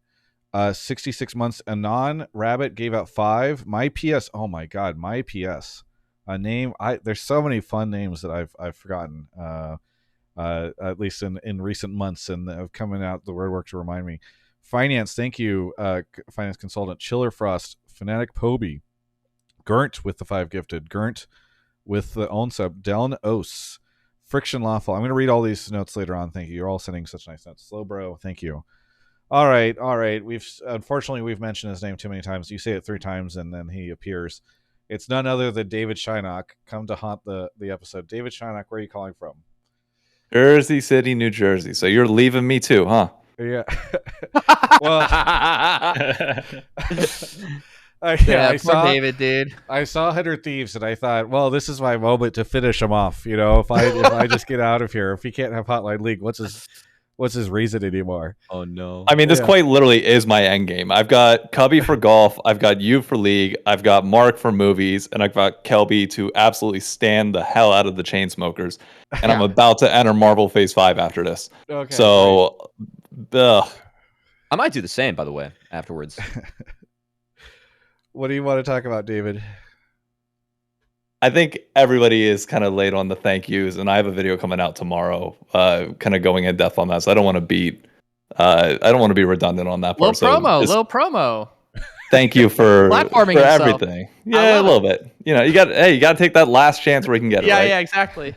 66 months. Anon Rabbit gave out 5. My PS. Oh my God, my PS. A name. There's so many fun names that I've forgotten. At least in recent months, and have coming out the word work to remind me. Finance. Thank you, finance consultant. Chiller Frost. Fanatic Poby. Gurnt with the 5 gifted. Gurnt with the own sub. Deln Os. Friction Lawful. I'm going to read all these notes later on. Thank you. You're all sending such nice notes. Slow Bro. Thank you. All right. Unfortunately we've mentioned his name too many times. You say it 3 times and then he appears. It's none other than David Shynock. Come to haunt the episode. David Shynock, where are you calling from? Jersey City, New Jersey. So you're leaving me too, huh? Yeah. Well, I saw David, dude. I saw 100 Thieves and I thought, well, this is my moment to finish him off. If I just get out of here, if he can't have Hotline League, what's what's his reason anymore. Oh no. I mean, this Yeah. quite literally is my end game. I've got Cubby for golf, I've got you for league, I've got Mark for movies, and I've got Kelby to absolutely stand the hell out of the Chainsmokers. And I'm about to enter Marvel Phase 5 after this. Okay, So, ugh. I might do the same, by the way, afterwards. What do you want to talk about, David? I think everybody is kind of late on the thank yous, and I have a video coming out tomorrow, kind of going in depth on that. So I don't want to be redundant on that part. Little promo. Thank you for Platforming for himself. everything. Yeah, a little bit. You know, you got to take that last chance where you can get it. Yeah, right? yeah, exactly.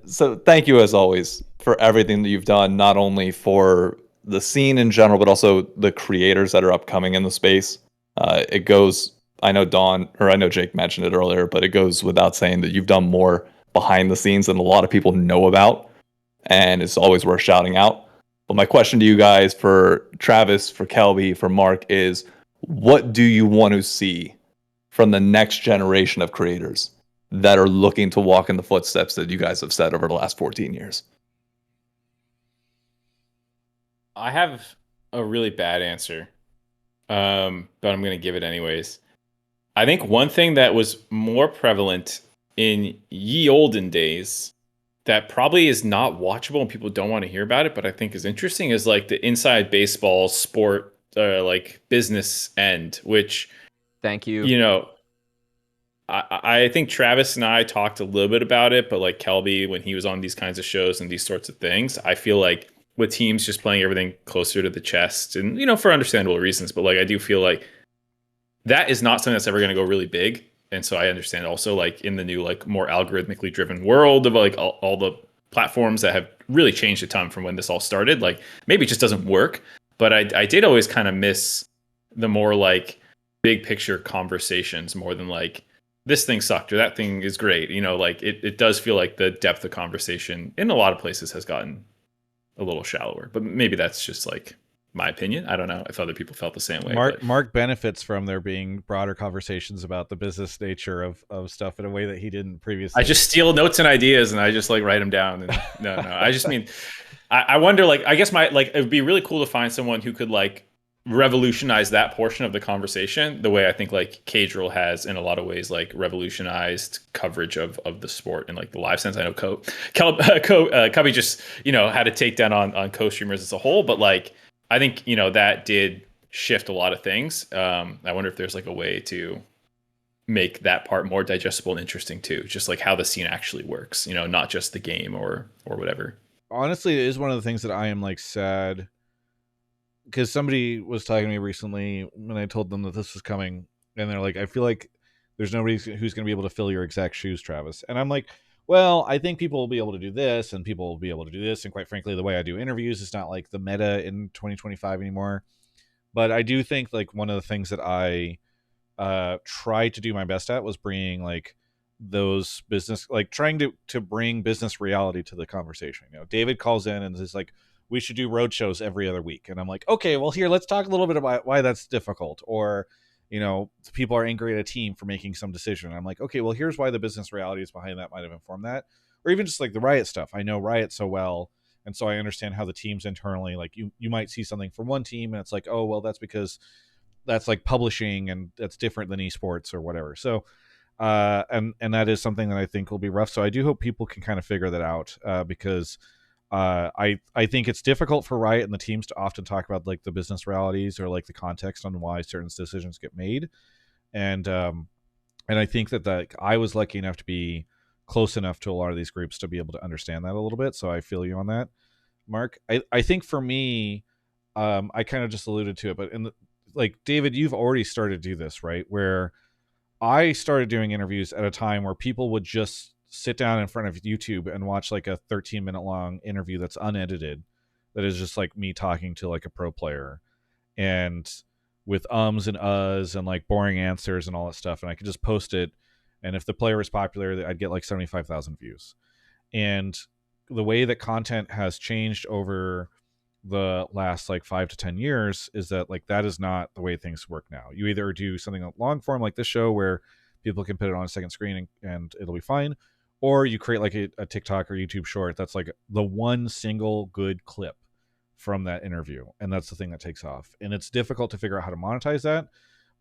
So thank you as always for everything that you've done, not only for the scene in general, but also the creators that are upcoming in the space. It goes. I know Jake mentioned it earlier, but it goes without saying that you've done more behind the scenes than a lot of people know about, and it's always worth shouting out. But my question to you guys, for Travis, for Kelby, for Mark, is what do you want to see from the next generation of creators that are looking to walk in the footsteps that you guys have set over the last 14 years? I have a really bad answer, but I'm going to give it anyways. I think one thing that was more prevalent in ye olden days that probably is not watchable and people don't want to hear about it, but I think is interesting, is like the inside baseball sport, like business end, which, thank you. You know, I think Travis and I talked a little bit about it, but like Kelby, when he was on these kinds of shows and these sorts of things, I feel like with teams just playing everything closer to the chest and, you know, for understandable reasons, but like I do feel like that is not something that's ever going to go really big. And so I understand also, like, in the new, like, more algorithmically driven world of like all the platforms that have really changed a ton from when this all started, like maybe it just doesn't work. But I did always kind of miss the more like big picture conversations more than like this thing sucked or that thing is great. You know, like it does feel like the depth of conversation in a lot of places has gotten a little shallower, but maybe that's just like my opinion. I don't know if other people felt the same way. Mark benefits from there being broader conversations about the business nature of stuff in a way that he didn't previously. I just steal notes and ideas and I just like write them down. And no, I just mean, I wonder, like, I guess it would be really cool to find someone who could like revolutionize that portion of the conversation the way I think like Cadril has in a lot of ways, like revolutionized coverage of the sport in like the live sense. I know Cubby just, you know, had a takedown on co-streamers as a whole, but like, I think, you know, that did shift a lot of things. I wonder if there's like a way to make that part more digestible and interesting too. Just like how the scene actually works, you know, not just the game or whatever. Honestly, it is one of the things that I am like sad, because somebody was talking to me recently when I told them that this was coming, and they're like, I feel like there's nobody who's going to be able to fill your exact shoes, Travis. And I'm like, well, I think people will be able to do this and people will be able to do this. And quite frankly, the way I do interviews is not like the meta in 2025 anymore. But I do think like one of the things that I tried to do my best at was bringing like those business, like trying to bring business reality to the conversation. You know, David calls in and is like, we should do road shows every other week. And I'm like, okay, well here, let's talk a little bit about why that's difficult. Or, you know, people are angry at a team for making some decision. And I'm like, okay, well, here's why the business realities behind that might have informed that. Or even just like the Riot stuff. I know Riot so well, and so I understand how the teams internally, like you might see something from one team and it's like, oh, well, that's because that's like publishing and that's different than esports or whatever. So, and that is something that I think will be rough. So I do hope people can kind of figure that out, because I think it's difficult for Riot and the teams to often talk about like the business realities or like the context on why certain decisions get made. And I think that I was lucky enough to be close enough to a lot of these groups to be able to understand that a little bit. So I feel you on that, Mark. I think for me, I kind of just alluded to it, but like David, you've already started to do this, right? Where I started doing interviews at a time where people would just sit down in front of YouTube and watch like a 13-minute long interview that's unedited, that is just like me talking to like a pro player, and with ums and uhs and like boring answers and all that stuff. And I could just post it. And if the player was popular, I'd get like 75,000 views. And the way that content has changed over the last like 5 to 10 years is that like that is not the way things work now. You either do something long form like this show where people can put it on a second screen and it'll be fine, or you create like a TikTok or YouTube short that's like the one single good clip from that interview, and that's the thing that takes off. And it's difficult to figure out how to monetize that.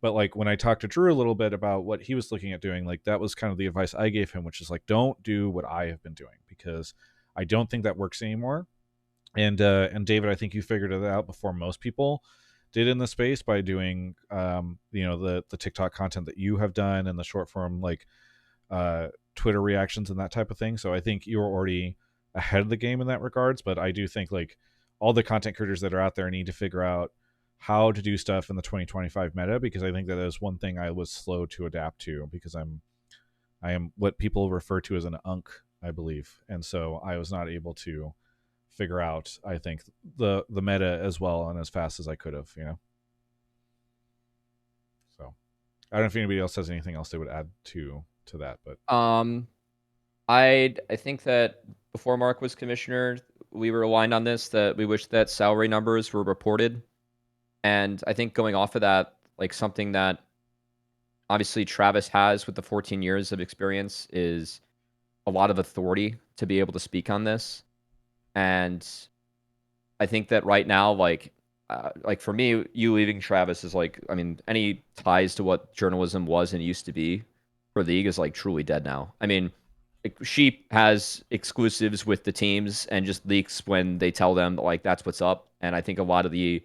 But like when I talked to Drew a little bit about what he was looking at doing, like that was kind of the advice I gave him, which is like, don't do what I have been doing, because I don't think that works anymore. And David, I think you figured it out before most people did in the space by doing the TikTok content that you have done and the short form like Twitter reactions and that type of thing. So I think you're already ahead of the game in that regards. But I do think like all the content creators that are out there need to figure out how to do stuff in the 2025 meta, because I think that is one thing I was slow to adapt to, because I am what people refer to as an unk, I believe. And so I was not able to figure out, I think, the meta as well and as fast as I could have, So I don't know if anybody else has anything else they would add to that, but I think that before Mark was commissioner, we were aligned on this, that we wish that salary numbers were reported. And I think going off of that, like something that obviously Travis has with the 14 years of experience is a lot of authority to be able to speak on this. And I think that right now, like for me, you leaving Travis is like, I mean, any ties to what journalism was and used to be for the league is like truly dead now. I mean, she has exclusives with the teams and just leaks when they tell them like that's what's up. And I think a lot of the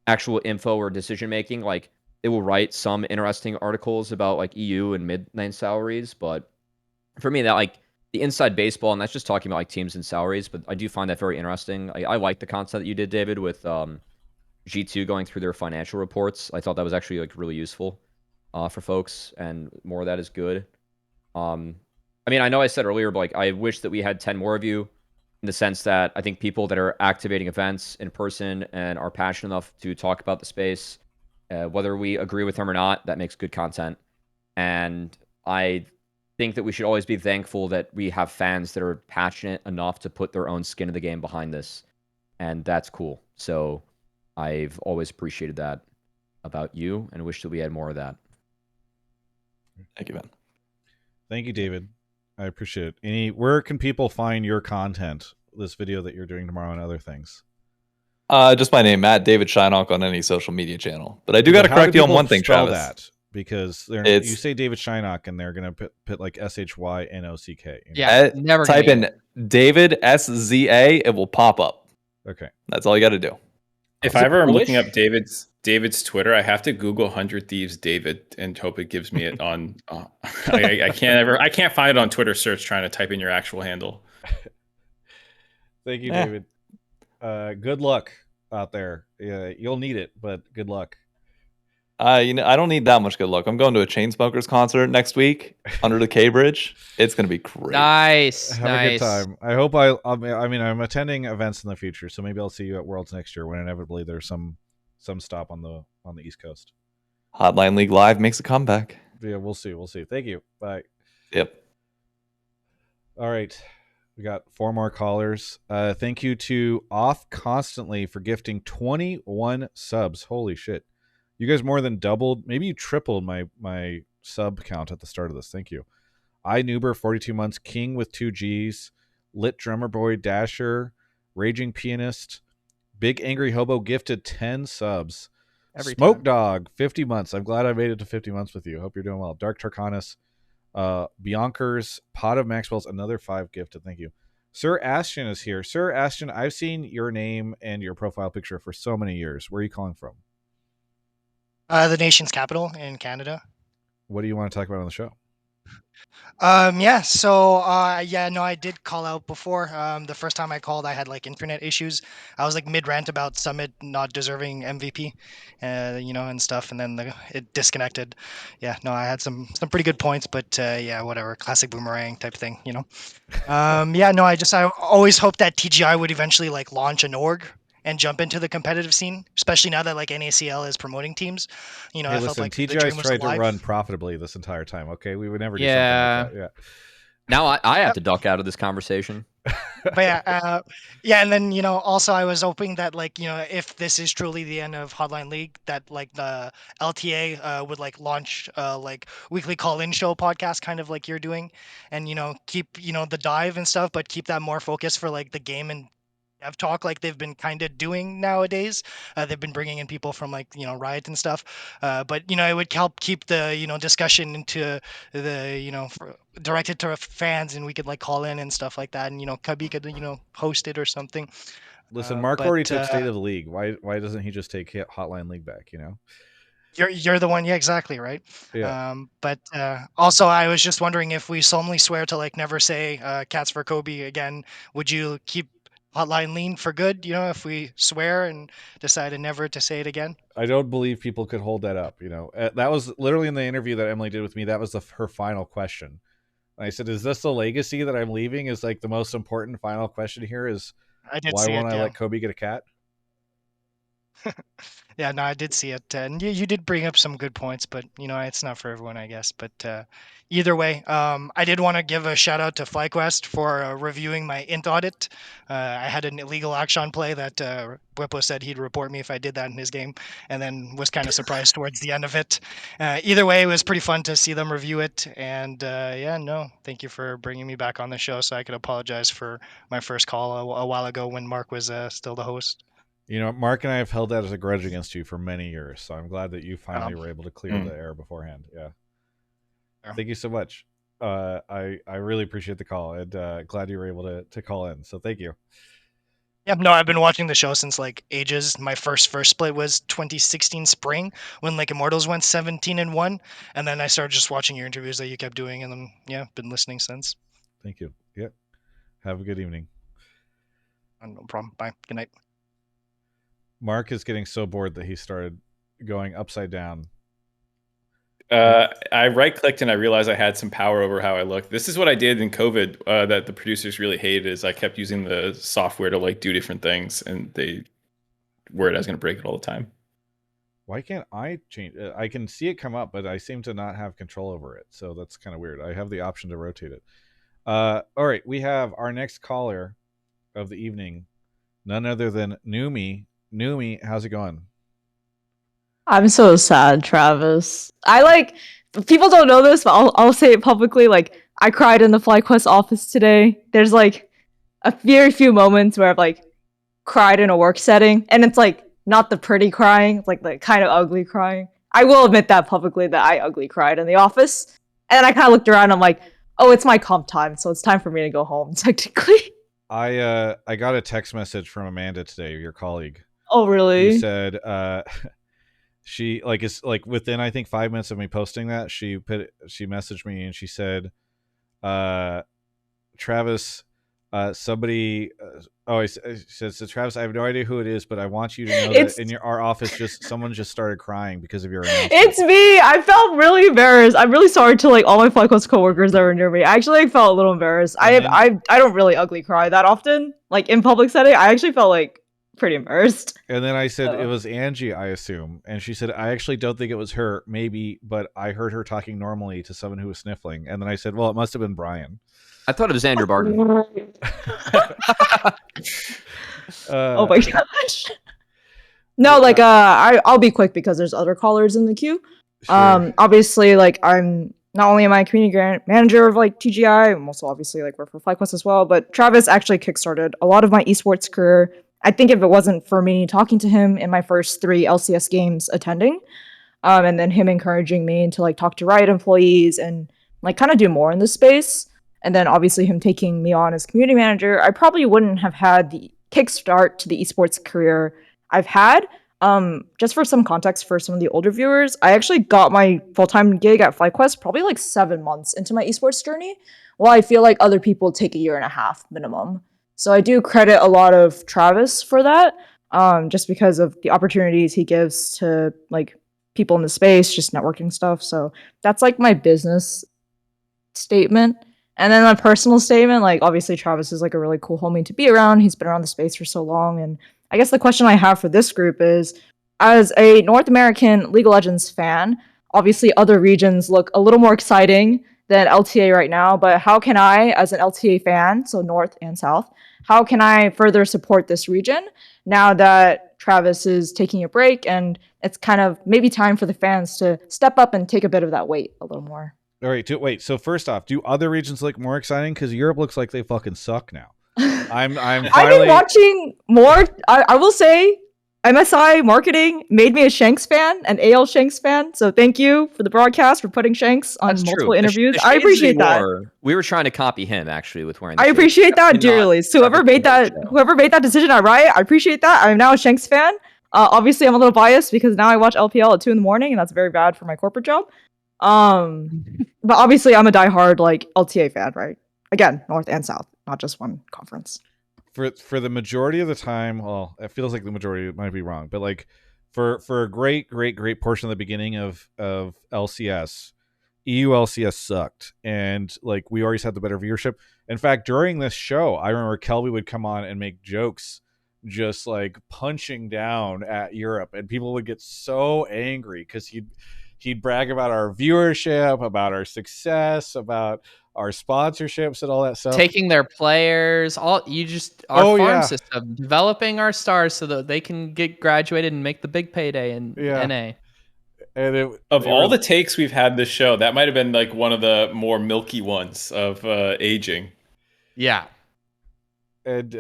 actual info or decision making, like they will write some interesting articles about like EU and mid-lane salaries, but for me that like the inside baseball, and that's just talking about like teams and salaries, but I do find that very interesting. I like the concept that you did, David, with G2 going through their financial reports. I thought that was actually like really useful for folks, and more of that is good. I mean, I know I said earlier, but like I wish that we had 10 more of you, in the sense that I think people that are activating events in person and are passionate enough to talk about the space, whether we agree with them or not, that makes good content. And I think that we should always be thankful that we have fans that are passionate enough to put their own skin in the game behind this. And that's cool. So I've always appreciated that about you and wish that we had more of that. Thank you, man. Thank you, David. I appreciate it. Where can people find your content, this video that you're doing tomorrow and other things? Just my name, Matt David Shynock, on any social media channel. But I do got to correct you on one thing, Travis. That? Because you say David Shynock and they're going to put like SHYNOCK. Yeah, never type in David SZA, it will pop up. Okay. That's all you got to do. If I ever am looking up David's Twitter, I have to Google 100 Thieves David and hope it gives me it on. I can't find it on Twitter search trying to type in your actual handle. Thank you, David. Good luck out there. Yeah, you'll need it, but good luck. I don't need that much good luck. I'm going to a Chainsmokers concert next week under the K Bridge. It's going to be great. Nice. Have a good time. I hope I'm attending events in the future, so maybe I'll see you at Worlds next year when inevitably there's some stop on the East Coast. Hotline League Live makes a comeback. Yeah, we'll see. Thank you. Bye. Yep. All right. We got 4 more callers. Thank you to Off Constantly for gifting 21 subs. Holy shit. You guys more than doubled, maybe you tripled my sub count at the start of this. Thank you. iNuber, 42 months, King with 2 Gs, Lit Drummer Boy, Dasher, Raging Pianist, Big Angry Hobo gifted 10 subs. Smoke Dog, 50 months. I'm glad I made it to 50 months with you. Hope you're doing well. Dark Tarkanus, Bianca's, Pot of Maxwell's, another 5 gifted. Thank you. Sir Ashton is here. Sir Ashton, I've seen your name and your profile picture for so many years. Where are you calling from? The nation's capital in Canada. What do you want to talk about on the show? I did call out before. The first time I called, I had like internet issues. I was like mid-rant about Summit not deserving MVP, and stuff, and then it disconnected. Yeah, no, I had some pretty good points, but whatever, classic boomerang type thing, I always hoped that TGI would eventually like launch an org and jump into the competitive scene, especially now that like NACL is promoting teams. I felt like TGI's tried to run profitably this entire time. Okay, we would never do something like that. Now I have to duck out of this conversation. But yeah, and then also I was hoping that if this is truly the end of Hotline League, that the LTA would launch weekly call-in show podcast, kind of like you're doing, and keep the dive and stuff, but keep that more focused for the game and dev talk like they've been kind of doing nowadays. They've been bringing in people from Riot and stuff, but it would help keep the discussion into the directed to fans, and we could call in and stuff like that, and Cubby could host it or something. Listen, Mark already took State of the League. Why doesn't he just take Hotline League back? You're the one, yeah, exactly, right. Yeah. But also, I was just wondering if we solemnly swear to never say "cats for Kobe" again. Would you keep Hotline lean for good? If we swear and decided never to say it again. I don't believe people could hold that up. That was literally in the interview that Emily did with me. That was her final question. And I said, "Is this the legacy that I'm leaving? Is the most important final question here? Is why won't I let Kobe get a cat?" Yeah, no, I did see it, and you did bring up some good points, but it's not for everyone, I guess. But either way, I did want to give a shout out to FlyQuest for reviewing my int audit. I had an illegal action play that Whippo said he'd report me if I did that in his game, and then was kind of surprised towards the end of it. Either way, it was pretty fun to see them review it, and thank you for bringing me back on the show so I could apologize for my first call a while ago when Mark was still the host. Mark and I have held that as a grudge against you for many years, so I'm glad that you finally were able to clear the air beforehand. Yeah. Thank you so much. I really appreciate the call, and glad you were able to call in. So thank you. Yeah, no, I've been watching the show since ages. My first split was 2016 spring when Immortals went 17-1, and then I started just watching your interviews that you kept doing, and then been listening since. Thank you. Yep. Have a good evening. No problem. Bye. Good night. Mark is getting so bored that he started going upside down. I right-clicked and I realized I had some power over how I looked. This is what I did in COVID that the producers really hated. Is I kept using the software to do different things, and they worried I was going to break it all the time. Why can't I change? I can see it come up, but I seem to not have control over it. So that's kind of weird. I have the option to rotate it. All right, we have our next caller of the evening, none other than numiii. Numiii, how's it going? I'm so sad, Travis. People don't know this, but I'll say it publicly. I cried in the FlyQuest office today. There's a very few moments where I've cried in a work setting, and it's not the pretty crying, it's the kind of ugly crying. I will admit that publicly that I ugly cried in the office, and then I kind of looked around. And I'm like, oh, it's my comp time, so it's time for me to go home. Technically, I got a text message from Amanda today, your colleague. Oh, really? She said she it's within I think 5 minutes of me posting that, she messaged me and she said, Travis, somebody she said, so Travis, I have no idea who it is, but I want you to know that in our office someone just started crying because of your announcement. It's me. I felt really embarrassed. I'm really sorry to all my FlyQuest coworkers that were near me. I actually felt a little embarrassed. I don't really ugly cry that often. In public setting, I actually felt pretty immersed. And then I said it was Angie, I assume, and she said, I actually don't think it was her, maybe, but I heard her talking normally to someone who was sniffling. And then I said, well, it must have been Brian. I thought it was Andrew Barton. Oh my gosh. No, I'll be quick because there's other callers in the queue. Sure. Obviously, I'm not only am I a community manager of TGI, I'm also obviously work for FlyQuest as well, but Travis actually kickstarted a lot of my esports career. I think if it wasn't for me talking to him in my first 3 LCS games attending, and then him encouraging me to talk to Riot employees and kind of do more in this space, and then obviously him taking me on as community manager, I probably wouldn't have had the kickstart to the esports career I've had. Just for some context for some of the older viewers, I actually got my full-time gig at FlyQuest probably 7 months into my esports journey, while I feel other people take 1.5 years minimum. So I do credit a lot of Travis for that, just because of the opportunities he gives to people in the space, just networking stuff. So that's my business statement. And then my personal statement, obviously Travis is a really cool homie to be around. He's been around the space for so long. And I guess the question I have for this group is, as a North American League of Legends fan, obviously other regions look a little more exciting than LTA right now, but how can I, as an LTA fan, so North and South, how can I further support this region now that Travis is taking a break and it's kind of maybe time for the fans to step up and take a bit of that weight a little more. All right, wait. So first off, do other regions look more exciting? Because Europe looks like they fucking suck now. I'm finally. I've been watching more. I will say, MSI marketing made me a Shanks fan, an AL Shanks fan. So thank you for the broadcast for putting Shanks on That's multiple true. interviews. The I shades appreciate he that. wore, we were trying to copy him actually with wearing. The I shades. appreciate that Definitely not dearly. So whoever made that, decision at Riot, I appreciate that. I'm now a Shanks fan. Obviously, I'm a little biased because now I watch LPL at 2 a.m, and that's very bad for my corporate job. But obviously, I'm a diehard like LTA fan, right? Again, North and South, not just one conference. For the majority of the time, well, it feels like the majority might be wrong, but like for a great portion of the beginning of LCS, EU LCS sucked, and like we always had the better viewership. In fact, during this show, I remember Kelby would come on and make jokes just like punching down at Europe, and people would get so angry because he'd brag about our viewership, about our success, about our sponsorships and all that stuff. Taking their players, our farm system, developing our stars so that they can get graduated and make the big payday in NA. And of all the takes we've had this show, that might have been like one of the more milky ones of aging. Yeah. And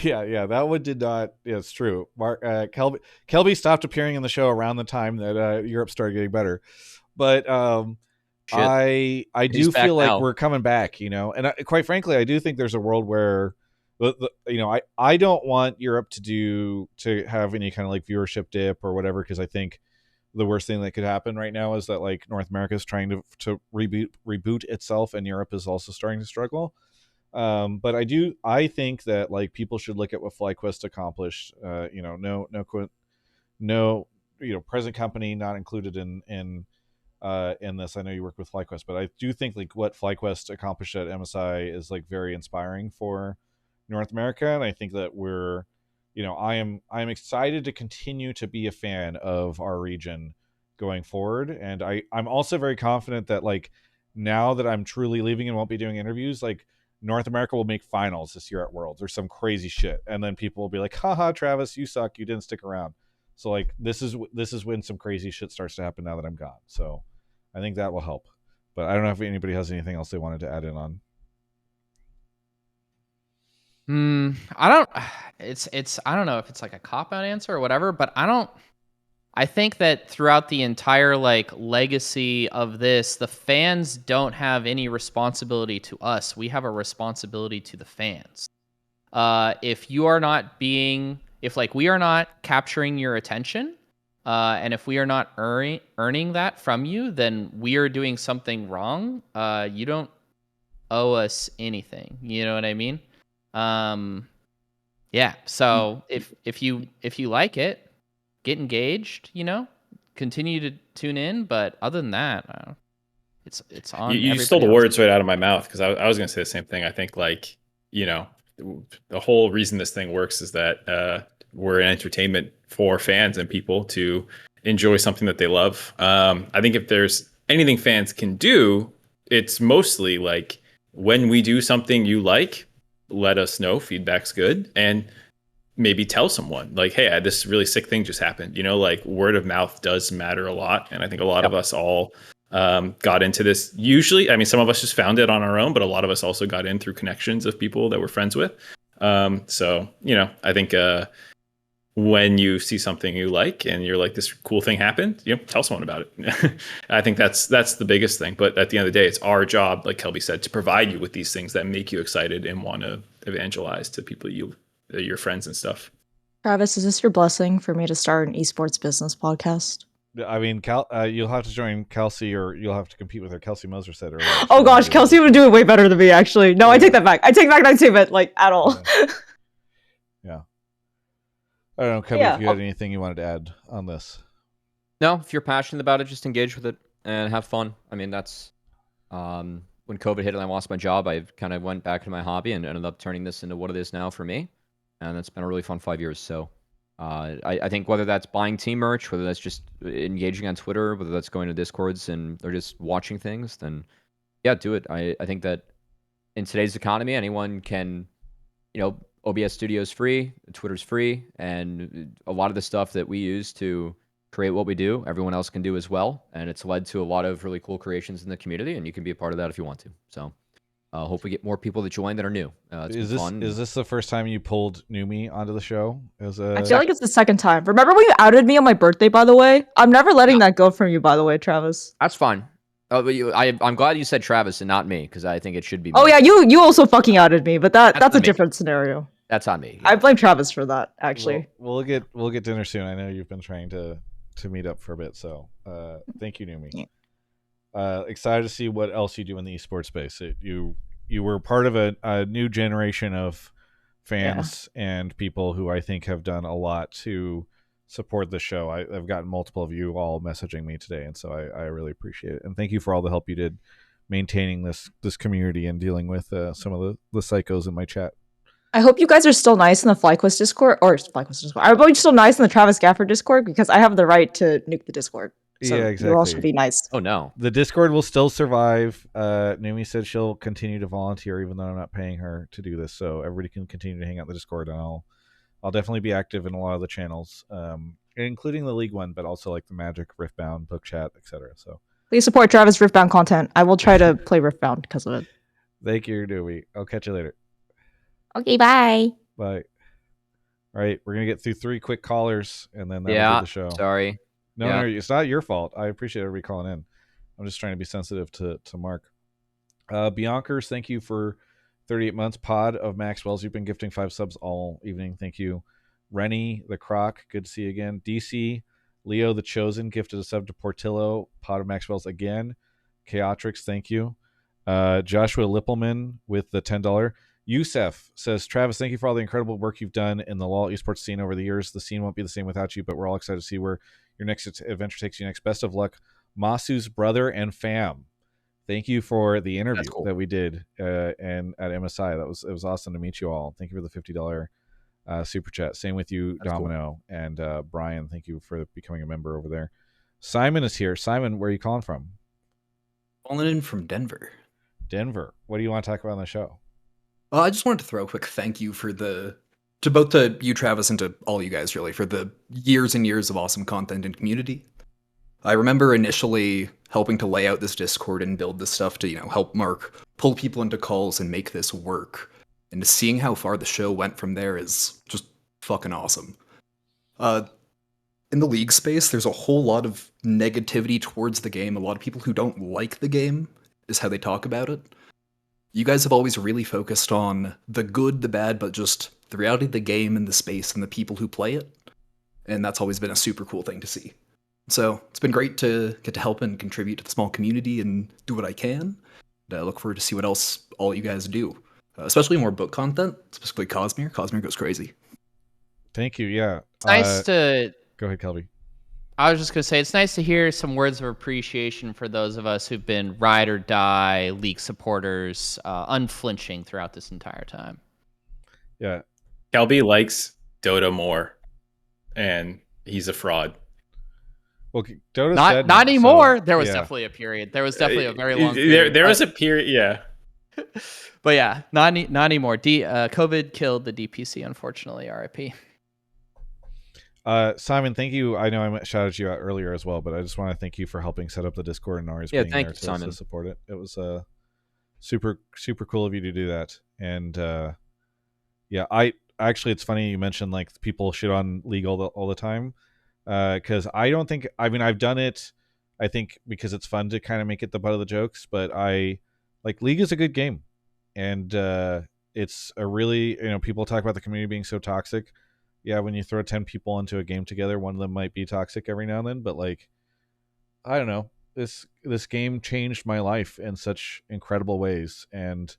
yeah, that one did not. Yeah, it's true. Kelby stopped appearing in the show around the time that Europe started getting better, but I do feel like we're coming back, and quite frankly, I do think there's a world where I don't want Europe to have any kind of like viewership dip or whatever, because I think the worst thing that could happen right now is that like North America is trying to reboot itself, and Europe is also starting to struggle. But I think that like people should look at what FlyQuest accomplished. No present company not included in this. I know you work with FlyQuest, but I do think like what FlyQuest accomplished at MSI is like very inspiring for North America, and I think that we're, I am excited to continue to be a fan of our region going forward, and I'm also very confident that like now that I'm truly leaving and won't be doing interviews, like North America will make finals this year at Worlds or some crazy shit, and then people will be like, haha, Travis, you suck, you didn't stick around. So like this is when some crazy shit starts to happen now that I'm gone. So I think that will help. But I don't know if anybody has anything else they wanted to add in on. I don't know if it's like a cop-out answer or whatever, but I think that throughout the entire like legacy of this, the fans don't have any responsibility to us. We have a responsibility to the fans. If we are not capturing your attention, and if we are not earning that from you, then we are doing something wrong. You don't owe us anything. You know what I mean? Yeah. So if you like it, get engaged. Continue to tune in. But other than that, it's on. You stole the words right out of my mouth, because I was going to say the same thing. I think like the whole reason this thing works is that we're an entertainment for fans and people to enjoy something that they love. I think if there's anything fans can do, it's mostly like when we do something you like, let us know, feedback's good, and maybe tell someone like, hey, this really sick thing just happened. Like word of mouth does matter a lot, and I think a lot of us all got into this. Usually, I mean, some of us just found it on our own, but a lot of us also got in through connections of people that we're friends with. So I think when you see something you like and you're like, this cool thing happened, tell someone about it. I think that's the biggest thing. But at the end of the day, it's our job, like Kelby said, to provide you with these things that make you excited and want to evangelize to people your friends and stuff. Travis, is this your blessing for me to start an esports business podcast? I mean, you'll have to join Kelsey, or you'll have to compete with her. Kelsey Moser said earlier. Oh gosh, Kelsey would do it way better than me, actually. No, I take that back. I take back that statement, like, at all. Yeah. I don't know, Kelby, if you had anything you wanted to add on this. No, if you're passionate about it, just engage with it and have fun. I mean, that's when COVID hit and I lost my job, I kind of went back to my hobby and ended up turning this into what it is now for me. And it's been a really fun 5 years. So I think whether that's buying team merch, whether that's just engaging on Twitter, whether that's going to Discords and they're just watching things, then Yeah, do it. I think that in today's economy, anyone can, OBS Studio's free, Twitter's free, and a lot of the stuff that we use to create what we do, everyone else can do as well. And it's led to a lot of really cool creations in the community, and you can be a part of that if you want to. So hope we get more people to join that are new. It's been fun. Is this the first time you pulled numiii onto the show? I feel like it's the second time. Remember when you outed me on my birthday, by the way? I'm never letting that go from you, by the way, Travis. That's fine. Oh, but I'm glad you said Travis and not me, because I think it should be me. Oh yeah, you also fucking outed me, but that's a different scenario. That's on me. I blame Travis for that, actually. We'll get dinner soon. I know you've been trying to meet up for a bit, so thank you, numiii. Excited to see what else you do in the esports space. You were part of a new generation of fans and people who I think have done a lot to support the show. I've gotten multiple of you all messaging me today, and so I really appreciate it. And thank you for all the help you did maintaining this community and dealing with some of the psychos in my chat. I hope you guys are still nice in the FlyQuest Discord, I hope you're still nice in the Travis Gaffer Discord, because I have the right to nuke the Discord. So yeah, exactly. You'll also be nice. Oh no, the Discord will still survive. numiii said she'll continue to volunteer even though I'm not paying her to do this, so everybody can continue to hang out in the Discord, and I'll definitely be active in a lot of the channels, including the League one, but also like the Magic, Riftbound, Book Chat, etc. So please support Travis Riftbound content. I will try to play Riftbound because of it. Thank you, numiii. I'll catch you later. Okay, bye. Bye. All right, we're gonna get through 3 quick callers, and then that'll be the show. Sorry. No, it's not your fault. I appreciate everybody calling in. I'm just trying to be sensitive to Mark. Biancers, thank you for 38 months. Pod of Maxwell's, you've been gifting 5 subs all evening. Thank you. Rennie the Croc, good to see you again. DC Leo the Chosen gifted a sub to Portillo. Pod of Maxwell's again. Chaotrix, thank you. Joshua Lippelman with the $10. Youssef says, Travis, thank you for all the incredible work you've done in the LoL esports scene over the years. The scene won't be the same without you, but we're all excited to see where your next adventure takes you next. Best of luck, Masu's brother and fam. Thank you for the interview that we did and at MSI. It was awesome to meet you all. Thank you for the $50 super chat. Same with you, Domino, and Brian. Thank you for becoming a member over there. Simon is here. Simon, where are you calling from? Calling in from Denver. Denver. What do you want to talk about on the show? I just wanted to throw a quick thank you to both you, Travis, and to all you guys, really, for the years and years of awesome content and community. I remember initially helping to lay out this Discord and build this stuff to, help Mark pull people into calls and make this work. And seeing how far the show went from there is just fucking awesome. In the League space, there's a whole lot of negativity towards the game. A lot of people who don't like the game is how they talk about it. You guys have always really focused on the good, the bad, but just the reality of the game and the space and the people who play it. And that's always been a super cool thing to see. So it's been great to get to help and contribute to the small community and do what I can. And I look forward to see what else all you guys do, especially more book content, specifically Cosmere. Cosmere goes crazy. Thank you. Yeah. It's nice to... Go ahead, Kelby. I was just going to say, it's nice to hear some words of appreciation for those of us who've been ride or die League supporters, unflinching throughout this entire time. Yeah. Kelby likes Dota more, and he's a fraud. Well, Dota's not dead not now, anymore. So, there was yeah. definitely a period. There was definitely a very long period. There was a period, yeah. But yeah, not anymore. COVID killed the DPC, unfortunately. RIP. Simon, thank you. I know I shouted you out earlier as well, but I just want to thank you for helping set up the Discord and always being thank there you, Simon. to support it. It was super cool of you to do that. And yeah, I actually, it's funny you mentioned like people shit on League all the time, because I don't think, I mean, I've done it, I think because it's fun to kind of make it the butt of the jokes, but League is a good game, and it's a really, people talk about the community being so toxic. Yeah, when you throw 10 people into a game together, one of them might be toxic every now and then, but I don't know. This game changed my life in such incredible ways, and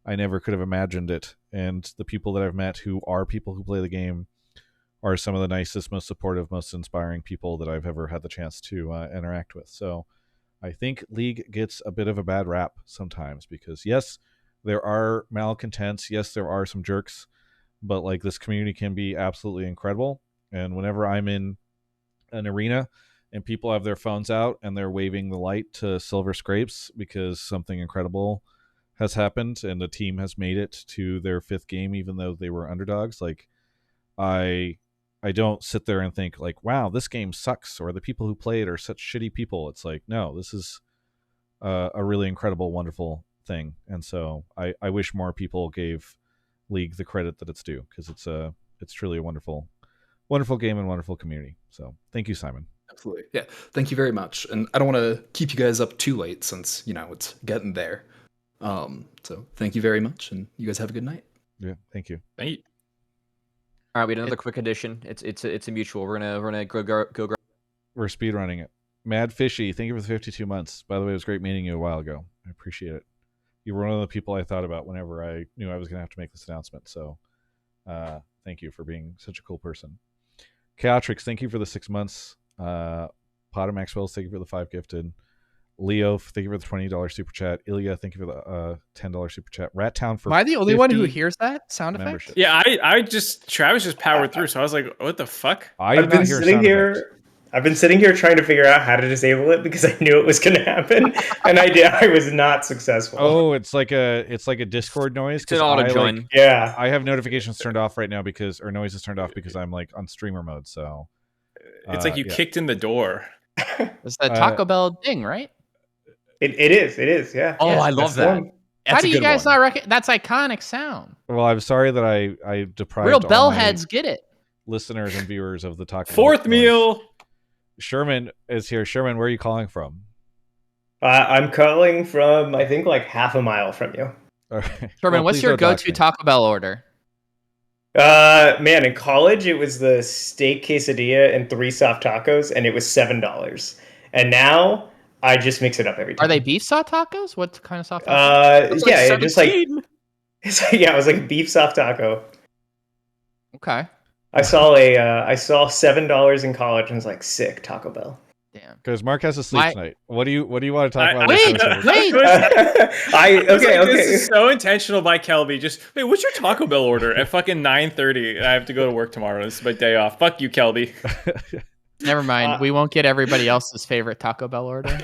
I never could have imagined it. And the people that I've met who are people who play the game are some of the nicest, most supportive, most inspiring people that I've ever had the chance to interact with. So I think League gets a bit of a bad rap sometimes because, yes, there are malcontents. Yes, there are some jerks. But this community can be absolutely incredible. And whenever I'm in an arena and people have their phones out and they're waving the light to silver scrapes because something incredible has happened and the team has made it to their 5th game even though they were underdogs. Like I don't sit there and think like, wow, this game sucks, or the people who play it are such shitty people. It's like, no, this is a really incredible, wonderful thing. And so I wish more people gave League the credit that it's due, because it's truly a wonderful game and wonderful community. So thank you, Simon. Absolutely. Yeah. Thank you very much. And I don't want to keep you guys up too late since, it's getting there. So thank you very much, and you guys have a good night. Yeah, thank you. Thank you. All right, we had another quick addition. It's a mutual. We're gonna go. We're speed running it. Mad Fishy, thank you for the 52 months. By the way, it was great meeting you a while ago. I appreciate it. You were one of the people I thought about whenever I knew I was going to have to make this announcement. So thank you for being such a cool person. Chaotrix, thank you for the 6 months. Potter Maxwell, thank you for the 5 gifted. Leo, thank you for the $20 super chat. Ilya, thank you for the $10 super chat. Rat Town for Am I the only one who hears that sound effect? membership. Yeah, Travis just powered through, so I was like, what the fuck? I've been sitting here trying to figure out how to disable it because I knew it was going to happen, and I was not successful. Oh, it's like a Discord noise. It's an auto join. Yeah, I have notifications turned off right now or noises turned off because I'm like on streamer mode. So it's like you kicked in the door. It's that Taco Bell ding, right? It is. Yeah. Oh, yeah, I love that. How do you guys not recognize? That's iconic sound. Well, I'm sorry that I deprived Real all bell my heads get it. listeners and viewers of the Taco Bell 4th noise. meal. Sherman is here. Sherman, where are you calling from? I'm calling from, I think, like half a mile from you. All right. Sherman, Well, what's please your don't dox go-to me. Taco Bell order? Man, in college it was the steak quesadilla and 3 soft tacos, and it was $7. And now I just mix it up every time. Are they beef soft tacos? What kind of soft tacos? Yeah, just like it was like a beef soft taco. Okay. I saw $7 in college and was like, sick, Taco Bell. Damn. Because Mark has a sleep tonight. What do you want to talk about? Wait. This is so intentional by Kelby. Just wait, what's your Taco Bell order at fucking 9:30? I have to go to work tomorrow. This is my day off. Fuck you, Kelby. Never mind. We won't get everybody else's favorite Taco Bell order.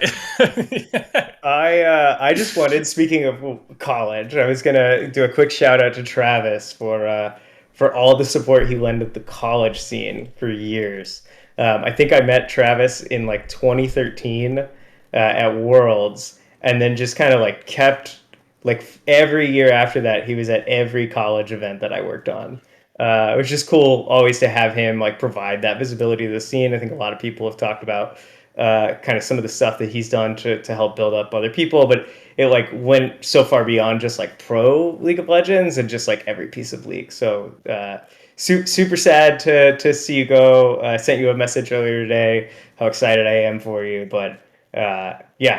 I just wanted, speaking of college, I was gonna do a quick shout out to Travis for all the support he lended the college scene for years. I think I met Travis in like 2013 at Worlds, and then just kind of like kept like every year after that, he was at every college event that I worked on. It was just cool always to have him like provide that visibility to the scene. I think a lot of people have talked about kind of some of the stuff that he's done to help build up other people, but it like went so far beyond just like pro League of Legends and just like every piece of League. So super sad to see you go. I sent you a message earlier today how excited I am for you, but you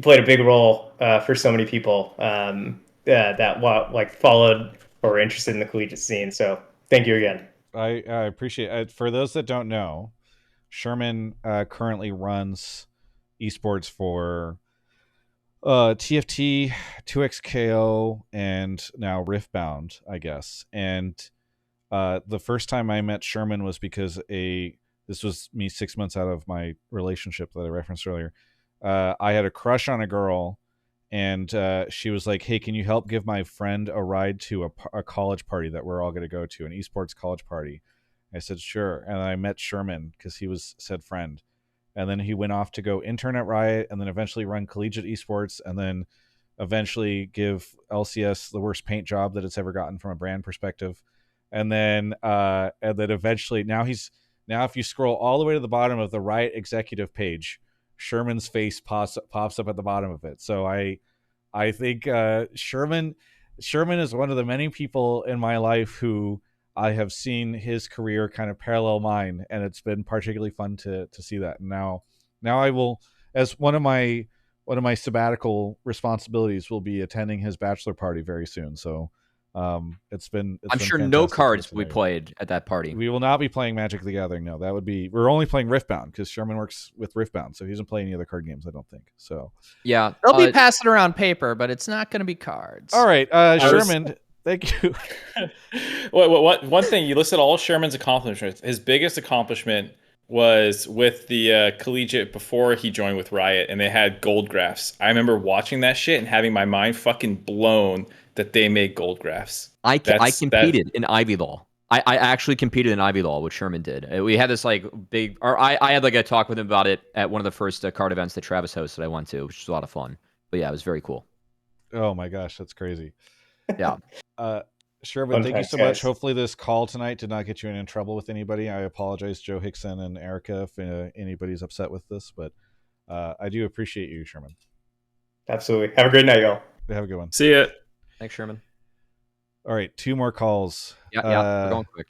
played a big role for so many people that like followed or were interested in the collegiate scene. So thank you again. I appreciate it. For those that don't know, Sherman currently runs esports for TFT, 2XKO, and now Riftbound, I guess. And the first time I met Sherman was because this was me 6 months out of my relationship that I referenced earlier. I had a crush on a girl, and she was like, hey, can you help give my friend a ride to a college party that we're all going to go to, an esports college party? I said, sure. And I met Sherman because he was said friend. And then he went off to go intern at Riot, and then eventually run collegiate esports, and then eventually give LCS the worst paint job that it's ever gotten from a brand perspective. And then eventually now if you scroll all the way to the bottom of the Riot executive page, Sherman's face pops up at the bottom of it. So I think Sherman is one of the many people in my life who I have seen his career kind of parallel mine, and it's been particularly fun to see that. And now I will, as one of my sabbatical responsibilities, will be attending his bachelor party very soon. So I'm sure no cards will be played at that party. We will not be playing Magic the Gathering. No, we're only playing Riftbound because Sherman works with Riftbound, so he doesn't play any other card games, I don't think. So yeah, they'll be passing around paper, but it's not going to be cards. All right, Sherman. Thank you. What? One thing, you listed all Sherman's accomplishments. His biggest accomplishment was with the collegiate before he joined with Riot, and they had gold graphs. I remember watching that shit and having my mind fucking blown that they made gold graphs. I competed in Ivy Law. I actually competed in Ivy Law, what Sherman did. We had this like big, or I had like a talk with him about it at one of the first card events that Travis hosted I went to, which was a lot of fun. But yeah, it was very cool. Oh my gosh, that's crazy. Yeah. Sherman, thank you Fun so times, much. guys. Hopefully this call tonight did not get you in trouble with anybody. I apologize, Joe Hickson and Erica, if anybody's upset with this, but I do appreciate you, Sherman. Absolutely. Have a great night, y'all. Have a good one. See ya. Thanks, Sherman. All right, 2 more calls. Yeah, we're going quick.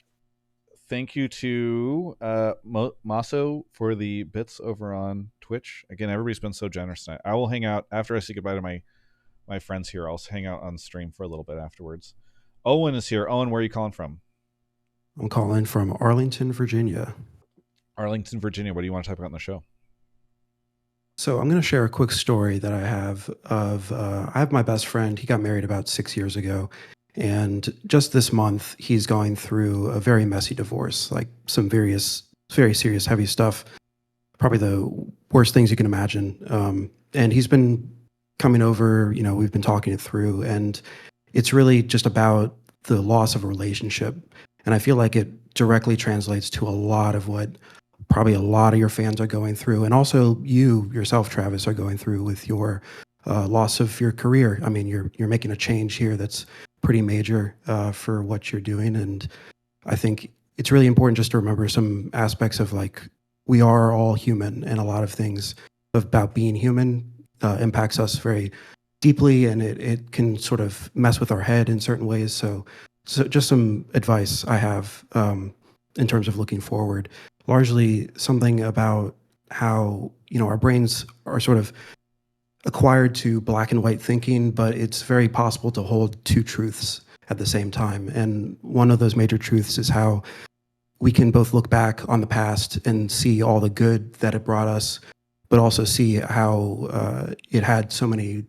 Thank you to Maso for the bits over on Twitch. Again, everybody's been so generous tonight. I will hang out after I say goodbye to my friends here. I'll hang out on stream for a little bit afterwards. Owen is here. Owen, where are you calling from? I'm calling from Arlington, Virginia. Arlington, Virginia. What do you want to talk about in the show? So I'm going to share a quick story that I have of I have my best friend. He got married about 6 years ago. And just this month, he's going through a very messy divorce, like some very serious, heavy stuff. Probably the worst things you can imagine. And he's been coming over, we've been talking it through. And it's really just about the loss of a relationship. And I feel like it directly translates to a lot of what probably a lot of your fans are going through. And also you yourself, Travis, are going through with your loss of your career. I mean, you're making a change here that's pretty major for what you're doing. And I think it's really important just to remember some aspects of like, we are all human, and a lot of things about being human impacts us very deeply, and it can sort of mess with our head in certain ways. So just some advice I have in terms of looking forward, largely something about how, our brains are sort of acquired to black and white thinking, but it's very possible to hold two truths at the same time. And one of those major truths is how we can both look back on the past and see all the good that it brought us, but also see how it had so many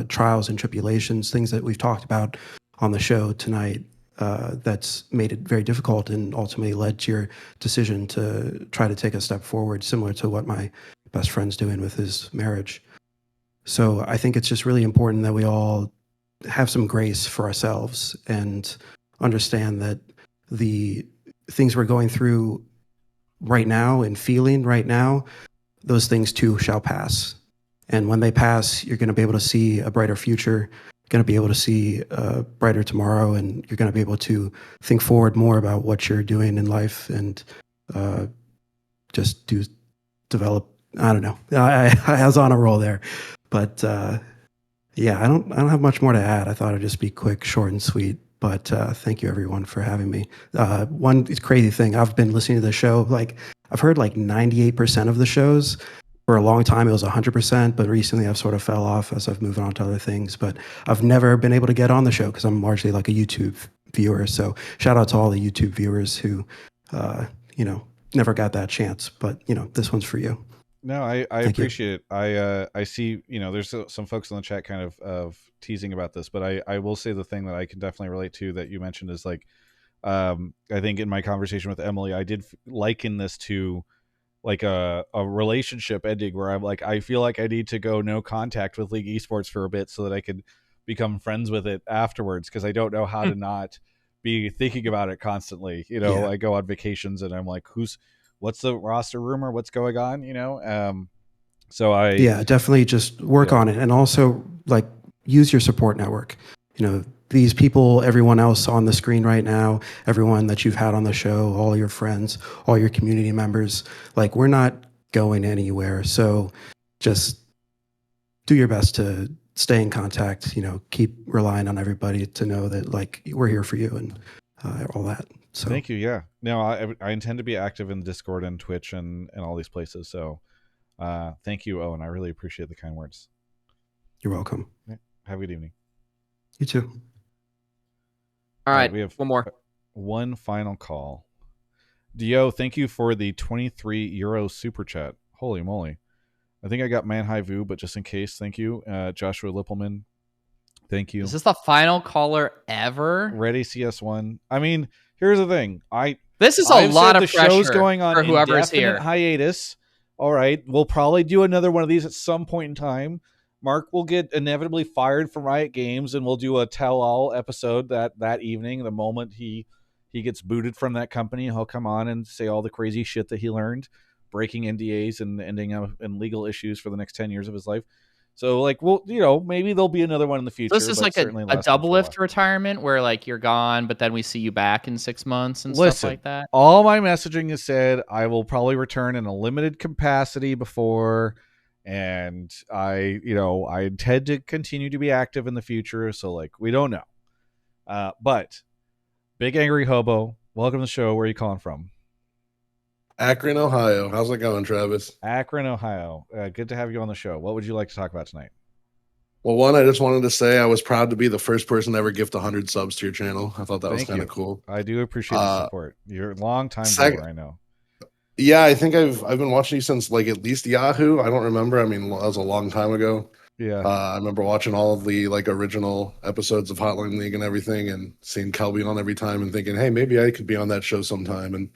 trials and tribulations, things that we've talked about on the show tonight, that's made it very difficult and ultimately led to your decision to try to take a step forward, similar to what my best friend's doing with his marriage. So I think it's just really important that we all have some grace for ourselves and understand that the things we're going through right now and feeling right now, those things too shall pass. And when they pass, you're going to be able to see a brighter future, going to be able to see a brighter tomorrow, and you're going to be able to think forward more about what you're doing in life and just develop. I don't know. I was on a roll there, but yeah, I don't have much more to add. I thought I'd just be quick, short, and sweet. But thank you everyone for having me. One crazy thing, I've been listening to the show. Like I've heard like 98% of the shows. For a long time, it was 100%, but recently I've sort of fell off as I've moved on to other things. But I've never been able to get on the show because I'm largely like a YouTube viewer. So shout out to all the YouTube viewers who, never got that chance. But this one's for you. No, I appreciate it. I see, there's some folks in the chat kind of teasing about this, but I will say the thing that I can definitely relate to that you mentioned is like, I think in my conversation with Emily, I did liken this to like a relationship ending where I'm like, I feel like I need to go no contact with League Esports for a bit so that I could become friends with it afterwards. Cause I don't know how to not be thinking about it constantly. Yeah. I go on vacations and I'm like, what's the roster rumor? What's going on? So definitely just work on it. And also like use your support network, these people, everyone else on the screen right now, everyone that you've had on the show, all your friends, all your community members, like we're not going anywhere. So just do your best to stay in contact, keep relying on everybody to know that like we're here for you and all that. So thank you. Yeah, no, I intend to be active in Discord and Twitch and all these places. So thank you, Owen. I really appreciate the kind words. You're welcome. Have a good evening. You too. All right, we have one more. One final call. Dio, thank you for the €23 super chat. Holy moly. I think I got man high vu, but just in case, thank you. Joshua Lippelman, Thank you. Is this the final caller ever? Ready CS1. I mean, here's the thing. This is a I've lot said of the show's pressure going on for whoever's indefinite here. hiatus. All right, we'll probably do another one of these at some point in time. Mark will get inevitably fired from Riot Games, and we'll do a tell-all episode that evening. The moment he gets booted from that company, he'll come on and say all the crazy shit that he learned, breaking NDAs and ending up in legal issues for the next 10 years of his life. So, like, well, maybe there'll be another one in the future. This is but like certainly a last double one for a lift retirement where like you're gone, but then we see you back in 6 months and stuff like that. All my messaging has said I will probably return in a limited capacity before, and I intend to continue to be active in the future. So, like, we don't know. But Big Angry Hobo, welcome to the show. Where are you calling from? Akron, Ohio. How's it going, Travis? Akron, Ohio. Good to have you on the show. What would you like to talk about tonight? Well, one, I just wanted to say I was proud to be the first person to ever gift 100 subs to your channel. I thought that was kind of cool. I do appreciate the support. You're a long time viewer, I know. Yeah, I think I've been watching you since like at least Yahoo. I don't remember. I mean, that was a long time ago. Yeah. I remember watching all of the like original episodes of Hotline League and everything, and seeing Kelby on every time, and thinking, hey, maybe I could be on that show sometime. And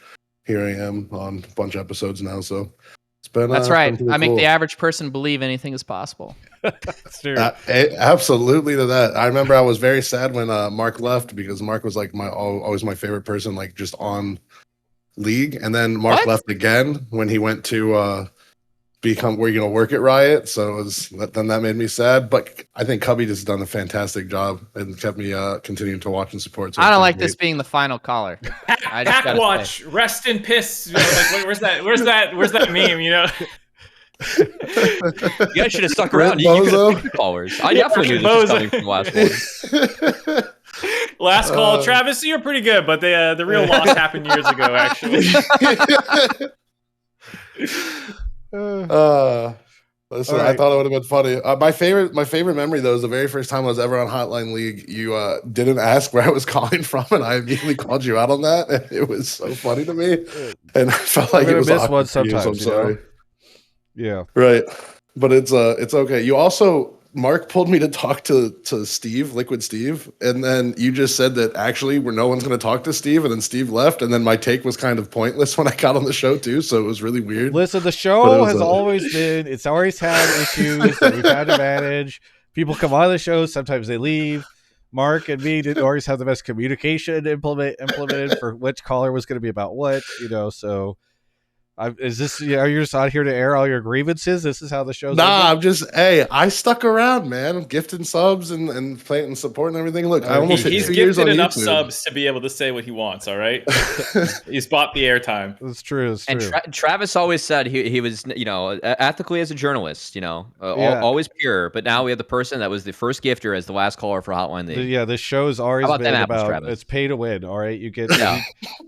here I am on a bunch of episodes now. So it's been. That's right. been I make cool. the average person believe anything is possible. That's true. Absolutely to that. I remember I was very sad when Mark left, because Mark was like always my favorite person, like just on League. And then Mark left again when he went to work at Riot. So then that made me sad. But I think Cubby just done a fantastic job and kept me continuing to watch and support. So I don't like this being the final caller. Hackwatch, rest in piss. Like, where's that meme? You guys should have stuck around. You could have picked the callers. I definitely knew this was coming from the last one. Last call, Travis. You're pretty good, but the real loss happened years ago, actually. Listen, All I right. thought it would have been funny. My favorite memory though is the very first time I was ever on Hotline League. You didn't ask where I was calling from, and I immediately called you out on that. And it was so funny to me, and I felt like it was miss awkward one for you, so I'm sometimes, you know? sorry. Yeah. Right. But it's okay. You also, Mark pulled me to talk to Steve, Liquid Steve, and then you just said that actually no one's going to talk to Steve, and then Steve left, and then my take was kind of pointless when I got on the show too, so it was really weird. Listen, the show has always been, it's always had issues that we've had to manage. People come on the show, sometimes they leave. Mark and me didn't always have the best communication implemented for which caller was going to be about what, so... are you just out here to air all your grievances? This is how the show's I'm just, I stuck around, man. Gifting subs and playing and supporting everything. Look, I almost hit He's 2 years gifted on enough YouTube. subs to be able to say what he wants. All right, he's bought the airtime. That's true. And Travis always said he was, ethically as a journalist, always pure. But now we have the person that was the first gifter as the last caller for Hotline League. Yeah, this show's always How about been them apples, about Travis? it's pay to win. All right, you get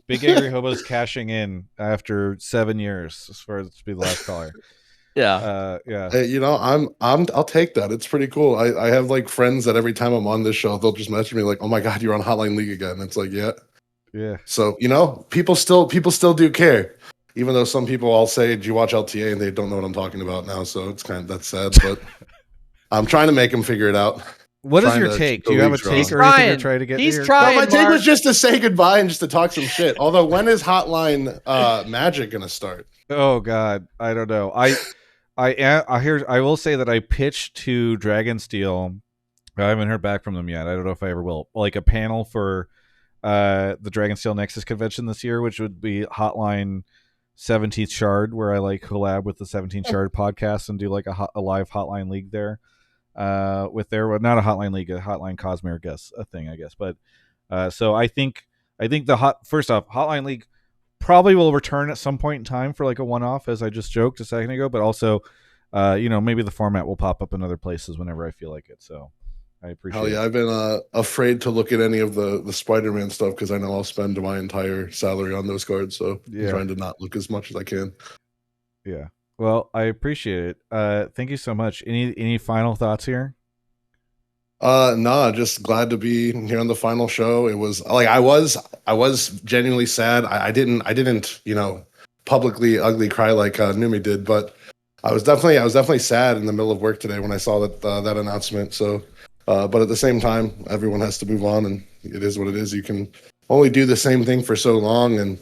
Big Angry Hobo's cashing in after 7 years as far as to be the last caller. Yeah. Hey, I'll take that. It's pretty cool. I have like friends that every time I'm on this show, they'll just message me like, "Oh my god, you're on Hotline League again." It's like, yeah. So people still do care, even though some people all say, "Do you watch LTA?" and they don't know what I'm talking about now. So it's that's sad, but I'm trying to make them figure it out. What is your take? Do you have a take or anything you're trying to get? My take was just to say goodbye and just to talk some shit. Although, when is Hotline Magic gonna start? Oh God, I don't know. I will say that I pitched to Dragonsteel. I haven't heard back from them yet. I don't know if I ever will. Like a panel for the Dragonsteel Nexus convention this year, which would be Hotline 17th Shard, where I like collab with the 17th Shard podcast and do like a live Hotline League there. With their not a Hotline League, a Hotline Cosmere thing, I guess. But so I think first off, Hotline League probably will return at some point in time for like a one-off, as I just joked a second ago. But also, maybe the format will pop up in other places whenever I feel like it. So I appreciate. Hell yeah, I've been afraid to look at any of the Spider-Man stuff because I know I'll spend my entire salary on those cards. So I'm trying to not look as much as I can. Yeah. Well, I appreciate it. Thank you so much. Any final thoughts here? Nah, just glad to be here on the final show. It was like I was genuinely sad. I didn't publicly ugly cry like Numi did, but I was definitely sad in the middle of work today when I saw that announcement. So But at the same time, everyone has to move on, and it is what it is. You can only do the same thing for so long, and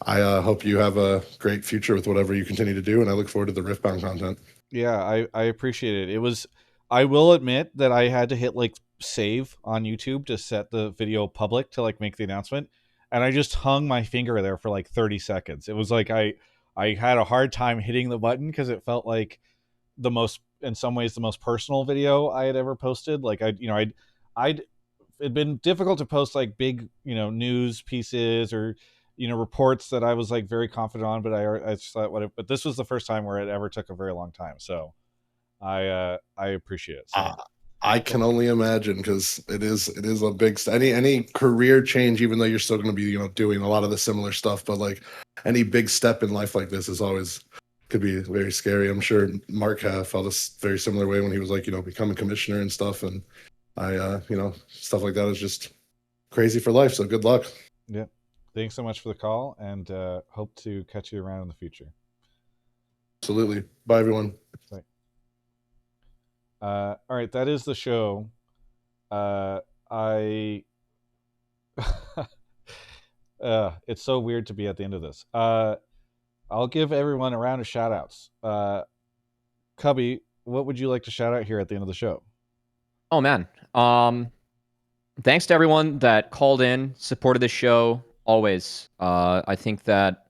I hope you have a great future with whatever you continue to do, and I look forward to the Riftbound content. Yeah, I appreciate it. I will admit that I had to hit like save on YouTube to set the video public to like make the announcement, and I just hung my finger there for like 30 seconds. It was like I had a hard time hitting the button because it felt like in some ways the most personal video I had ever posted. Like it'd been difficult to post like big, news pieces or, reports that I was like very confident on, but I just thought but this was the first time where it ever took a very long time. So I appreciate it. So. I can only imagine, because it is a big any career change, even though you're still going to be doing a lot of the similar stuff, but like any big step in life like this is always could be very scary. I'm sure Mark felt a very similar way when he was like becoming commissioner and stuff, and I stuff like that is just crazy for life. So good luck. Yeah, thanks so much for the call, and hope to catch you around in the future. Absolutely. Bye, everyone. Bye. All right, that is the show. It's so weird to be at the end of this. I'll give everyone a round of shout outs. Cubby, what would you like to shout out here at the end of the show? Oh man. Thanks to everyone that called in, supported the show always. I think that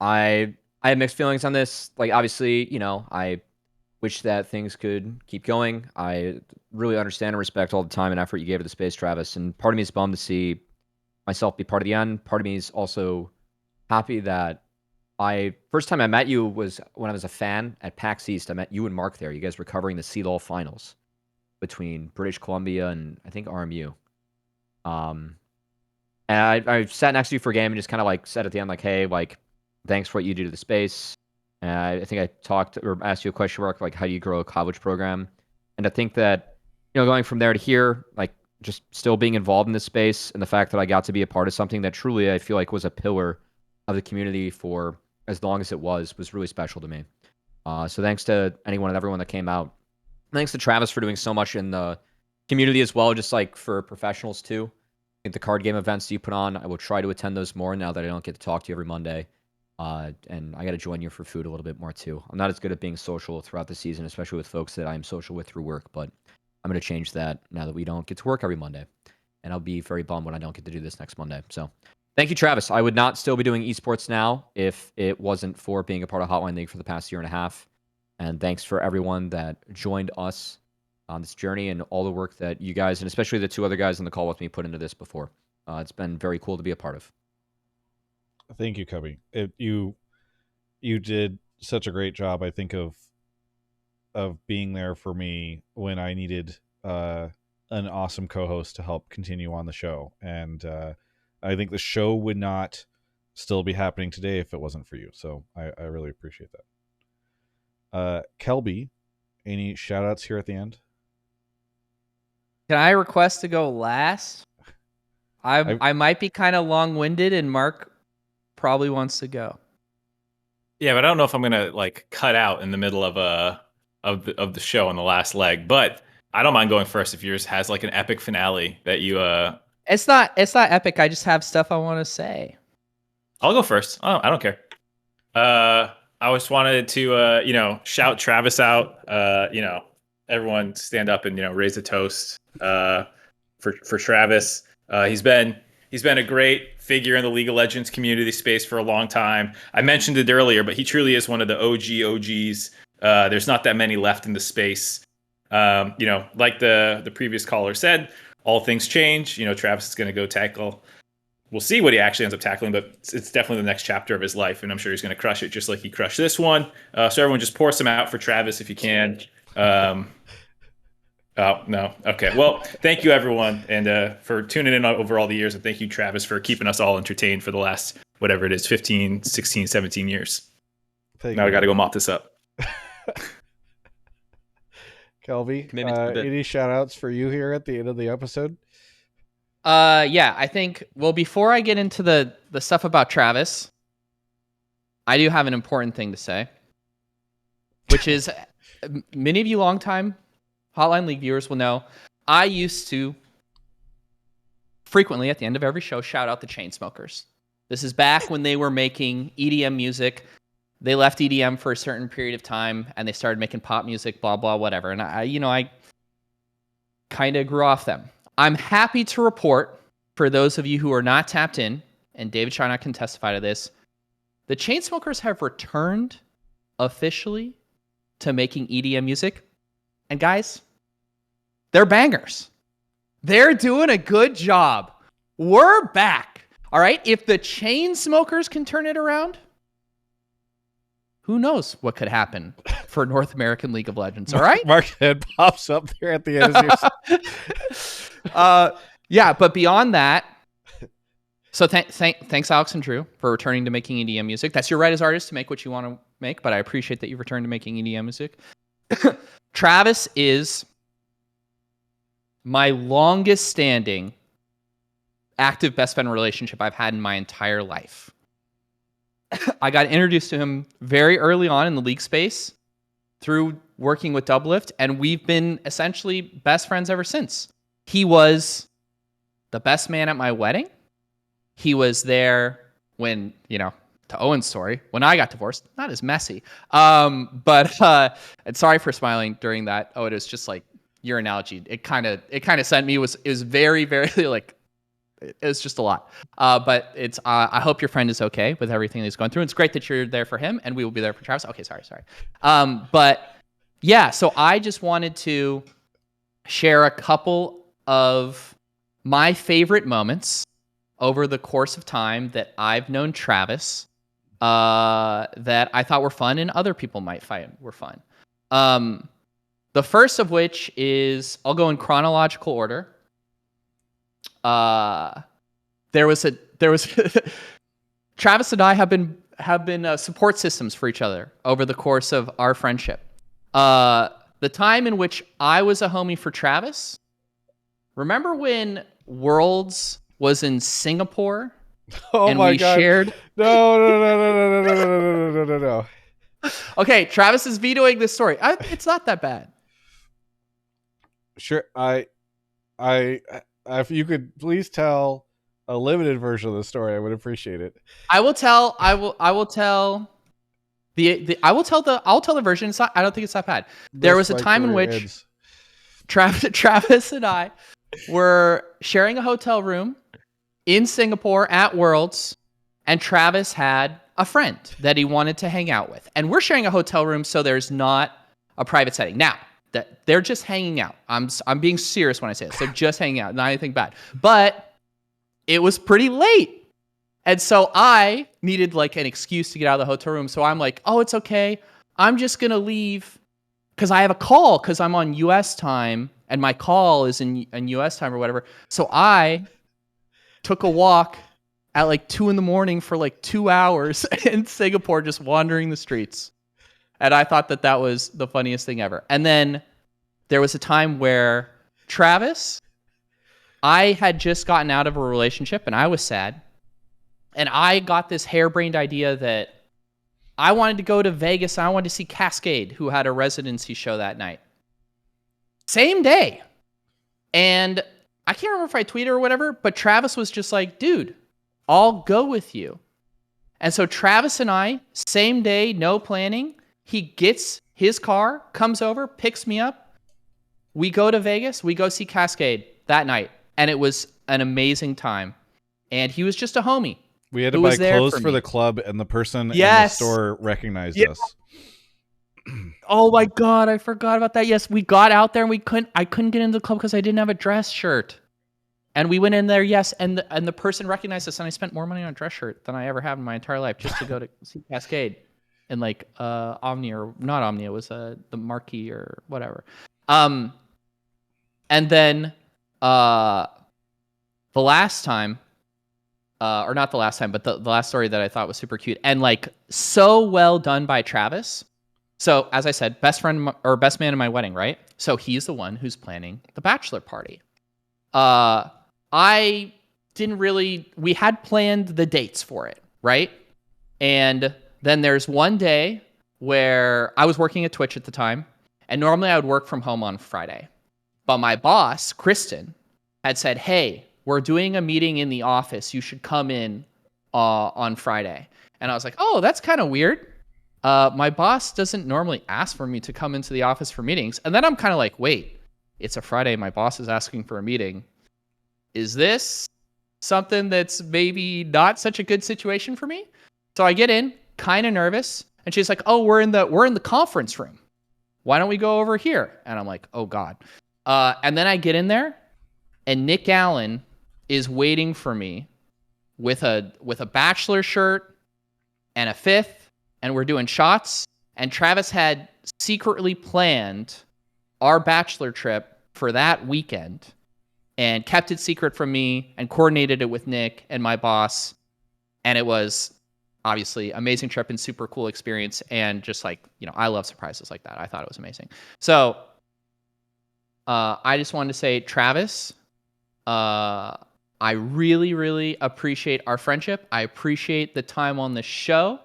I have mixed feelings on this. Like, obviously, I wish that things could keep going. I really understand and respect all the time and effort you gave to the space, Travis. And part of me is bummed to see myself be part of the end. Part of me is also happy that first time I met you was when I was a fan at PAX East. I met you and Mark there. You guys were covering the CLOL finals between British Columbia and I think RMU. And I sat next to you for a game and just kind of like said at the end, like, hey, like, thanks for what you do to the space. And I think I talked or asked you a question mark, like, how do you grow a college program? And I think that, going from there to here, like, just still being involved in this space and the fact that I got to be a part of something that truly I feel like was a pillar of the community for as long as it was really special to me. So thanks to anyone and everyone that came out. Thanks to Travis for doing so much in the community as well, just like for professionals too. I think the card game events you put on, I will try to attend those more now that I don't get to talk to you every Monday. And I got to join you for food a little bit more too. I'm not as good at being social throughout the season, especially with folks that I'm social with through work, but I'm going to change that now that we don't get to work every Monday. And I'll be very bummed when I don't get to do this next Monday. So thank you, Travis. I would not still be doing esports now if it wasn't for being a part of Hotline League for the past year and a half. And thanks for everyone that joined us on this journey and all the work that you guys, and especially the two other guys on the call with me, put into this before. It's been very cool to be a part of. Thank you, Cubby. You did such a great job, I think, of being there for me when I needed an awesome co-host to help continue on the show. And I think the show would not still be happening today if it wasn't for you. So I really appreciate that. Kelby, any shout outs here at the end? Can I request to go last? I might be kind of long-winded, and Mark probably wants to go. Yeah, but I don't know if I'm gonna like cut out in the middle of the show on the last leg. But I don't mind going first if yours has like an epic finale that you. It's not epic. I just have stuff I want to say. I'll go first. I don't care. I just wanted to shout Travis out. Everyone stand up and raise a toast for Travis. He's been a great figure in the League of Legends community space for a long time. I mentioned it earlier, but he truly is one of the OGs. There's not that many left in the space. Like the previous caller said, all things change. Travis is going to go tackle. We'll see what he actually ends up tackling, but it's definitely the next chapter of his life, and I'm sure he's going to crush it just like he crushed this one. So everyone just pour some out for Travis if you can. Oh, no. Okay. Well, thank you, everyone, and for tuning in over all the years, and thank you, Travis, for keeping us all entertained for the last, whatever it is, 15, 16, 17 years. Now I got to go mop this up. Kelby, any shout-outs for you here at the end of the episode? Yeah, I think, well, before I get into the stuff about Travis, I do have an important thing to say, which is many of you longtime Hotline League viewers will know I used to frequently at the end of every show shout out the Chainsmokers. This is back when they were making EDM music. They left EDM for a certain period of time and they started making pop music, blah, blah, whatever. And I kind of grew off them. I'm happy to report, for those of you who are not tapped in, and David Shynock can testify to this, the Chainsmokers have returned officially to making EDM music. And guys, they're bangers. They're doing a good job. We're back. All right? If the Chainsmokers can turn it around, who knows what could happen for North American League of Legends, all right? Mark's head pops up there at the end of yeah, but beyond that, so thanks, Alex and Drew, for returning to making EDM music. That's your right as artists to make what you want to make, but I appreciate that you've returned to making EDM music. Travis is my longest standing active best friend relationship I've had in my entire life. I got introduced to him very early on in the league space through working with Doublift, and we've been essentially best friends ever since. He was the best man at my wedding. He was there when, to Owen's story, when I got divorced. Not as messy. But and sorry for smiling during that. Oh, it was just like your analogy. It kind of sent me. It was very, very like, it was just a lot. But it's I hope your friend is okay with everything he's going through. It's great that you're there for him, and we will be there for Travis. Okay, sorry. But yeah, so I just wanted to share a couple of my favorite moments over the course of time that I've known Travis that I thought were fun and other people might find were fun. The first of which is, I'll go in chronological order. There was Travis and I have been support systems for each other over the course of our friendship. The time in which I was a homie for Travis, remember when Worlds was in Singapore? Oh and my we God. shared No. Okay, Travis is vetoing this story. It's not that bad. Sure, if you could please tell a limited version of the story, I would appreciate it. I'll tell the version. It's not, I don't think it's that bad. There was a time in which Travis and I were sharing a hotel room in Singapore at Worlds, and Travis had a friend that he wanted to hang out with. And we're sharing a hotel room, so there's not a private setting. Now, that they're just hanging out. I'm being serious when I say this. They're just hanging out, not anything bad. But it was pretty late. And so I needed like an excuse to get out of the hotel room. So I'm like, oh, it's okay. I'm just going to leave because I have a call because I'm on US time and my call is in US time or whatever. So I took a walk at like 2 a.m. for like 2 hours in Singapore, just wandering the streets. And I thought that was the funniest thing ever. And then there was a time where Travis, I had just gotten out of a relationship and I was sad. And I got this harebrained idea that I wanted to go to Vegas and I wanted to see Cascade, who had a residency show that night. Same day. And I can't remember if I tweeted or whatever, but Travis was just like, dude, I'll go with you. And so Travis and I, same day, no planning, he gets his car, comes over, picks me up. We go to Vegas. We go see Cascade that night. And it was an amazing time. And he was just a homie. We had to buy clothes for the club, and the person in the store recognized us. Oh my God, I forgot about that. Yes, we got out there and I couldn't get into the club because I didn't have a dress shirt. And we went in there, yes, and the person recognized us, and I spent more money on a dress shirt than I ever have in my entire life just to go to see Cascade. And like Omni, or not Omni, it was the Marquee or whatever. And then the last time, or not the last time, but the last story that I thought was super cute and like so well done by Travis. So as I said, best friend or best man in my wedding, right? So he's the one who's planning the bachelor party. We had planned the dates for it, right? And then there's one day where I was working at Twitch at the time, And normally I would work from home on Friday. But my boss, Kristen, had said, hey, we're doing a meeting in the office. You should come in on Friday. And I was like, oh, that's kind of weird. My boss doesn't normally ask for me to come into the office for meetings. And then I'm kind of like, wait, it's a Friday. My boss is asking for a meeting. Is this something that's maybe not such a good situation for me? So I get in, kind of nervous. And she's like, oh, we're in the conference room. Why don't we go over here? And I'm like, oh, God. And then I get in there, and Nick Allen is waiting for me with a bachelor shirt and a fifth, and we're doing shots. And Travis had secretly planned our bachelor trip for that weekend and kept it secret from me and coordinated it with Nick and my boss. And it was obviously amazing trip and super cool experience. And just like, I love surprises like that. I thought it was amazing. So I just wanted to say, Travis, I really, really appreciate our friendship. I appreciate the time on the show.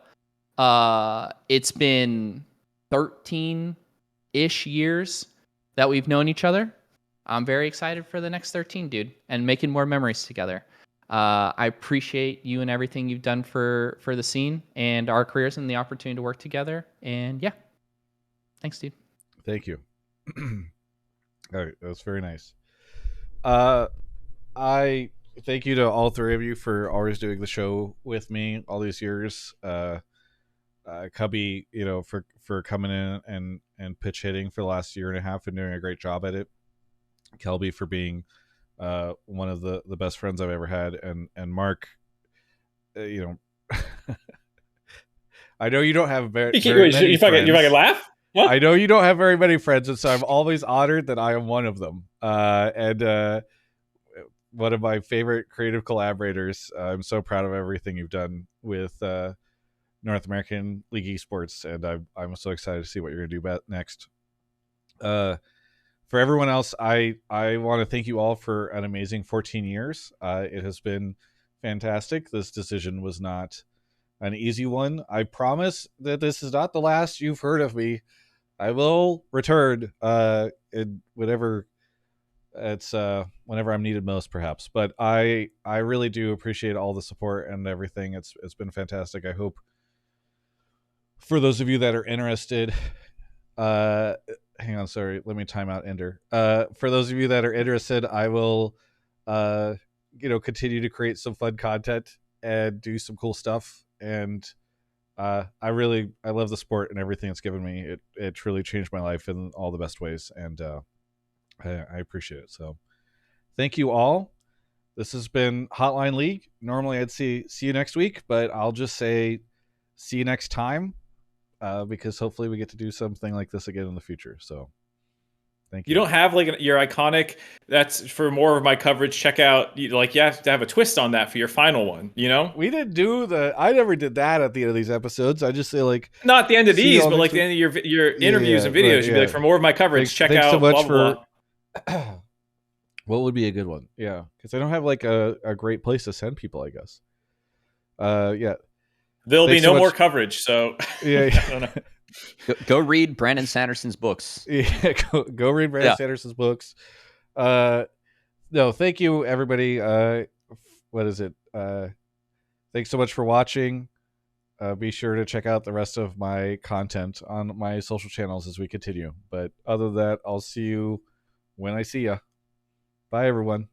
It's been 13-ish years that we've known each other. I'm very excited for the next 13, dude, and making more memories together. I appreciate you and everything you've done for the scene and our careers and the opportunity to work together. And yeah, thanks, dude. Thank you. All right, that was very nice. I thank you to all three of you for always doing the show with me all these years. Cubby, for coming in and pitch hitting for the last year and a half and doing a great job at it. Kelby for being one of the best friends I've ever had, and Mark, I know you don't have very many you fucking laugh? What? I know you don't have very many friends, and so I'm always honored that I am one of them. And one of my favorite creative collaborators. I'm so proud of everything you've done with North American League eSports, and I'm so excited to see what you're going to do next. For everyone else, I want to thank you all for an amazing 14 years. It has been fantastic. This decision was not an easy one. I promise that this is not the last you've heard of me. I will return in whenever I'm needed most, perhaps. But I really do appreciate all the support and everything. It's been fantastic. I hope for those of you that are interested, hang on, sorry, let me time out Ender. For those of you that are interested, I will continue to create some fun content and do some cool stuff. And I love the sport and everything it's given me. It truly changed my life in all the best ways, and I appreciate it. So thank you all. This has been Hotline League. Normally I'd see you next week, but I'll just say see you next time, because hopefully we get to do something like this again in the future. So thank you. You don't have your iconic, that's for more of my coverage. Check out, you have to have a twist on that for your final one, We didn't do I never did that at the end of these episodes. I just say not at the end of these, but the end of your interviews and videos. You'd be like, for more of my coverage, check out so much blah, blah, blah. What would be a good one? Yeah, because I don't have a great place to send people, I guess. Yeah. There'll be no more coverage, so yeah. Go read Brandon Sanderson's books. Yeah, go read Brandon Sanderson's books. No, thank you, everybody. What is it? Thanks so much for watching. Be sure to check out the rest of my content on my social channels as we continue. But other than that, I'll see you when I see ya. Bye, everyone.